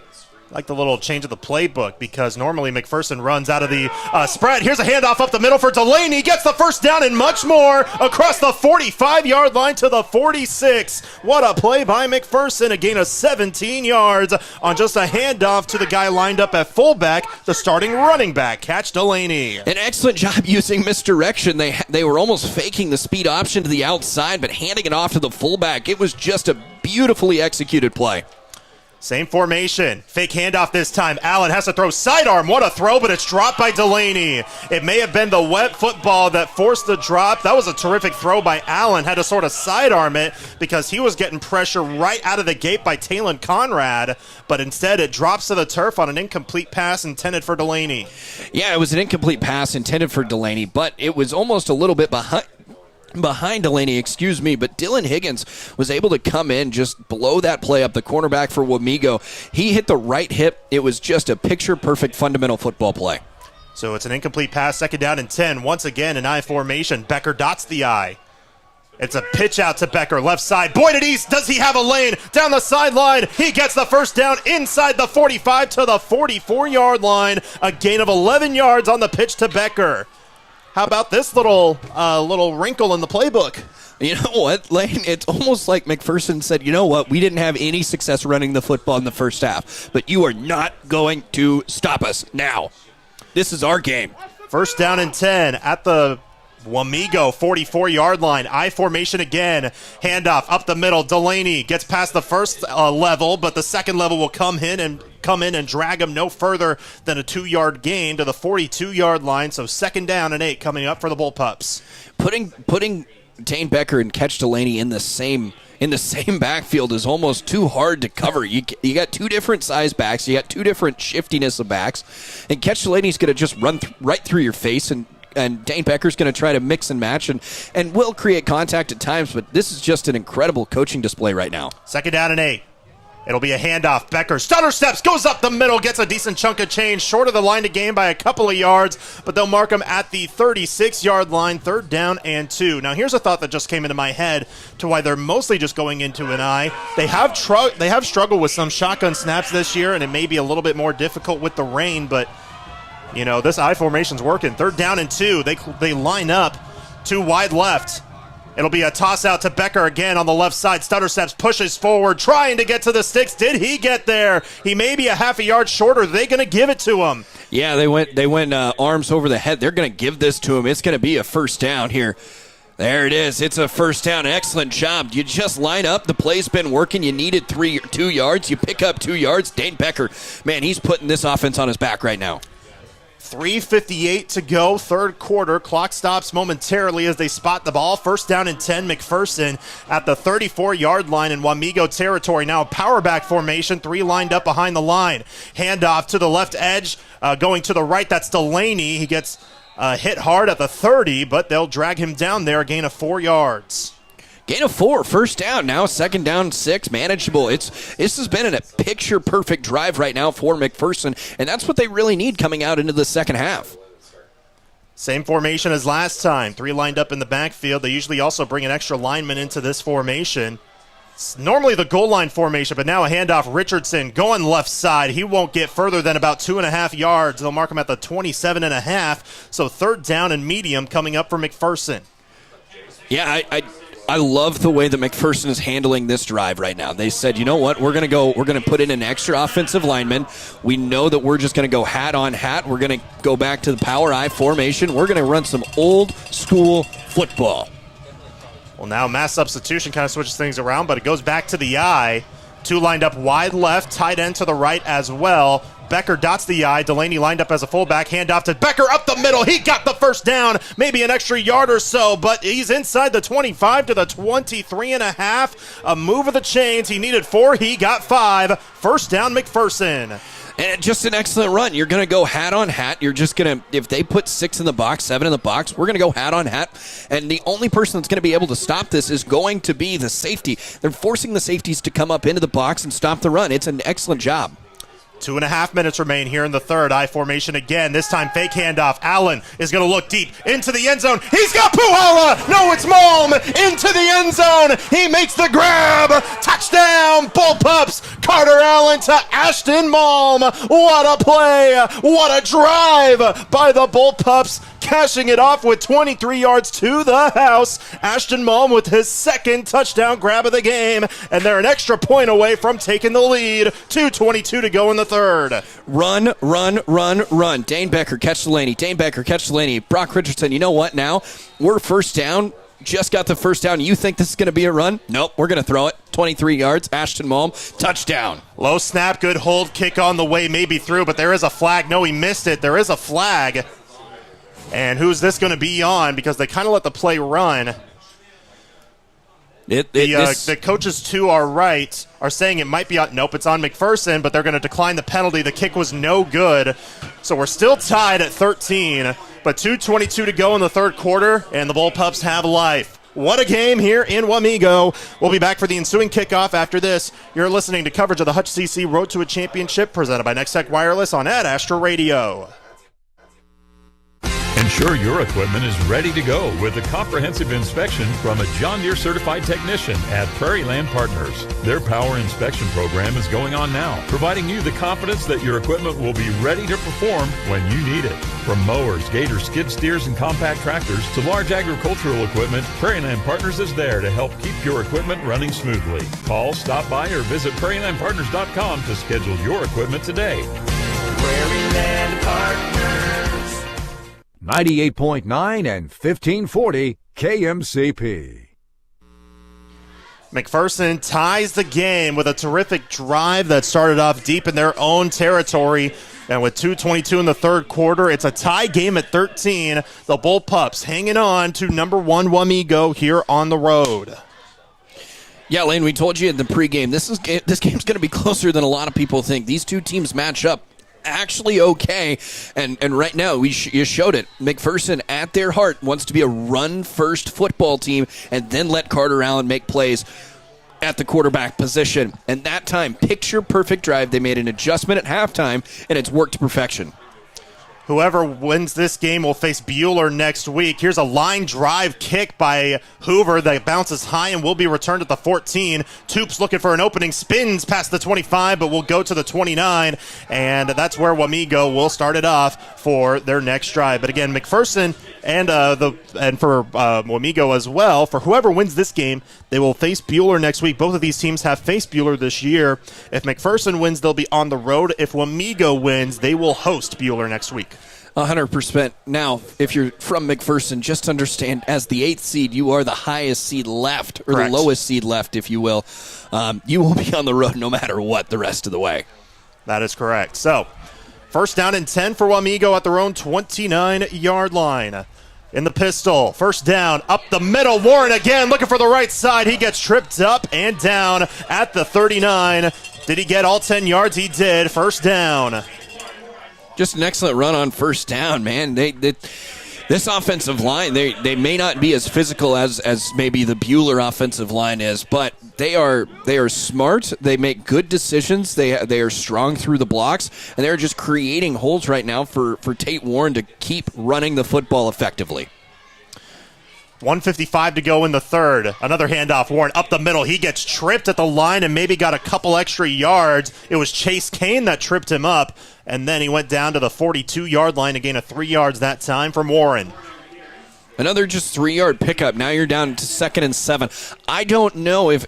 Like the little change of the playbook, because normally McPherson runs out of the spread. Here's a handoff up the middle for Delaney. Gets the first down and much more across the 45-yard line to the 46. What a play by McPherson. A gain of 17 yards on just a handoff to the guy lined up at fullback, the starting running back, Catch Delaney. An excellent job using misdirection. They were almost faking the speed option to the outside, but handing it off to the fullback. It was just a beautifully executed play. Same formation. Fake handoff this time. Allen has to throw sidearm. What a throw, but it's dropped by Delaney. It may have been the wet football that forced the drop. That was a terrific throw by Allen. Had to sort of sidearm it because he was getting pressure right out of the gate by Talon Conrad, but instead it drops to the turf on an incomplete pass intended for Delaney. Yeah, it was an incomplete pass intended for Delaney, but it was almost a little bit behind Delaney, but Dylan Higgins was able to come in, just blow that play up, the cornerback for Wamego. He hit the right hip. It was just a picture-perfect fundamental football play. So it's an incomplete pass, second down and 10. Once again, an I formation. Becker dots the I. It's a pitch out to Becker, left side. Boyded East, does he have a lane? Down the sideline, he gets the first down inside the 45 to the 44-yard line. A gain of 11 yards on the pitch to Becker. How about this little wrinkle in the playbook? You know what, Lane? It's almost like McPherson said, you know what, we didn't have any success running the football in the first half, but you are not going to stop us now. This is our game. First down and 10 at the Wamego 44-yard line. I formation again. Handoff up the middle. Delaney gets past the first level, but the second level will come in and drag him no further than a 2-yard gain to the 42-yard line. So second down and 8 coming up for the Bullpups. Putting Dane Becker and Catch Delaney in the same backfield is almost too hard to cover. You got two different size backs. You got two different shiftiness of backs, and Catch Delaney's going to just run right through your face, and Dane Becker's going to try to mix and match and will create contact at times, but this is just an incredible coaching display right now. Second down and 8. It'll be a handoff. Becker stutter steps, goes up the middle, gets a decent chunk of change, short of the line to gain by a couple of yards, but they'll mark him at the 36-yard line, third down and 2. Now here's a thought that just came into my head to why they're mostly just going into an I. They have struggled with some shotgun snaps this year, and it may be a little bit more difficult with the rain, but you know, this I formation's working. Third down and 2. They line up 2 wide left. It'll be a toss out to Becker again on the left side. Stutter steps, pushes forward, trying to get to the sticks. Did he get there? He may be a half a yard shorter. They're going to give it to him. Yeah, they went arms over the head. They're going to give this to him. It's going to be a first down here. There it is. It's a first down. Excellent job. You just line up. The play's been working. You needed 2 yards. You pick up 2 yards. Dane Becker, man, he's putting this offense on his back right now. 3:58 to go, third quarter. Clock stops momentarily as they spot the ball. First down and 10, McPherson at the 34-yard line in Wamego territory. Now a power back formation, 3 lined up behind the line. Handoff to the left edge, going to the right. That's Delaney. He gets hit hard at the 30, but they'll drag him down there, a gain of 4 yards. Gain of 4, first down, now second down 6, manageable. This has been a picture-perfect drive right now for McPherson, and that's what they really need coming out into the second half. Same formation as last time, 3 lined up in the backfield. They usually also bring an extra lineman into this formation. It's normally the goal line formation, but now a handoff. Richardson going left side. He won't get further than about 2.5 yards. They'll mark him at the 27.5, so third down and medium coming up for McPherson. Yeah, I love the way that McPherson is handling this drive right now. They said, you know what, we're going to put in an extra offensive lineman. We know that we're just going to go hat on hat. We're going to go back to the power I formation. We're going to run some old school football. Well, now mass substitution kind of switches things around, but it goes back to the I. 2 lined up wide left, tight end to the right as well. Becker dots the I. Delaney lined up as a fullback. Handoff to Becker up the middle. He got the first down. Maybe an extra yard or so, but he's inside the 25 to the 23.5. A move of the chains. He needed 4. He got 5. First down, McPherson. And just an excellent run. You're going to go hat on hat. You're just going to, if they put 6 in the box, 7 in the box, we're going to go hat on hat. And the only person that's going to be able to stop this is going to be the safety. They're forcing the safeties to come up into the box and stop the run. It's an excellent job. 2.5 minutes remain here in the third. I formation again. This time fake handoff. Allen is going to look deep into the end zone. He's got Puhala. No, it's Malm into the end zone. He makes the grab. Touchdown, Bullpups. Carter Allen to Ashton Malm. What a play. What a drive by the Bullpups. Cashing it off with 23 yards to the house. Ashton Malm with his second touchdown grab of the game. And they're an extra point away from taking the lead. 2:22 to go in the third. Run, run, run, run. Dane Becker, catch Delaney. Dane Becker, catch Delaney. Brock Richardson, you know what now? We're first down. Just got the first down. You think this is going to be a run? Nope, we're going to throw it. 23 yards. Ashton Malm, touchdown. Low snap, good hold. Kick on the way, maybe through, but there is a flag. No, he missed it. There is a flag. And who's this going to be on? Because they kind of let the play run. The coaches to our right are saying it might be on. Nope, it's on McPherson, but they're going to decline the penalty. The kick was no good. So we're still tied at 13, but 2:22 to go in the third quarter, and the Bullpups have life. What a game here in Wamego. We'll be back for the ensuing kickoff after this. You're listening to coverage of the Hutch CC Road to a Championship presented by Next Tech Wireless on Ad Astra Radio. Ensure your equipment is ready to go with a comprehensive inspection from a John Deere certified technician at Prairie Land Partners. Their power inspection program is going on now, providing you the confidence that your equipment will be ready to perform when you need it. From mowers, gators, skid steers, and compact tractors to large agricultural equipment, Prairie Land Partners is there to help keep your equipment running smoothly. Call, stop by, or visit prairielandpartners.com to schedule your equipment today. Prairie Land Partners. 98.9 and 1540 KMCP. McPherson ties the game with a terrific drive that started off deep in their own territory. And with 2:22 in the third quarter, it's a tie game at 13. The Bullpups hanging on to number 1 Wamego here on the road. Yeah, Lane, we told you in the pregame, this game's going to be closer than a lot of people think. These two teams match up actually okay, and right now you showed it. McPherson at their heart wants to be a run-first football team and then let Carter Allen make plays at the quarterback position. And that time, picture-perfect drive. They made an adjustment at halftime, and it's worked to perfection. Whoever wins this game will face Bueller next week. Here's a line drive kick by Hoover that bounces high and will be returned at the 14. Toops looking for an opening, spins past the 25, but will go to the 29, and that's where Wamego will start it off for their next drive. But again, McPherson and for Wamego as well, for whoever wins this game, they will face Bueller next week. Both of these teams have faced Bueller this year. If McPherson wins, they'll be on the road. If Wamego wins, they will host Bueller next week. 100%. Now, if you're from McPherson, just understand, as the 8th seed, you are the highest seed left, or Correct. the lowest seed left, if you will. You will be on the road no matter what the rest of the way. That is correct. So, first down and 10 for Wamego at their own 29-yard line. In the pistol, first down, up the middle. Warren again looking for the right side. He gets tripped up and down at the 39. Did he get all 10 yards? He did. First down. Just an excellent run on first down, man. This offensive line, they may not be as physical as maybe the Bueller offensive line is, but they are smart. They make good decisions. They are strong through the blocks, and they're just creating holes right now for Tate Warren to keep running the football effectively. 1:55 to go in the third. Another handoff. Warren up the middle. He gets tripped at the line and maybe got a couple extra yards. It was Chase Kane that tripped him up, and then he went down to the 42-yard line, a gain of 3 yards that time from Warren. Another just 3-yard pickup. Now you're down to 2nd and 7. I don't know if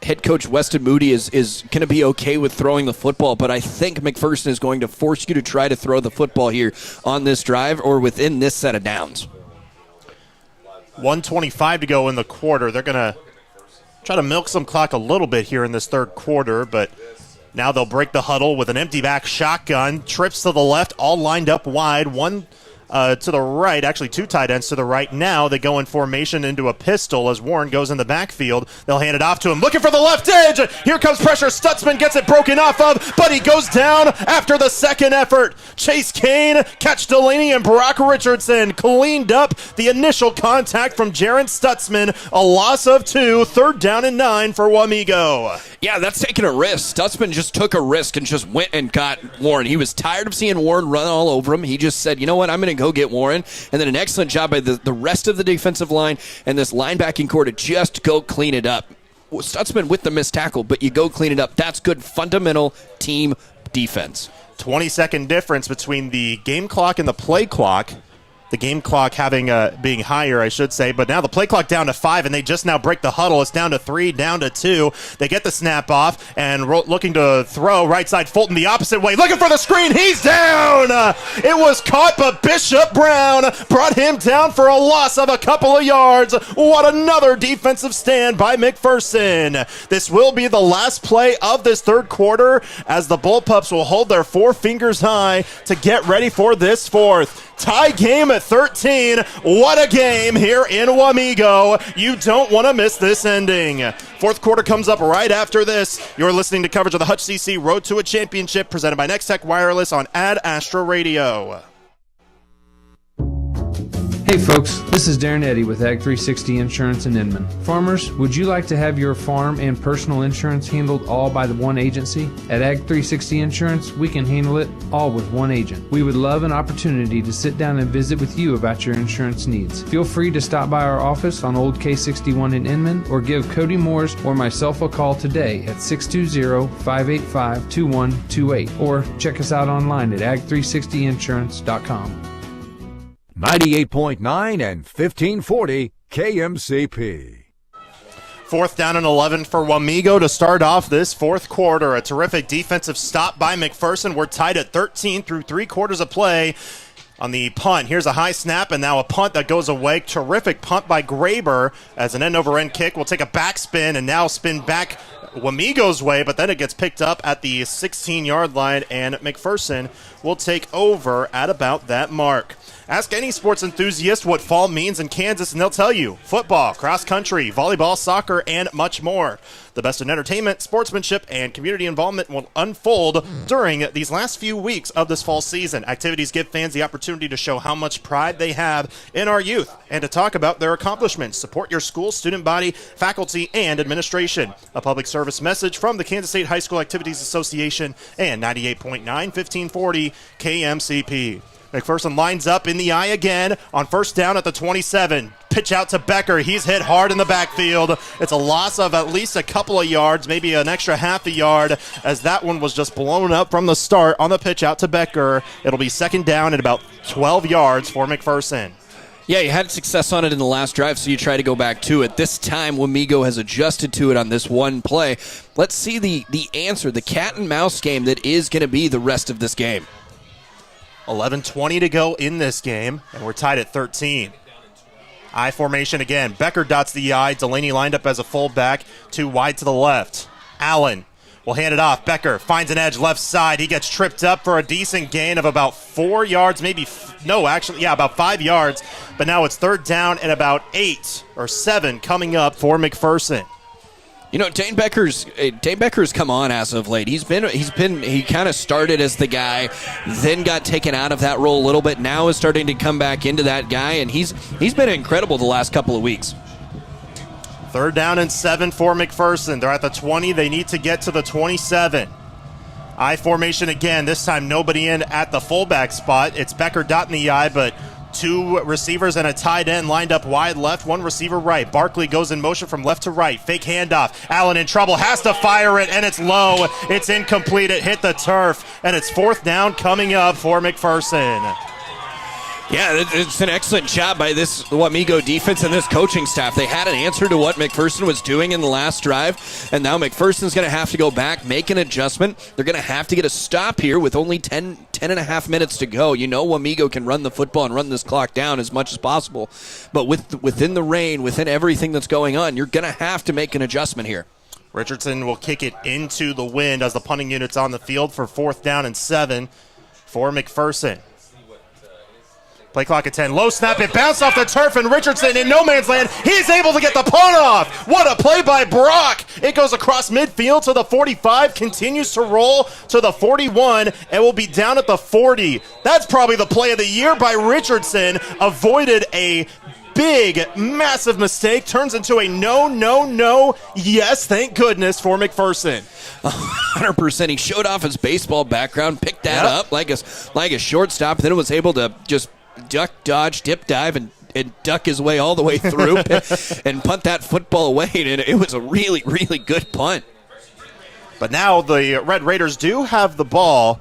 head coach Weston Moody is going to be okay with throwing the football, but I think McPherson is going to force you to try to throw the football here on this drive or within this set of downs. 1:25 to go in the quarter. They're going to try to milk some clock a little bit here in this third quarter, but Now they'll break the huddle with an empty back shotgun. Trips to the left, all lined up wide. One to the right, actually two tight ends to the right. Now they go in formation into a pistol as Warren goes in the backfield. They'll hand it off to him, looking for the left edge. Here comes pressure. Stutzman gets it broken off of, but he goes down after the second effort. Chase Kane, catch Delaney, and Brock Richardson cleaned up the initial contact from Jaron Stutzman. A loss of 2, 3rd down and 9 for Wamego. Yeah, that's taking a risk. Stutzman just took a risk and just went and got Warren. He was tired of seeing Warren run all over him. He just said, you know what, I'm going to go get Warren. And then an excellent job by the rest of the defensive line and this linebacking core to just go clean it up. Stutzman with the missed tackle, but you go clean it up. That's good fundamental team defense. 20-second difference between the game clock and the play clock. The game clock being higher, I should say, but now the play clock down to 5, and they just now break the huddle. It's down to 3, down to 2. They get the snap off, and looking to throw right side. Fulton the opposite way, looking for the screen. He's down. It was caught, but Bishop Brown brought him down for a loss of a couple of yards. What another defensive stand by McPherson. This will be the last play of this third quarter, as the Bullpups will hold their 4 fingers high to get ready for this fourth. Tie game at 13. What a game here in Wamego. You don't want to miss this ending. Fourth quarter comes up right after this. You're listening to coverage of the Hutch CC Road to a Championship presented by Next Tech Wireless on Ad Astra Radio. Hey folks, this is Darren Eddy with Ag 360 Insurance in Inman. Farmers, would you like to have your farm and personal insurance handled all by the one agency? At Ag 360 Insurance, we can handle it all with one agent. We would love an opportunity to sit down and visit with you about your insurance needs. Feel free to stop by our office on Old K61 in Inman or give Cody Moores or myself a call today at 620-585-2128 or check us out online at ag360insurance.com. 98.9 and 1540 KMCP. 4th down and 11 for Wamego to start off this fourth quarter. A terrific defensive stop by McPherson. We're tied at 13 through 3 quarters of play. On the punt, here's a high snap and now a punt that goes away. Terrific punt by Graber as an end-over-end kick. Will take a backspin and now spin back Wamego's way, but then it gets picked up at the 16-yard line, and McPherson will take over at about that mark. Ask any sports enthusiast what fall means in Kansas, and they'll tell you football, cross country, volleyball, soccer, and much more. The best in entertainment, sportsmanship, and community involvement will unfold during these last few weeks of this fall season. Activities give fans the opportunity to show how much pride they have in our youth and to talk about their accomplishments. Support your school, student body, faculty, and administration. A public service message from the Kansas State High School Activities Association and 98.9 1540 KMCP. McPherson lines up in the eye again on first down at the 27. Pitch out to Becker. He's hit hard in the backfield. It's a loss of at least a couple of yards, maybe an extra half a yard, as that one was just blown up from the start on the pitch out to Becker. It'll be second down at about 12 yards for McPherson. Yeah, you had success on it in the last drive, so you try to go back to it. This time, Wamego has adjusted to it on this one play. Let's see the answer, the cat and mouse game that is going to be the rest of this game. 11:20 to go in this game, and we're tied at 13. I formation again. Becker dots the I. Delaney lined up as a fullback, 2 wide to the left. Allen will hand it off. Becker finds an edge left side. He gets tripped up for a decent gain of about 4 yards, about 5 yards. But now it's third down and about 8 or 7 coming up for McPherson. You know, Dane Becker's come on as of late. He kind of started as the guy, then got taken out of that role a little bit. Now is starting to come back into that guy, and he's been incredible the last couple of weeks. Third down and 7 for McPherson. They're at the 20. They need to get to the 27. I formation again. This time nobody in at the fullback spot. It's Becker dotting the I, but 2 receivers and a tight end lined up wide left, 1 receiver right. Barkley goes in motion from left to right. Fake handoff. Allen in trouble, has to fire it, and it's low. It's incomplete. It hit the turf, and it's fourth down coming up for McPherson. Yeah, it's an excellent job by this Wamego defense and this coaching staff. They had an answer to what McPherson was doing in the last drive, and now McPherson's going to have to go back, make an adjustment. They're going to have to get a stop here with only 10 and a half minutes to go. You know Wamego can run the football and run this clock down as much as possible, but within the rain, within everything that's going on, you're going to have to make an adjustment here. Richardson will kick it into the wind as the punting unit's on the field for 4th down and 7 for McPherson. Play clock at 10. Low snap. It bounced off the turf, and Richardson in no man's land. He's able to get the punt off. What a play by Brock. It goes across midfield to the 45, continues to roll to the 41, and will be down at the 40. That's probably the play of the year by Richardson. Avoided a big, massive mistake. Turns into a no, yes, thank goodness for McPherson. 100%. He showed off his baseball background, picked that up like a shortstop, then was able to just duck, dodge, dip, dive, and duck his way all the way through and punt that football away. And it was a really, really good punt. But now the Red Raiders do have the ball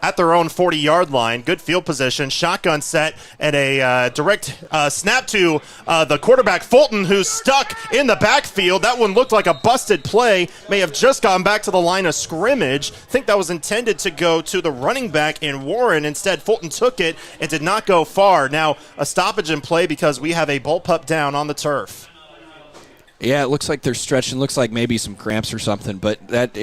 at their own 40-yard line. Good field position, shotgun set, and a direct snap to the quarterback, Fulton, who's stuck in the backfield. That one looked like a busted play. May have just gone back to the line of scrimmage. I think that was intended to go to the running back in Warren. Instead, Fulton took it and did not go far. Now, a stoppage in play because we have a bullpup down on the turf. Yeah, it looks like they're stretching. Looks like maybe some cramps or something. But that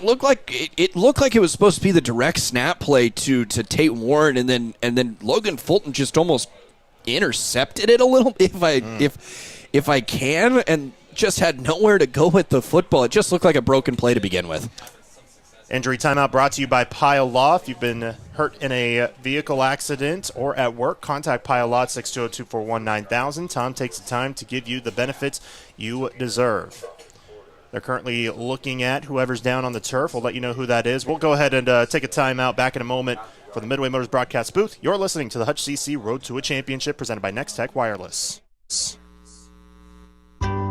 looked like it was supposed to be the direct snap play to Tate Warren, and then Logan Fulton just almost intercepted it a little, if I can, and just had nowhere to go with the football. It just looked like a broken play to begin with. Injury timeout brought to you by Pile Law. If you've been hurt in a vehicle accident or at work, contact Pile Law at 620-241-9000. Tom takes the time to give you the benefits you deserve. They're currently looking at whoever's down on the turf. We'll let you know who that is. We'll go ahead and take a timeout. Back in a moment for the Midway Motors broadcast booth. You're listening to the Hutch CC Road to a Championship presented by Next Tech Wireless.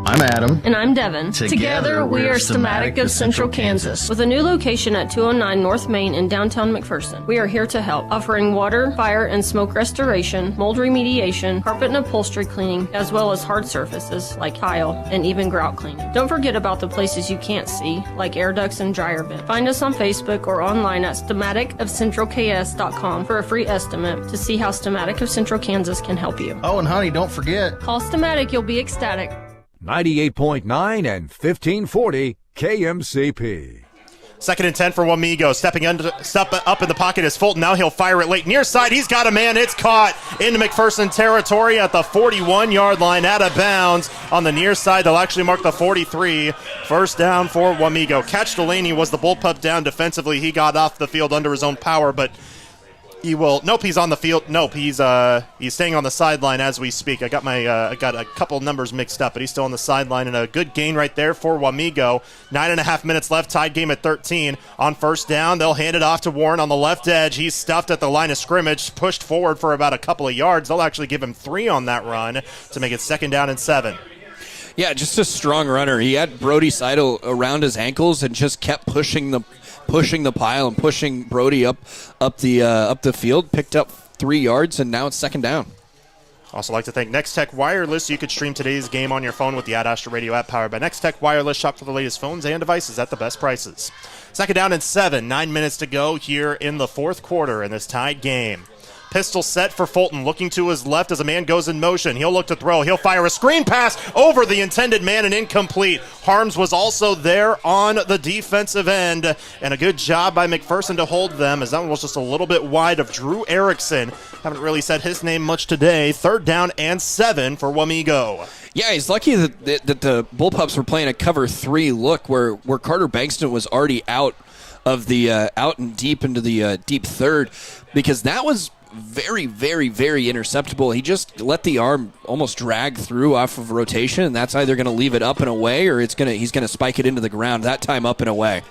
I'm Adam. And I'm Devin. Together we are Stamatic of Central Kansas. With a new location at 209 North Main in downtown McPherson. We are here to help, offering water, fire, and smoke restoration, mold remediation, carpet and upholstery cleaning, as well as hard surfaces like tile and even grout cleaning. Don't forget about the places you can't see, like air ducts and dryer vent. Find us on Facebook or online at StamaticofCentralKS.com for a free estimate to see how Stamatic of Central Kansas can help you. Oh, and honey, don't forget. Call Stamatic, you'll be ecstatic. 98.9 and 1540 KMCP. 2nd and 10 for Wamego. Step up in the pocket is Fulton. Now he'll fire it late near side. He's got a man. It's caught into McPherson territory at the 41-yard line, out of bounds on the near side. They'll actually mark the 43. First down for Wamego. Catch Delaney was the bullpup down defensively. He got off the field under his own power, but he's on the field. Nope, he's staying on the sideline as we speak. I got a couple numbers mixed up, but he's still on the sideline, and a good gain right there for Wamego. 9.5 minutes left, tied game at 13. On first down, they'll hand it off to Warren on the left edge. He's stuffed at the line of scrimmage, pushed forward for about a couple of yards. They'll actually give him 3 on that run to make it 2nd down and 7. Yeah, just a strong runner. He had Brody Seidel around his ankles and just kept pushing the pile and pushing Brody up the field. Picked up 3 yards, and now it's 2nd down. Also like to thank Next Tech Wireless. You could stream today's game on your phone with the Ad Astra Radio app powered by Next Tech Wireless. Shop for the latest phones and devices at the best prices. 2nd down and 7. 9 minutes to go here in the 4th quarter in this tied game. Pistol set for Fulton, looking to his left as a man goes in motion. He'll look to throw. He'll fire a screen pass over the intended man and incomplete. Harms was also there on the defensive end, and a good job by McPherson to hold them, as that one was just a little bit wide of Drew Erickson. Haven't really said his name much today. 3rd down and 7 for Wamego. Yeah, he's lucky that the Bullpups were playing a cover 3 look where Carter Bankston was already out of the out and deep into the deep third, because that was very, very, very interceptable. He just let the arm almost drag through off of rotation, and that's either going to leave it up and away or he's going to spike it into the ground, that time up and away.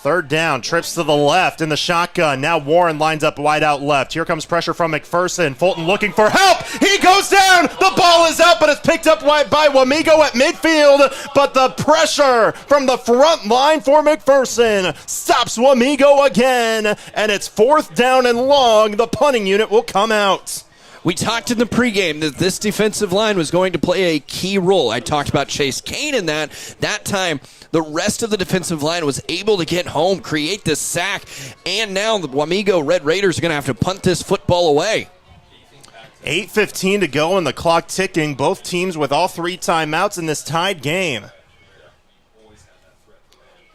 3rd down, trips to the left in the shotgun. Now Warren lines up wide out left. Here comes pressure from McPherson. Fulton looking for help. He goes down. The ball is out, but it's picked up by Wamego at midfield. But the pressure from the front line for McPherson stops Wamego again. And it's 4th down and long. The punting unit will come out. We talked in the pregame that this defensive line was going to play a key role. I talked about Chase Kane in that time. The rest of the defensive line was able to get home, create this sack, and now the Wamego Red Raiders are going to have to punt this football away. 8:15 to go and the clock ticking. Both teams with all 3 timeouts in this tied game.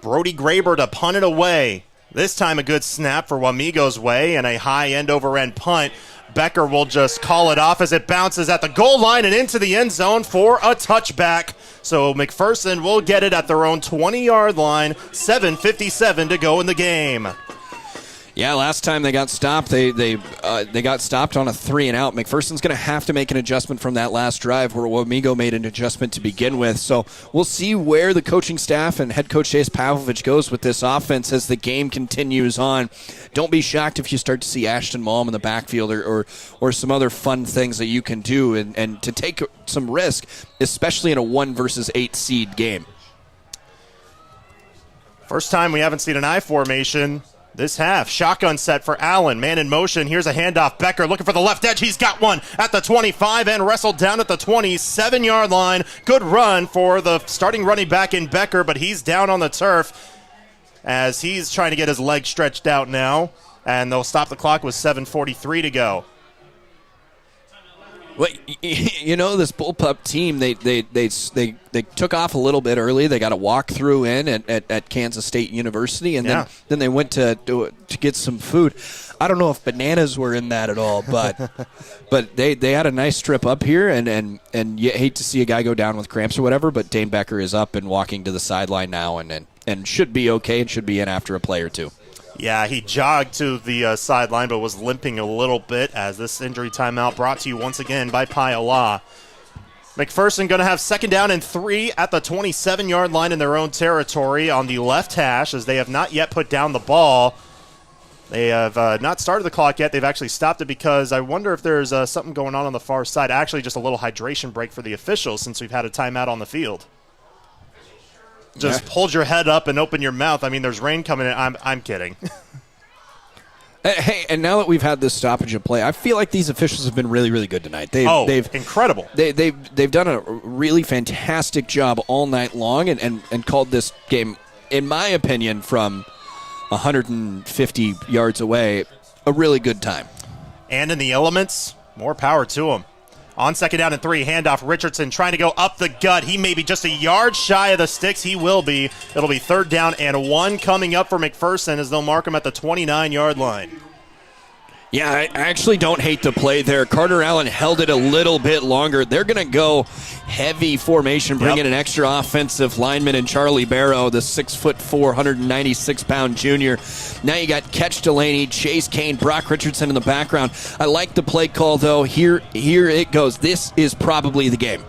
Brody Graber to punt it away. This time a good snap for Wamego's way and a high end-over-end punt. Becker will just call it off as it bounces at the goal line and into the end zone for a touchback. So McPherson will get it at their own 20-yard line. 7:57 to go in the game. Yeah, last time they got stopped, they got stopped on a 3-and-out. McPherson's going to have to make an adjustment from that last drive where Wamego made an adjustment to begin with. So we'll see where the coaching staff and head coach Chase Pavlovich goes with this offense as the game continues on. Don't be shocked if you start to see Ashton Malm in the backfield or some other fun things that you can do and to take some risk, especially in a 1 versus 8 seed game. First time we haven't seen an I formation this half. Shotgun set for Allen. Man in motion. Here's a handoff. Becker looking for the left edge. He's got one at the 25 and wrestled down at the 27-yard line. Good run for the starting running back in Becker, but he's down on the turf as he's trying to get his leg stretched out now. And they'll stop the clock with 7:43 to go. Well, you know, this Bullpup team, they took off a little bit early. They got a walkthrough in at Kansas State University, and then they went to get some food. I don't know if bananas were in that at all, but they had a nice trip up here, and you hate to see a guy go down with cramps or whatever, but Dane Becker is up and walking to the sideline now and should be okay and should be in after a play or two. Yeah, he jogged to the sideline but was limping a little bit as this injury timeout brought to you once again by Piola. McPherson going to have 2nd down and 3 at the 27-yard line in their own territory on the left hash as they have not yet put down the ball. They have not started the clock yet. They've actually stopped it because I wonder if there's something going on the far side. Actually, just a little hydration break for the officials since we've had a timeout on the field. Just hold your head up and open your mouth. I mean, there's rain coming in. I'm kidding. Hey, and now that we've had this stoppage of play, I feel like these officials have been really, really good tonight. They've incredible. They've done a really fantastic job all night long and called this game, in my opinion, from 150 yards away, a really good time. And in the elements, more power to them. On 2nd down and 3, handoff Richardson trying to go up the gut. He may be just a yard shy of the sticks. He will be. It'll be 3rd down and 1 coming up for McPherson as they'll mark him at the 29-yard line. Yeah, I actually don't hate the play there. Carter Allen held it a little bit longer. They're going to go heavy formation, bring in an extra offensive lineman in Charlie Barrow, the 6'4", 196-pound junior. Now you got Ketch Delaney, Chase Kane, Brock Richardson in the background. I like the play call, though. Here it goes. This is probably the game.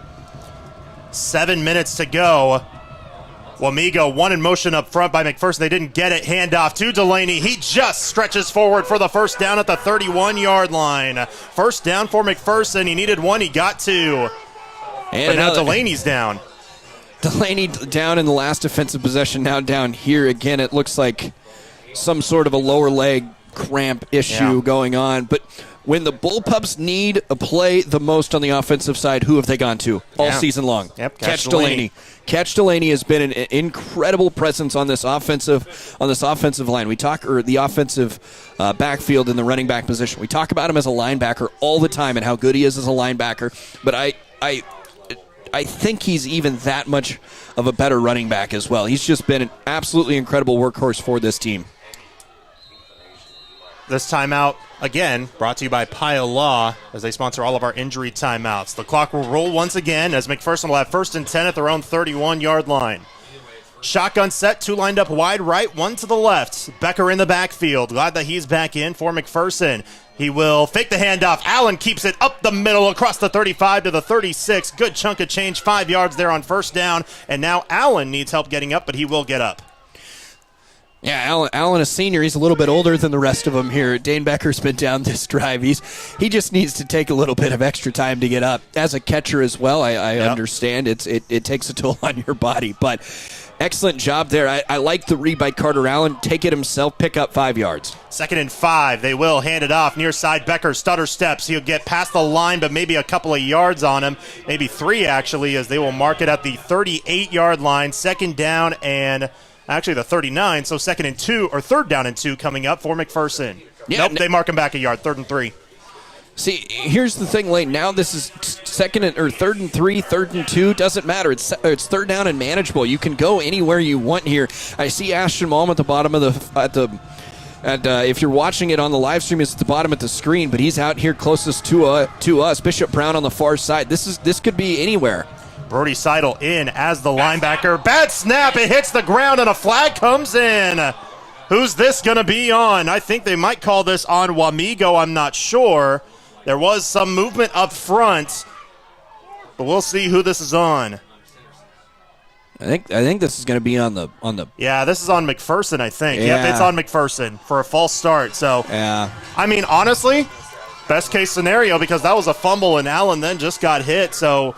7 minutes to go. Wamego, 1 in motion up front by McPherson. They didn't get it. Handoff to Delaney. He just stretches forward for the 1st down at the 31-yard line. 1st down for McPherson. He needed 1. He got 2. But now Delaney's down. Delaney down in the last defensive possession. Now down here again. It looks like some sort of a lower leg cramp issue going on. But when the Bullpups need a play the most on the offensive side, who have they gone to all season long? Ketch Delaney. Ketch Delaney has been an incredible presence on this offensive line. We talk the offensive backfield in the running back position. We talk about him as a linebacker all the time and how good he is as a linebacker. But I think he's even that much of a better running back as well. He's just been an absolutely incredible workhorse for this team. This timeout, again, brought to you by Piola as they sponsor all of our injury timeouts. The clock will roll once again as McPherson will have 1st and 10 at their own 31-yard line. Shotgun set, 2 lined up wide right, 1 to the left. Becker in the backfield. Glad that he's back in for McPherson. He will fake the handoff. Allen keeps it up the middle across the 35 to the 36. Good chunk of change, 5 yards there on 1st down. And now Allen needs help getting up, but he will get up. Yeah, Allen, a senior. He's a little bit older than the rest of them here. Dane Becker's been down this drive. He just needs to take a little bit of extra time to get up. As a catcher as well, I understand it takes a toll on your body. But excellent job there. I like the read by Carter Allen. Take it himself, pick up 5 yards. 2nd and 5. They will hand it off. Near side, Becker stutter steps. He'll get past the line, but maybe a couple of yards on him. Maybe 3, actually, as they will mark it at the 38-yard line. 2nd down and... Actually, the 39, so 2nd and 2, or 3rd down and 2 coming up for McPherson. Yeah, they mark him back a yard, 3rd and 3. See, here's the thing, Lane. Now this is third and 3, third and 2. Doesn't matter. It's third down and manageable. You can go anywhere you want here. I see Ashton Malm at the bottom of if you're watching it on the live stream, it's at the bottom of the screen, but he's out here closest to us. Bishop Brown on the far side. This could be anywhere. Brody Seidel in as the linebacker. Bad snap. It hits the ground, and a flag comes in. Who's this going to be on? I think they might call this on Wamego. I'm not sure. There was some movement up front, but we'll see who this is on. I think this is going to be on the. Yeah, this is on McPherson, I think. Yeah. Yep, it's on McPherson for a false start. So, yeah. I mean, honestly, best case scenario, because that was a fumble and Allen then just got hit. So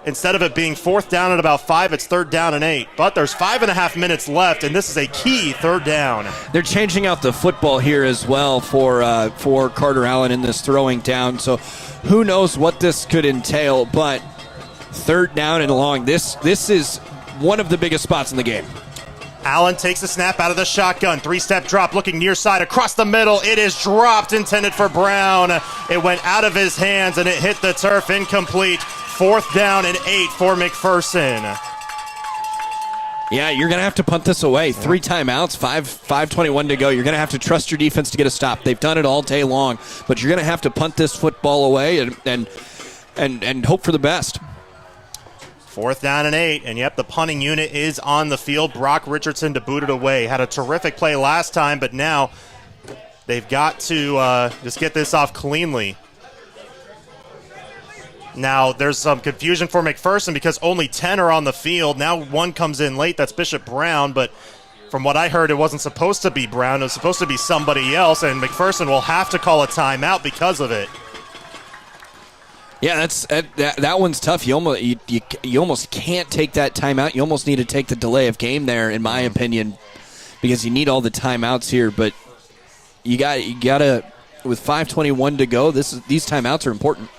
instead of it being fourth down at about 5, it's third down and 8. But there's 5.5 minutes left, and this is a key third down. They're changing out the football here as well for Carter Allen in this throwing down. So who knows what this could entail, but third down and long. This is one of the biggest spots in the game. Allen takes the snap out of the shotgun. 3-step drop, looking near side, across the middle. It is dropped, intended for Brown. It went out of his hands, and it hit the turf, incomplete. Fourth down and 8 for McPherson. Yeah, you're going to have to punt this away. 3 timeouts, 5:21 to go. You're going to have to trust your defense to get a stop. They've done it all day long, but you're going to have to punt this football away and hope for the best. Fourth down and 8, and yep, the punting unit is on the field. Brock Richardson to boot it away. Had a terrific play last time, but now they've got to just get this off cleanly. Now, there's some confusion for McPherson because only 10 are on the field. Now one comes in late. That's Bishop Brown, but from what I heard, it wasn't supposed to be Brown. It was supposed to be somebody else, and McPherson will have to call a timeout because of it. Yeah, that one's tough. You almost can't take that timeout. You almost need to take the delay of game there, in my opinion, because you need all the timeouts here. But you got to, with 5:21 to go, these timeouts are important.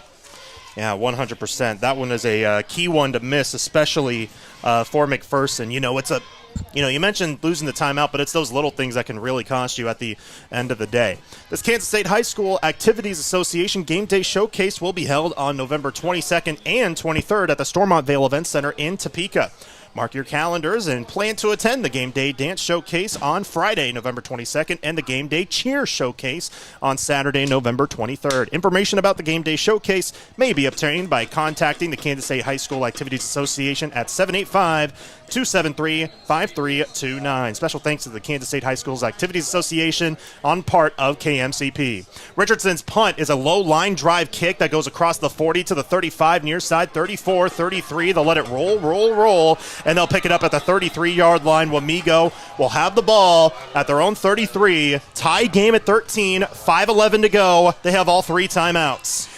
Yeah, 100%. That one is a key one to miss, especially for McPherson. You mentioned losing the timeout, but it's those little things that can really cost you at the end of the day. This Kansas State High School Activities Association Game Day Showcase will be held on November 22nd and 23rd at the Stormont Vale Event Center in Topeka. Mark your calendars and plan to attend the Game Day Dance Showcase on Friday, November 22nd, and the Game Day Cheer Showcase on Saturday, November 23rd. Information about the Game Day Showcase may be obtained by contacting the Kansas State High School Activities Association at 785-273-5329. Special thanks to the Kansas State High Schools Activities Association on part of KMCP. Richardson's punt is a low line drive kick that goes across the 40 to the 35, near side 34, 33. They'll let it roll, and they'll pick it up at the 33-yard line. Wamego will have the ball at their own 33. Tie game at 13, 5:11 to go. They have all 3 timeouts.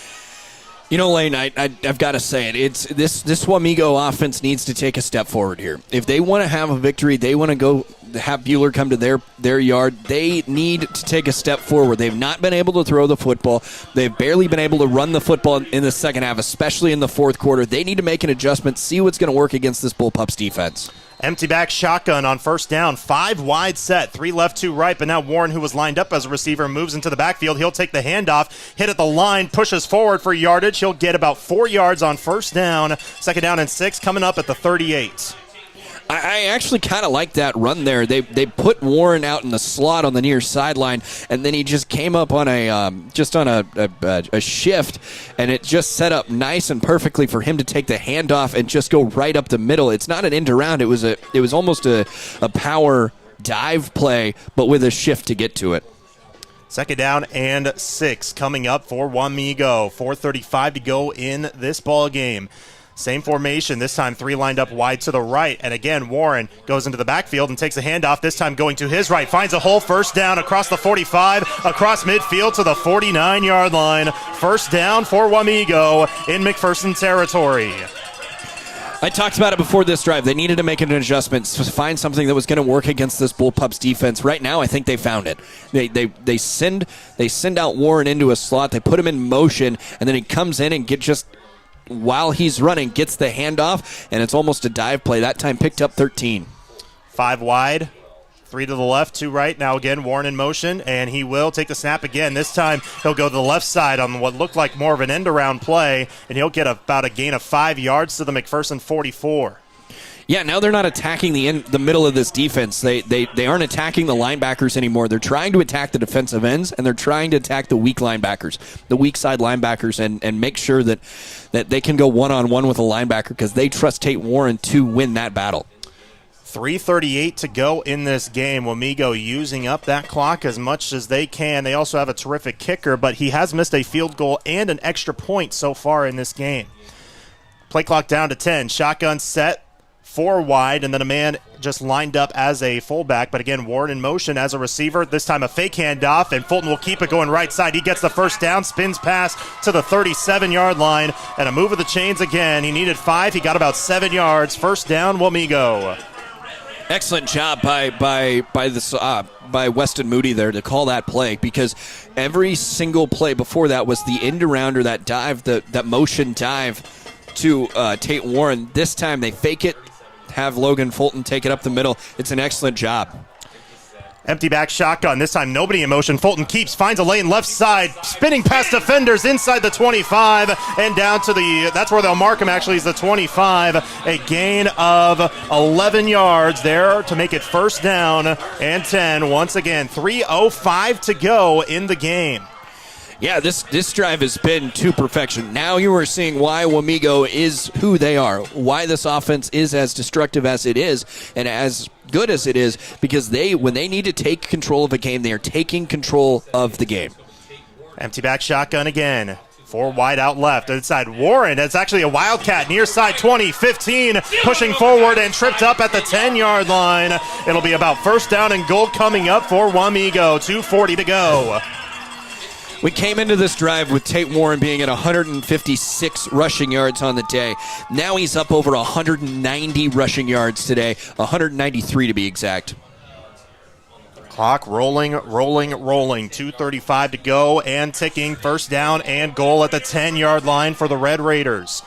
You know, Lane, I've got to say it. It's this Wamego offense needs to take a step forward here. If they want to have a victory, they want to go have Bueller come to their yard, they need to take a step forward. They've not been able to throw the football. They've barely been able to run the football in the second half, especially in the fourth quarter. They need to make an adjustment, see what's going to work against this Bullpups defense. Empty back shotgun on first down. 5 wide set. 3 left, 2 right. But now Warren, who was lined up as a receiver, moves into the backfield. He'll take the handoff, hit at the line, pushes forward for yardage. He'll get about 4 yards on first down. Second down and 6 coming up at the 38. I actually kind of like that run there. They put Warren out in the slot on the near sideline, and then he just came up on a shift, and it just set up nice and perfectly for him to take the handoff and just go right up the middle. It's not an end around. It was almost a power dive play, but with a shift to get to it. Second down and 6 coming up for Wamego. 4:35 to go in this ball game. Same formation, this time 3 lined up wide to the right. And again, Warren goes into the backfield and takes a handoff, this time going to his right. Finds a hole, first down across the 45, across midfield to the 49-yard line. First down for Wamego in McPherson territory. I talked about it before this drive. They needed to make an adjustment, find something that was going to work against this Bullpups defense. Right now, I think they found it. They send out Warren into a slot. They put him in motion, and then he comes in and while he's running, gets the handoff, and it's almost a dive play. That time picked up 13. 5 wide, 3 to the left, 2 right. Now again, Warren in motion, and he will take the snap again. This time he'll go to the left side on what looked like more of an end-around play, and he'll get about a gain of 5 yards to the McPherson 44. Yeah, now they're not attacking the middle of this defense. They aren't attacking the linebackers anymore. They're trying to attack the defensive ends, and they're trying to attack the weak linebackers, the weak side linebackers, and make sure that they can go one-on-one with a linebacker because they trust Tate Warren to win that battle. 3:38 to go in this game. Wamego using up that clock as much as they can. They also have a terrific kicker, but he has missed a field goal and an extra point so far in this game. Play clock down to 10. Shotgun set. 4 wide, and then a man just lined up as a fullback. But again, Warren in motion as a receiver. This time a fake handoff, and Fulton will keep it going right side. He gets the first down, spins pass to the 37-yard line, and a move of the chains again. He needed 5. He got about 7 yards. First down, Wamego. Excellent job by Weston Moody there to call that play, because every single play before that was the end around or that dive, that motion dive to Tate Warren. This time they fake it, have Logan Fulton take it up the middle. It's an excellent job. Empty back shotgun. This time nobody in motion. Fulton finds a lane left side, spinning past defenders inside the 25 and down to that's where they'll mark him actually, is the 25. A gain of 11 yards there to make it first down and 10. Once again, 3:05 to go in the game. Yeah, this drive has been to perfection. Now you are seeing why Wamego is who they are, why this offense is as destructive as it is and as good as it is, because when they need to take control of a game, they are taking control of the game. Empty back shotgun again. 4 wide out left. Inside Warren. It's actually a Wildcat near side 20, 15, pushing forward and tripped up at the 10-yard line. It'll be about first down and goal coming up for Wamego. 2:40 to go. We came into this drive with Tate Warren being at 156 rushing yards on the day. Now he's up over 190 rushing yards today, 193 to be exact. Clock rolling. 2:35 to go and ticking. First down and goal at the 10-yard line for the Red Raiders.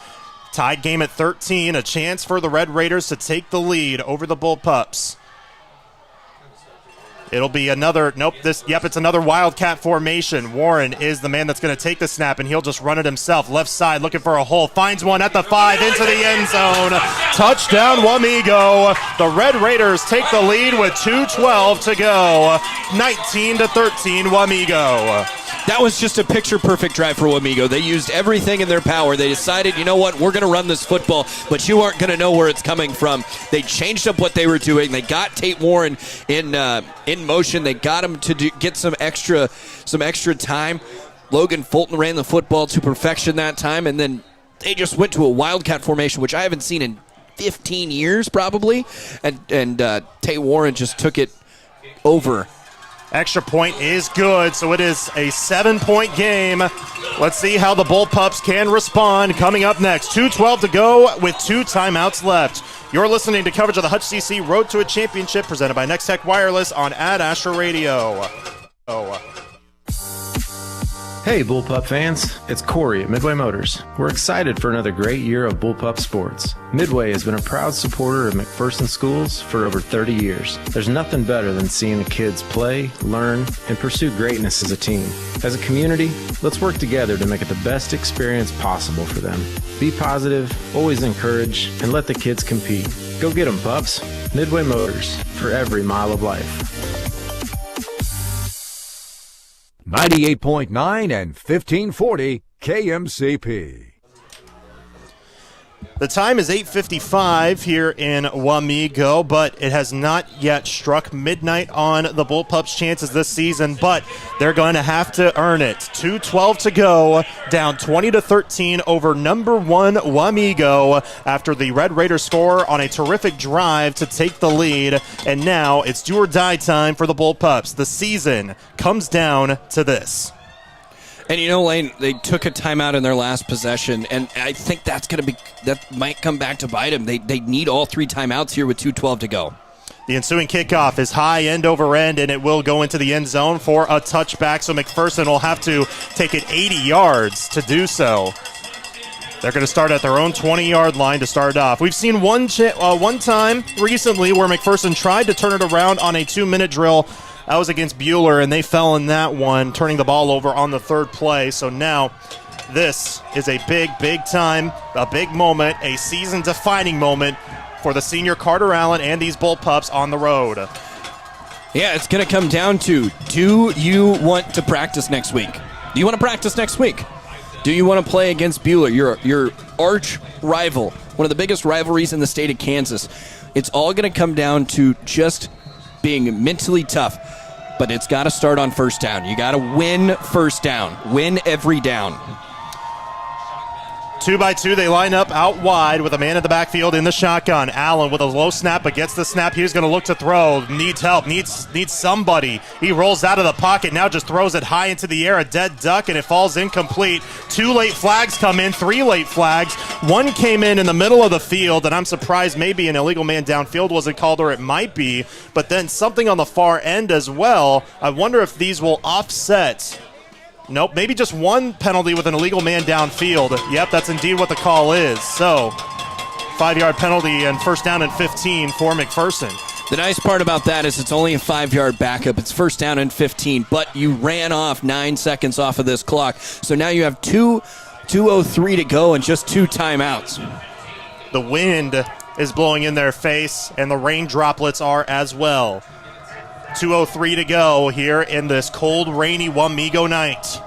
Tied game at 13. A chance for the Red Raiders to take the lead over the Bullpups. It'll be another, it's another Wildcat formation. Warren is the man that's going to take the snap, and he'll just run it himself. Left side looking for a hole. Finds one at the 5 into the end zone. Touchdown, Wamego. The Red Raiders take the lead with 2:12 to go. 19-13, Wamego. That was just a picture-perfect drive for Wamego. They used everything in their power. They decided, you know what, we're going to run this football, but you aren't going to know where it's coming from. They changed up what they were doing. They got Tate Warren in motion. They got him to get some extra time. Logan Fulton ran the football to perfection that time, and then they just went to a Wildcat formation, which I haven't seen in 15 years probably, and Tate Warren just took it over. Extra point is good, so it is a 7-point game. Let's see how the Bullpups can respond. Coming up next, 2:12 to go with 2 timeouts left. You're listening to coverage of the Hutch CC Road to a Championship presented by Next Tech Wireless on Ad Astra Radio. Hey Bullpup fans, it's Corey at Midway Motors. We're excited for another great year of Bullpup sports. Midway has been a proud supporter of McPherson schools for over 30 years. There's nothing better than seeing the kids play, learn, and pursue greatness as a team. As a community, let's work together to make it the best experience possible for them. Be positive, always encourage, and let the kids compete. Go get them, pups. Midway Motors, for every mile of life. 98.9 and 1540 KMCP. The time is 8:55 here in Wamego, but it has not yet struck midnight on the Bullpups' chances this season, but they're going to have to earn it. 2:12 to go, down 20-13 over number 1 Wamego after the Red Raiders score on a terrific drive to take the lead, and now it's do or die time for the Bullpups. The season comes down to this. And you know, Lane, they took a timeout in their last possession, and I think that might come back to bite them. They need all 3 timeouts here with 2:12 to go. The ensuing kickoff is high end over end, and it will go into the end zone for a touchback, so McPherson will have to take it 80 yards to do so. They're going to start at their own 20-yard line to start off. We've seen one time recently where McPherson tried to turn it around on a 2-minute drill. That was against Buhler, and they fell in that one, turning the ball over on the third play. So now this is a big time, a big moment, a season-defining moment for the senior Carter Allen and these Bullpups on the road. Yeah, it's going to come down to, do you want to practice next week? Do you want to practice next week? Do you want to play against Buhler, your arch rival, one of the biggest rivalries in the state of Kansas? It's all going to come down to just being mentally tough, but it's got to start on first down. You got to win first down, win every down. 2-by-2, they line up out wide with a man in the backfield in the shotgun. Allen with a low snap, but gets the snap. He's going to look to throw. Needs help. Needs somebody. He rolls out of the pocket. Now just throws it high into the air. A dead duck, and it falls incomplete. 2 late flags come in. 3 late flags. 1 came in the middle of the field, and I'm surprised maybe an illegal man downfield wasn't called, or it might be. But then something on the far end as well. I wonder if these will offset. Nope, maybe just 1 penalty with an illegal man downfield. Yep, that's indeed what the call is. So, 5-yard penalty and first down and 15 for McPherson. The nice part about that is it's only a 5-yard backup. It's first down and 15, but you ran off 9 seconds off of this clock. So now you have 2:03 to go and just 2 timeouts. The wind is blowing in their face, and the rain droplets are as well. 2:03 to go here in this cold, rainy Wamego night.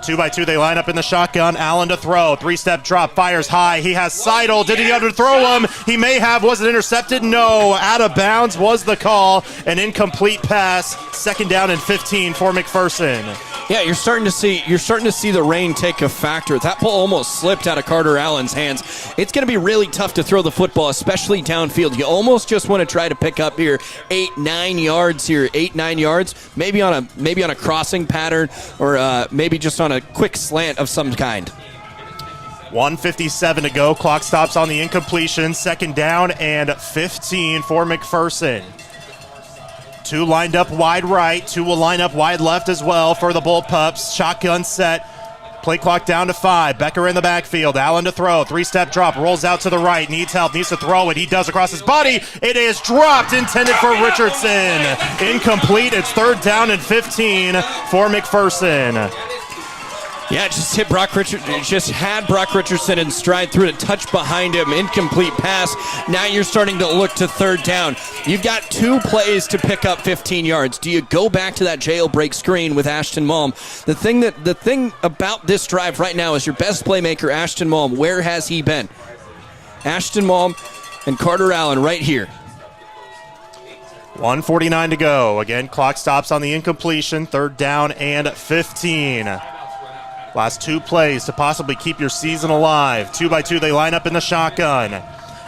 2-by-2, they line up in the shotgun. Allen to throw. 3-step drop. Fires high. He has Seidel. Did he underthrow him? He may have. Was it intercepted? No. Out of bounds was the call. An incomplete pass. Second down and 15 for McPherson. Yeah, you're starting to see the rain take a factor. That ball almost slipped out of Carter Allen's hands. It's going to be really tough to throw the football, especially downfield. You almost just want to try to pick up here 8-9 yards here, 8-9 yards, maybe on a crossing pattern, or maybe just on a quick slant of some kind. 1:57 to go. Clock stops on the incompletion. Second down and 15 for McPherson. 2 lined up wide right. 2 will line up wide left as well for the Bullpups. Shotgun set. Play clock down to 5. Becker in the backfield. Allen to throw. 3-step drop. Rolls out to the right. Needs help. Needs to throw it. He does across his body. It is dropped. Intended for Richardson. Incomplete. It's third down and 15 for McPherson. Yeah, it just hit Brock Richardson. It just had Brock Richardson in stride, threw it a touch behind him, incomplete pass. Now you're starting to look to third down. You've got 2 plays to pick up 15 yards. Do you go back to that jailbreak screen with Ashton Malm? The thing about this drive right now is your best playmaker, Ashton Malm. Where has he been? Ashton Malm and Carter Allen right here. 1:49 to go. Again, clock stops on the incompletion. Third down and 15. Last 2 plays to possibly keep your season alive. 2-by-2, they line up in the shotgun.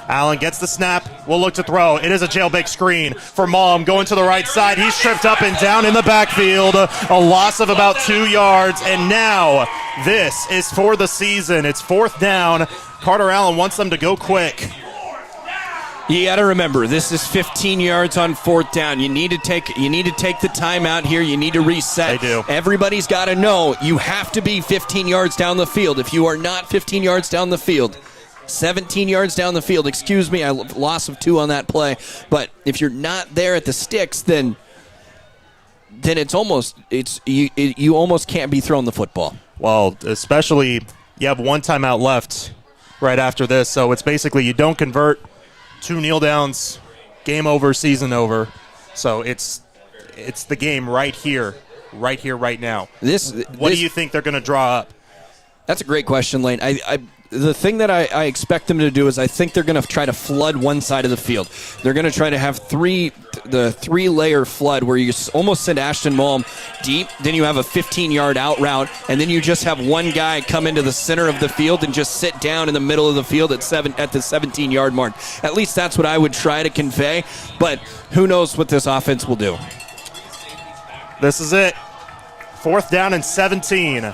Allen gets the snap. Will look to throw. It is a jailbreak screen for Malm going to the right side. He's tripped up and down in the backfield. A loss of about 2 yards. And now this is for the season. It's fourth down. Carter Allen wants them to go quick. You got to remember, this is 15 yards on fourth down. You need to take the timeout here. You need to reset. They do. Everybody's got to know you have to be 15 yards down the field. If you are not 15 yards down the field, 17 yards down the field, excuse me, a loss of 2 on that play. But if you're not there at the sticks, then you almost can't be throwing the football. Well, especially you have 1 timeout left right after this, so it's basically you don't convert. 2 kneel downs, game over, season over. So it's the game right here, right now. What do you think they're going to draw up? That's a great question, Lane. The thing that I expect them to do is I think they're going to try to flood one side of the field. They're going to try to have the 3-layer flood where you almost send Ashton Malm deep, then you have a 15-yard out route, and then you just have one guy come into the center of the field and just sit down in the middle of the field at the 17-yard mark. At least that's what I would try to convey, but who knows what this offense will do. This is it. Fourth down and 17.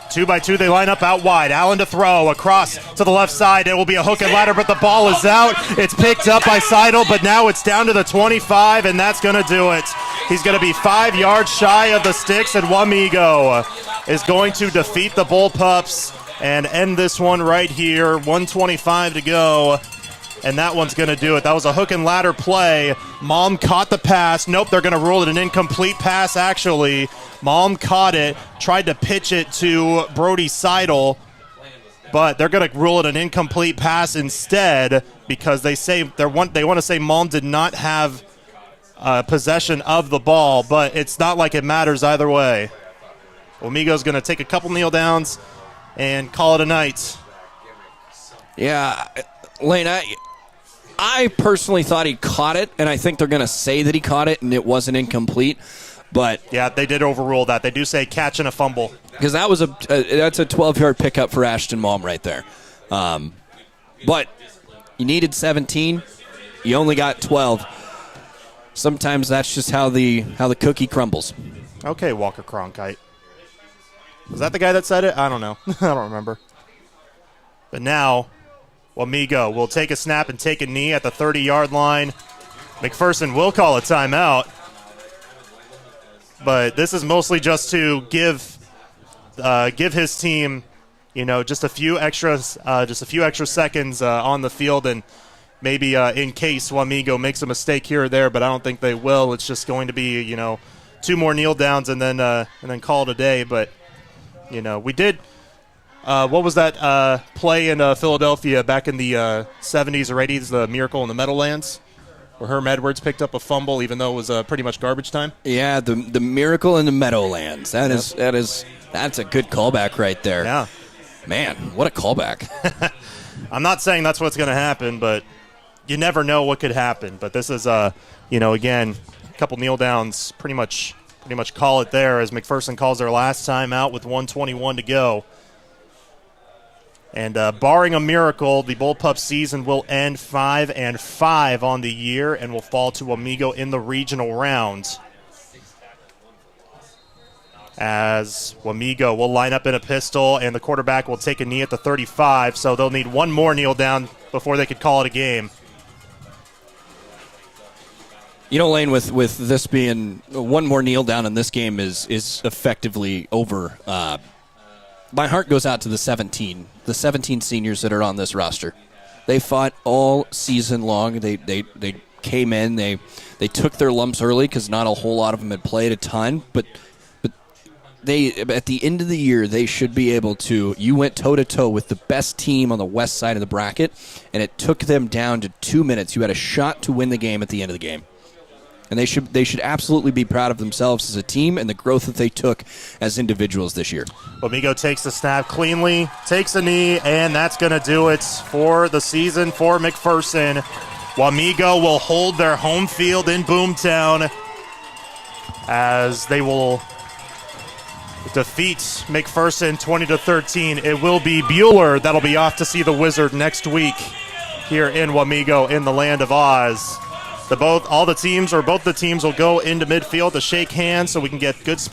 2-by-2, they line up out wide. Allen to throw across to the left side. It will be a hook and ladder, but the ball is out. It's picked up by Seidel, but now it's down to the 25, and that's going to do it. He's going to be 5 yards shy of the sticks, and Wamego is going to defeat the Bullpups and end this one right here. 1:25 to go. And that one's going to do it. That was a hook and ladder play. Malm caught the pass. Nope, they're going to rule it an incomplete pass, actually. Malm caught it, tried to pitch it to Brody Seidel, but they're going to rule it an incomplete pass instead because they want to say Malm did not have possession of the ball, but it's not like it matters either way. Wamego's going to take a couple kneel downs and call it a night. Yeah, Lane, I personally thought he caught it, and I think they're going to say that he caught it and it wasn't incomplete. But yeah, they did overrule that. They do say catch and a fumble. Because that was that's a 12-yard pickup for Ashton Malm right there. But you needed 17. You only got 12. Sometimes that's just how the cookie crumbles. Okay, Walker Cronkite. Was that the guy that said it? I don't know. I don't remember. But now Wamego will take a snap and take a knee at the 30-yard line. McPherson will call a timeout. But this is mostly just to give his team, just a few extra seconds on the field, and maybe in case Wamego makes a mistake here or there. But I don't think they will. It's just going to be 2 more kneel downs and then call it a day. But we did. What was that play in Philadelphia back in the 70s or 80s, the Miracle in the Meadowlands, where Herm Edwards picked up a fumble even though it was pretty much garbage time? Yeah, the Miracle in the Meadowlands. That's a good callback right there. Yeah. Man, what a callback. I'm not saying that's what's going to happen, but you never know what could happen. But this is, again, a couple kneel downs, pretty much call it there as McPherson calls their last time out with 1:21 to go. And barring a miracle, the Bullpup season will end 5-5 on the year and will fall to Wamego in the regional round. As Wamego will line up in a pistol, and the quarterback will take a knee at the 35, so they'll need one more kneel down before they could call it a game. Lane, with this being one more kneel down in this game is effectively over. My heart goes out to the 17 seniors that are on this roster. They fought all season long. They came in. They took their lumps early because not a whole lot of them had played a ton. But they at the end of the year they should be able to. You went toe to toe with the best team on the west side of the bracket, and it took them down to 2 minutes. You had a shot to win the game at the end of the game. And they should absolutely be proud of themselves as a team and the growth that they took as individuals this year. Wamego takes the snap cleanly, takes a knee, and that's going to do it for the season for McPherson. Wamego will hold their home field in Boomtown as they will defeat McPherson 20-13. It will be Bueller that'll be off to see the Wizard next week here in Wamego in the Land of Oz. Both the teams will go into midfield to shake hands so we can get good